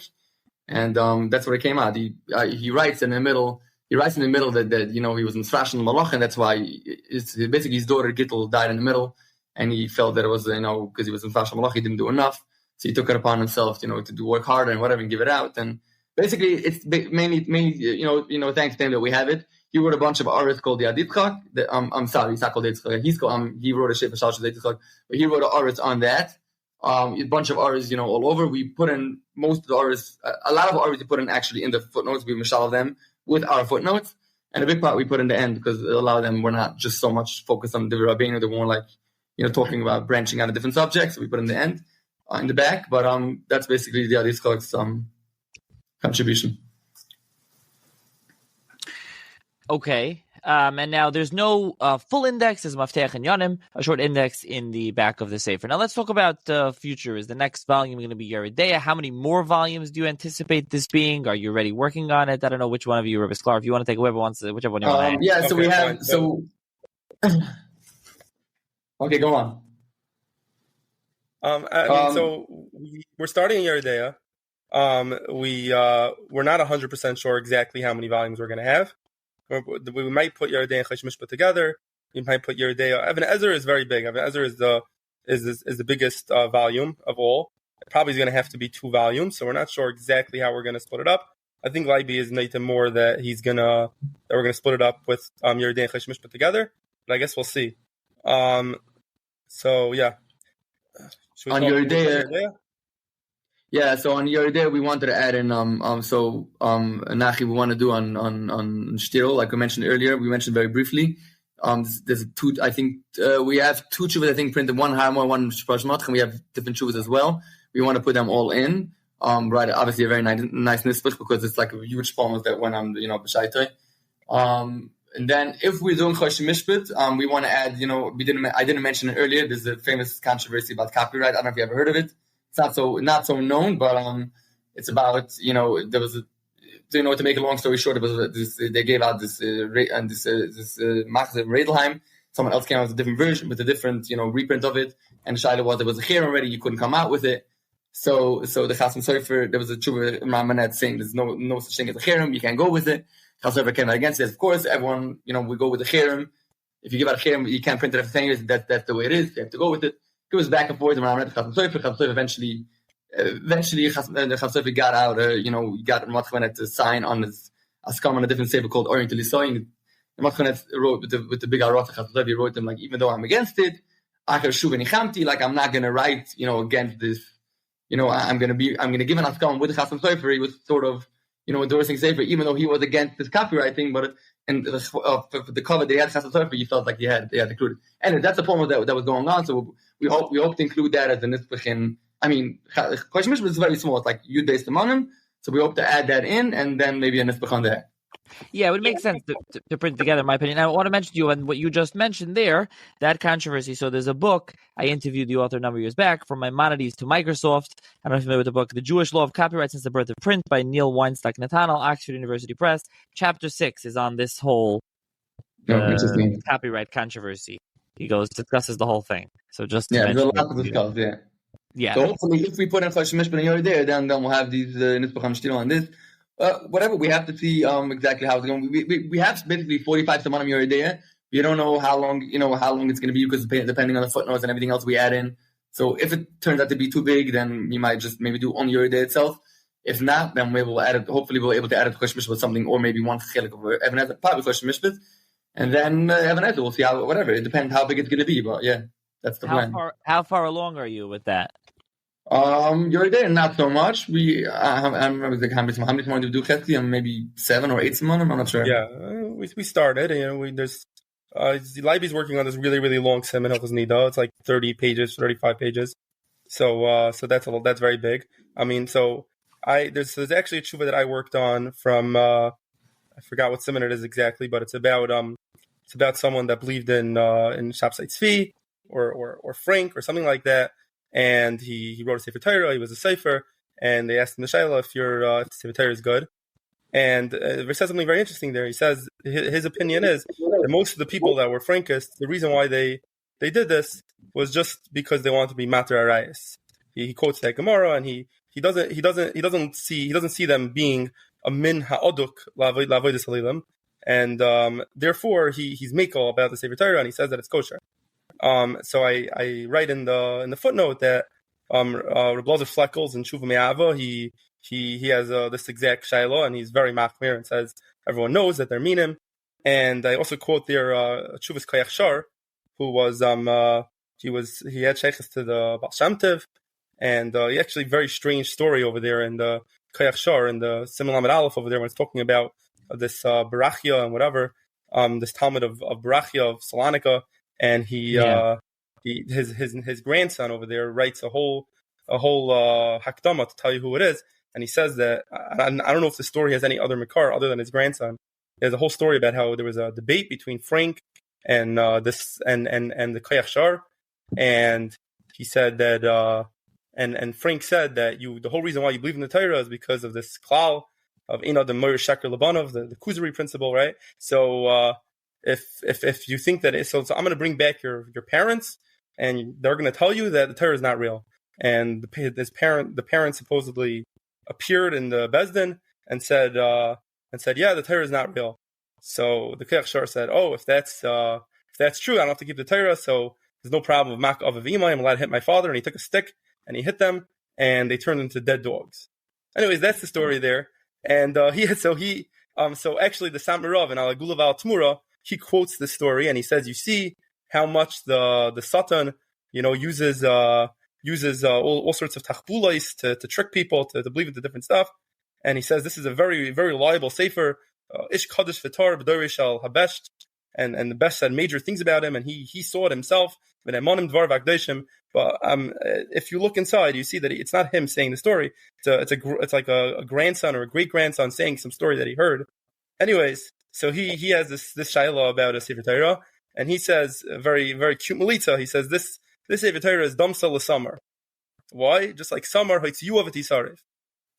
and that's where it came out. He writes in the middle. He writes in the middle that he was in Srashan Malach, and that's why basically his daughter Gittel died in the middle, and he felt that it was because he was in Srashan Malach, he didn't do enough, so he took it upon himself to do work harder and whatever and give it out. And basically, it's mainly thanks to him that we have it. He wrote a bunch of artists called the ediitng. I'm sorry, he's not called ediitng. He wrote a shit for Shal ediitng, but he wrote an artist on that. A bunch of artists, all over. We put in most of the artists, a lot of artists we put in actually in the footnotes. We mashal them with our footnotes, and a big part we put in the end because a lot of them were not just so much focused on the Rabbeinu. They were more talking about branching out of different subjects. So we put in the end, in the back. But that's basically the ediitng's contribution. Okay. And now there's no full index as Mafteach and Yonim, a short index in the back of the Sefer. Now let's talk about the future. Is the next volume going to be Yeridea? How many more volumes do you anticipate this being? Are you already working on it? I don't know which one of you, Rabbi Sklar, if you want to take whichever one you want to Yeah, so Okay, we have, fine. so, okay, go on. So we're starting in Yeridea. We're not 100% sure exactly how many volumes we're going to have. We might put Yeridea and Chosh Mishpat together. We might put Yeridea. Even Ezer is very big. Even Ezer is the biggest volume of all. It probably is going to have to be 2 volumes. So we're not sure exactly how we're going to split it up. I think Leiby is Nathan more that we're going to split it up with Yeridea and Chosh Mishpat together. But I guess we'll see. So yeah. On Yeridea. Yeah, so on Yeridea, we wanted to add in, Nachi, we want to do on Shtirol, like we mentioned earlier. We mentioned very briefly. There's 2, I think, we have 2 chuvas, I think, printed, one Harmo, one Shpashmat, and we have different chuvas as well. We want to put them all in. Right, obviously a very nice nisbach, because it's like a huge sponos that went on, B'shaitai. And then if we're doing Chosh Mishpat, we want to add, I didn't mention it earlier, there's a famous controversy about copyright. I don't know if you ever heard of it. It's not so known, but it's about, there was to make a long story short, they gave out this Machzor Redelheim. Someone else came out with a different version, with a different reprint of it, and the shaila was there was a cherem already, you couldn't come out with it. So the Chasam Sofer, there was a tshuva Rav Banet saying there's no such thing as a cherem, you can't go with it. Chasam Sofer came out against it. Of course, everyone we go with the cherem. If you give out a cherem, you can't print it after 10 years. That's the way it is. You have to go with it. It was back and forth around Chasam Sofer. Chasam Sofer eventually the Chasam Sofer got out. Got Mordechai to sign on his Askam on a different sefer called Untitled Chapter. Mordechai wrote with the big Arot Chasam Sofer. He wrote them like, even though I'm against it, I'm not going to write against this. I'm going to give an Askam with the Chasam Sofer. He was sort of endorsing sefer, even though he was against this copyright thing, but for the cover they had Chasam Sofer, you felt like they had included. And that's the point that was going on. So we hope to include that as a nisbach in. I mean, Chosh Mishpat is very small. It's like Yud simanim. So we hope to add that in, and then maybe a nisbach on that. Yeah, it would make sense to print together, in my opinion. I want to mention to you, and what you just mentioned there, that controversy. So there's a book, I interviewed the author a number of years back, From Maimonides to Microsoft. I don't know if you're familiar with the book, The Jewish Law of Copyright Since the Birth of Print by Neil Weinstock Nathaniel, Oxford University Press. Chapter 6 is on this whole copyright controversy. He discusses the whole thing. So just there's a lot to discuss, Yeah. So hopefully, if we put in Chosh Mishpat and Yeridea, then we'll have these nisbach on Shtirol on this. Whatever, we have to see exactly how it's going. We have basically 45 simanim Yeridea. We don't know how long it's going to be, because depending on the footnotes and everything else we add in. So if it turns out to be too big, then we might just maybe do only Yeridea itself. If not, then we will add it. Hopefully, we'll be able to add it to Chosh Mishpat with something, or maybe one chelik of Even Ezer, probably Chosh Mishpat, and then Even Ezer. We'll see whatever. It depends how big it's going to be, but yeah, that's the plan. How far along are you with that? Yeridea, not so much. I remember how many simanim to do Yechezkel, maybe 7 or 8 simanim. I'm not sure. Yeah, we started. There's Leiby's working on this really, really long siman Hilchos Nida. It's like 30 pages, 35 pages. So that's very big. I mean, so there's actually a tshuva that I worked on from I forgot what siman it is exactly, but it's about someone that believed in Shapsai Tzvi or Frank or something like that. And he wrote a Sefer Torah. He was a Sefer, and they asked him the Shaila if your Sefer Torah is good. And he says something very interesting there. He says his opinion is that most of the people that were Frankists, the reason why they did this was just because they wanted to be Mater Arayis. He quotes that Gemara, and he doesn't see them being a min ha'oduk la'avodas halilim, and therefore he's mekel about the Sefer Torah, and he says that it's kosher. So I write in the footnote that Reb Lozer Fleckels in Tshuva Me'ava, he has this exact shaila, and he's very machmir and says everyone knows that they're minim. And I also quote there Tshuvas Koyach Shar, who was he had sheikhs to the Baal Shem Tov, and he actually very strange story over there in the Koyach Shar in the Simon Lamed Aleph over there when it's talking about this Barachia and whatever, this Talmud of Barachia of Salonika. And his grandson over there writes a whole hakdama to tell you who it is, and he says that I don't know if the story has any other makar other than his grandson, There's a whole story about how there was a debate between Frank and the Koyach Shar, and he said that and Frank said that the whole reason why you believe in the Torah is because of this klal of the Moir Sheker Labanov, the Kuzari principle, right? So if you think that so I'm going to bring back your parents, and they're going to tell you that the Torah is not real. And the parent supposedly appeared in the Bezdin and said, yeah, the Torah is not real. So the Koyach Shar said, oh, if that's true, I don't have to keep the Torah, so there's no problem with Mak of Imai. I'm allowed to hit my father. And he took a stick and he hit them, and they turned into dead dogs. Anyways, that's the story there. And so actually the Samirav and Alagulaval Tmura, he quotes the story and he says, you see how much the Satan, uses all sorts of tachbulais to trick people to believe into different stuff. And he says this is a very, very reliable sefer, Ish Kaddish Vitar B'Dorish Al Habesht, and the Besh said major things about him, and he saw it himself. But if you look inside, you see that it's not him saying the story. It's like a grandson or a great grandson saying some story that he heard. Anyways, so he has this shayla about a sefer Torah, and he says very, very cute melita. He says this sefer Torah is damsa l'samar. Why? Just like samar haitz yuav tisarev.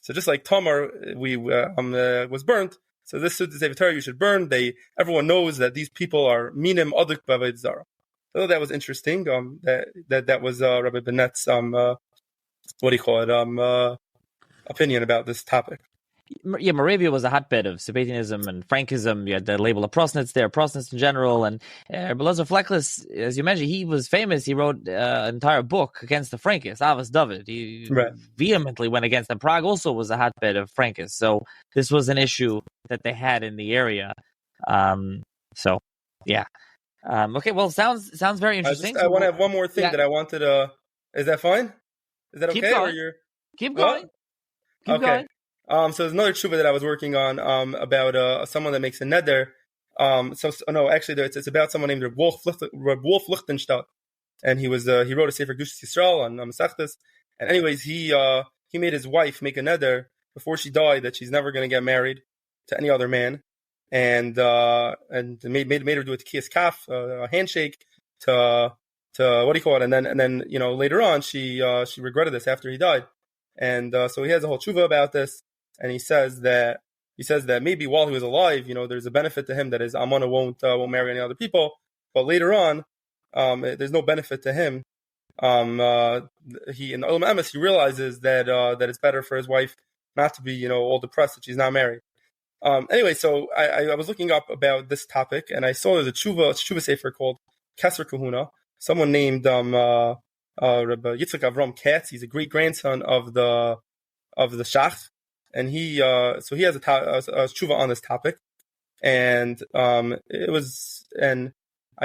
So just like Tamar was burnt, so this sefer Torah you should burn. Everyone knows that these people are minim aduk b'avodah zara. So that was interesting. That was Rabbi Banet's opinion about this topic. Yeah, Moravia was a hotbed of Sabbatianism and Frankism. You had the label of Prosnitz there, Prosnitz in general. And Belozer Fleckless, as you mentioned, he was famous. He wrote an entire book against the Frankists, Avos David. He vehemently went against them. Prague also was a hotbed of Frankists. So this was an issue that they had in the area. Okay, well, sounds very interesting. I want to have one more thing that I wanted to... Is that fine? Is that okay? Keep going. Keep going. So there's another tshuva that I was working on about someone that makes a neder. It's about someone named Reb Wolf Lichtenstadt, and he wrote a sefer Gushas Yisrael on Masechtas. And anyways, he made his wife make a neder before she died that she's never going to get married to any other man, and made her do a tekiyas kaf, a handshake to what do you call it, and then later on she regretted this after he died, and so he has a whole tshuva about this. And he says that maybe while he was alive, there's a benefit to him that his amana won't marry any other people. But later on, there's no benefit to him. In the Olam Emes, he realizes that it's better for his wife not to be all depressed that she's not married. Anyway, so I was looking up about this topic, and I saw there's a tshuva sefer called Keser Kahuna. Someone named Rabbi Yitzchak Avram Katz. He's a great grandson of the Shach. And he has a tshuva on this topic, and I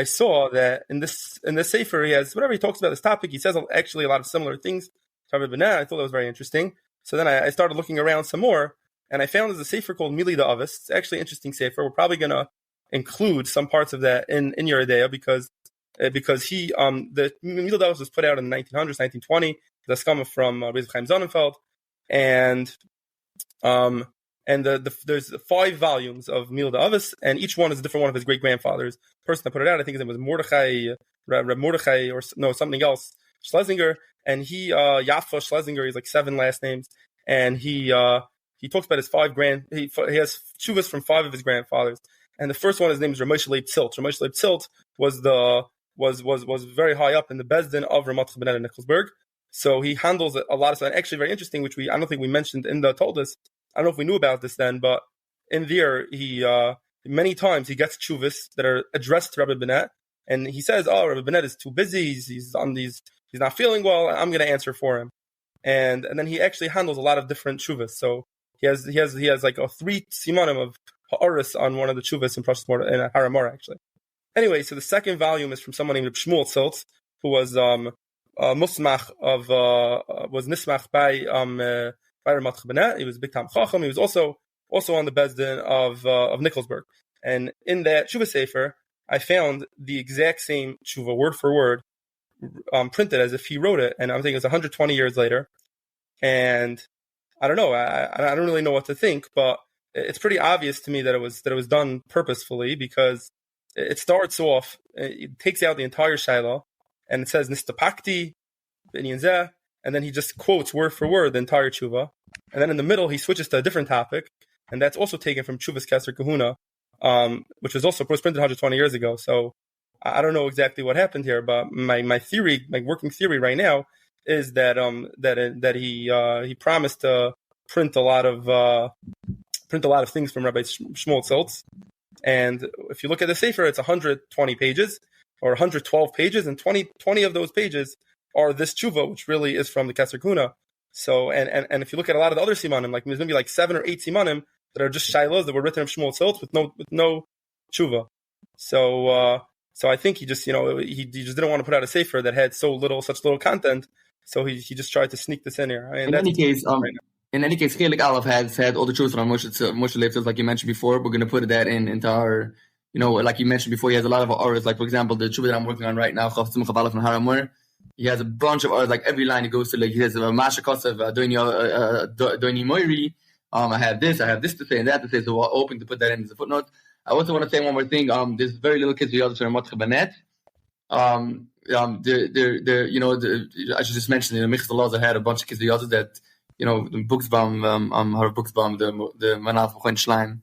saw that in this sefer he has whenever he talks about this topic, he says actually a lot of similar things to Rabbi Banet. I thought that was very interesting. So then I started looking around some more, and I found there's a sefer called Mili Da'avis. It's actually an interesting sefer. We're probably going to include some parts of that in your idea because the Mili Da'avis was put out in the 1900s, 1920. The skama from Reb Chaim Sonnenfeld, and there's 5 volumes of Mil Da'avis, and each one is a different one of his great grandfathers. The person that put it out, I think his name was Rav Mordechai, or no, something else, Schlesinger, and he Yafa Schlesinger. He's like 7 last names, and he talks about his 5 he has tshuvas from 5 of his grandfathers, and the first one, his name is Rav Mordechai Banet. Rav Mordechai Banet was very high up in the Bezdin of Rav Mordechai Banet in Nikolsburg. So he handles a lot of stuff, and actually very interesting, which I don't think we mentioned in the Toldos. I don't know if we knew about this then, but in there, he many times he gets tshuvas that are addressed to Rabbi Banet, and he says, "Oh, Rabbi Banet is too busy. He's not feeling well. I'm going to answer for him." And then he actually handles a lot of different tshuvas. So he has like 3 simanim of ha'aris on one of the tshuvas in Haramara actually. Anyway, so the second volume is from someone named Shmuel Tziltz, who was musmach was nismach by Rav Mordechai Banet. He was a big time chacham. He was also on the Bezdin of Nikolsburg. And in that tshuva sefer, I found the exact same tshuva, word for word, printed as if he wrote it. And I'm thinking it's 120 years later. And I don't know. I don't really know what to think. But it's pretty obvious to me that it was done purposefully, because it starts off, it takes out the entire Shiloh, and it says Nistapakti, and then he just quotes word for word the entire tshuva, and then in the middle he switches to a different topic, and that's also taken from Tshuva's Keser Kahuna, which was printed 120 years ago. So I don't know exactly what happened here, but my theory, my working theory right now, is that he promised to print a lot of things from Rabbi Shmuel Tziltz. And if you look at the Sefer, it's 120 pages or 112 pages, and 20 of those pages are this tshuva, which really is from the Keser Kahuna. So, and if you look at a lot of the other simanim, like there's going to be like 7 or 8 simanim that are just shilos that were written of Shmuel Tziltz with no tshuva. So I think he just just didn't want to put out a sefer that had such little content. So he just tried to sneak this in here. I mean, in any case, Chelik Aleph has had all the truths from Moshe Leib, like you mentioned before. We're going to put that into our, like you mentioned before, he has a lot of auras. Like, for example, the tshuva that I'm working on right now, Chav Tzimach Aleph and Haramur, he has a bunch of auras. Like every line he goes to, like he has Masha Kosev, Doini Moiri. I have this to say and that to say. So we're hoping to put that in as a footnote. I also want to say one more thing. There's very little kids Rav Mordechai Banet. I should just mention the Michzah Laws had a bunch of kids that the Buchsbaum, the Manaf von Klein,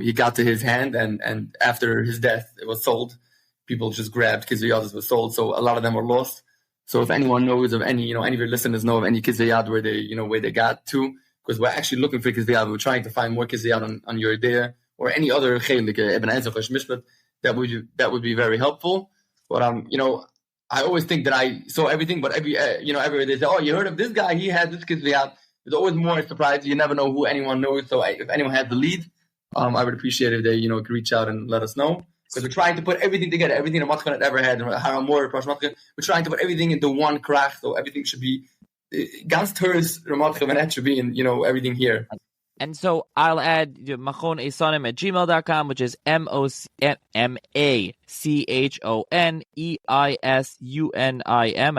he got to his hand, and after his death, it was sold. People just grabbed kids was sold, so a lot of them were lost. So if anyone knows of any, any of your listeners know of any kids where they got to, because we're actually looking for kids we're trying to find more kids on your idea or any other chelik, Ibn Ezra, Mishpat, that would be very helpful. But I always think that I saw everything, but everywhere they say, oh, you heard of this guy? He has this kids There's always more surprises. You never know who anyone knows. So if anyone has the lead, I would appreciate if they could reach out and let us know, because we're trying to put everything together, everything that Matchanet ever had, and Haramor, we're trying to put everything into one krach, so everything should be ganz teures Ramat should be in everything here. And so I'll add Machon Eisonim at gmail.com, which is MACHONEISUNIM. I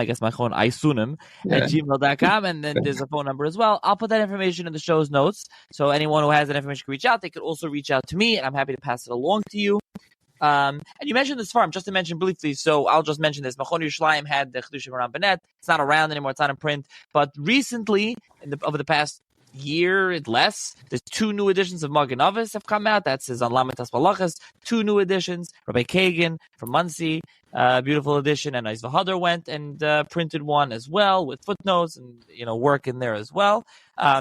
guess Machon Eisunim at gmail.com. And then there's a phone number as well. I'll put that information in the show's notes. So anyone who has that information can reach out. They could also reach out to me, and I'm happy to pass it along to you. And you mentioned this farm, just to mention briefly, so I'll just mention this. Machon Yerushalayim had the Chedushim Rav Banet. It's not around anymore. It's not in print. But recently, over the past year less, there's 2 new editions of Magen Avos have come out. That's his on Lamed Tasbalachas. 2 new editions. Rabbi Kagan from Muncie, beautiful edition, and Isva Hadar went and printed one as well with footnotes and work in there as well. I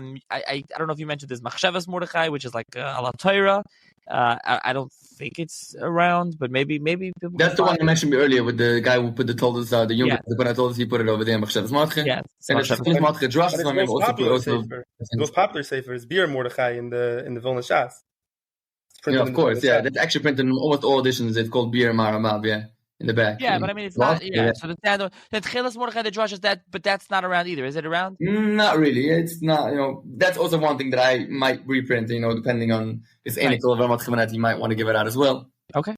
don't know if you mentioned this Machshavas Mordechai, which is like Ala Torah. I don't think it's around, but maybe that's the one you mentioned earlier with the guy who put the Toldos, the younger, but I told us he put it over there. Machshavas Mordechai. Yes, and it's Mordechai Drosh. The most popular sefer is Bir Mordechai in the Vilna Shas. Yeah, of course. Yeah, that's actually printed in almost all editions. It's called Bir Maramab. Yeah. In the back. Yeah, but I mean, it's not. Yeah, so the Chelas Mordechai the Drush is that, but that's not around either. Is it around? Not really. It's not. That's also one thing that I might reprint. Depending on this Anikel of Ramat Chavanat, you might want to give it out as well. Okay,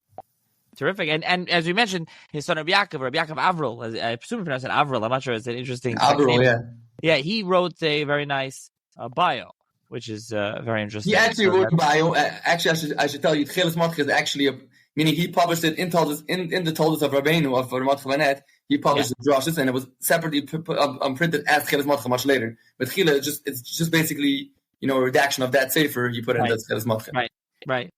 terrific. And as we mentioned, his son Rabbi Yaakov Avril. I presume you pronounce it Avril. I'm not sure. It's an interesting. Avril, yeah. Yeah, he wrote a very nice bio, which is very interesting. He actually wrote a bio. Actually, I should tell you, Chelas Mordechai is actually meaning he published it in the Toldos of Rabbeinu of Ramat Chavanat. He published the drushes, and it was separately printed as Chelas Mordechai much later. But Chila, it's just basically a redaction of that sefer. He put it in the Chelas Mordechai. Right.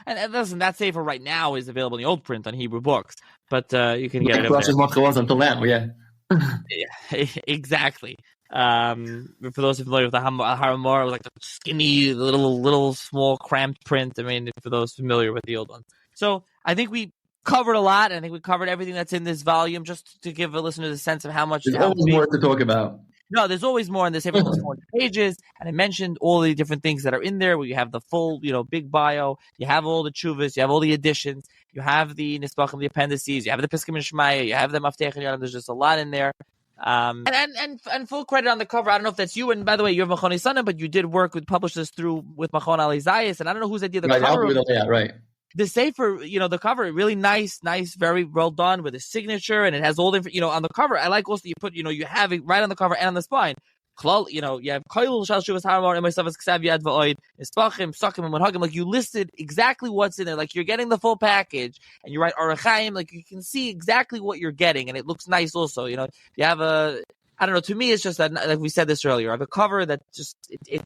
And listen, that sefer right now is available in the old print on Hebrew books, but you can get it. Drushes Mordechai was until now, yeah. Yeah, exactly. For those who are familiar with the Haramor, it was like the skinny, little, small, cramped print. I mean, for those familiar with the old one. So I think we covered a lot. I think we covered everything that's in this volume, just to give a listener a sense of how much. There's always more to talk about. No, there's always more in this. Every 400 pages, and I mentioned all the different things that are in there. Where you have the full, big bio. You have all the chuvas. You have all the additions. You have the nisbachim, the appendices. You have the Piskim and Shmaya. You have the Maftech and Yonam. There's just a lot in there. And full credit on the cover. I don't know if that's you. And by the way, you're Machon Eisonim, but you did work publish this through with Machon Ali Zayis. And I don't know whose idea the cover. Right. The sefer, the cover, really nice, very well done with a signature, and it has all the, on the cover. I like also you put, you have it right on the cover and on the spine. You know, you have Koil Shal Shuvas Haramar and myself as Ksav Yad Va'oid, Espachim, Psakim, and Munhagim. Like you listed exactly what's in there. Like you're getting the full package, and you write Arachaim. Like you can see exactly what you're getting, and it looks nice. Also, you know, you have I don't know. To me, it's just that, like we said this earlier, I have a cover that just it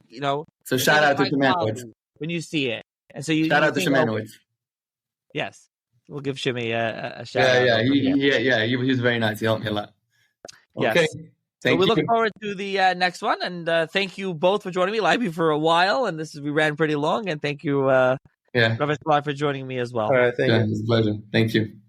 you know. So shout out to Shemanowitz when you see it, and so you shout out to Shemanowitz. Yes, we'll give Shimmy a shout out. He was very nice. He helped me a lot. Okay. Yes. So we look forward to the next one, and thank you both for joining me, Leiby, for a while. And we ran pretty long, and thank you, Rav Mordechai, for joining me as well. All right, thank you. It's a pleasure. Thank you.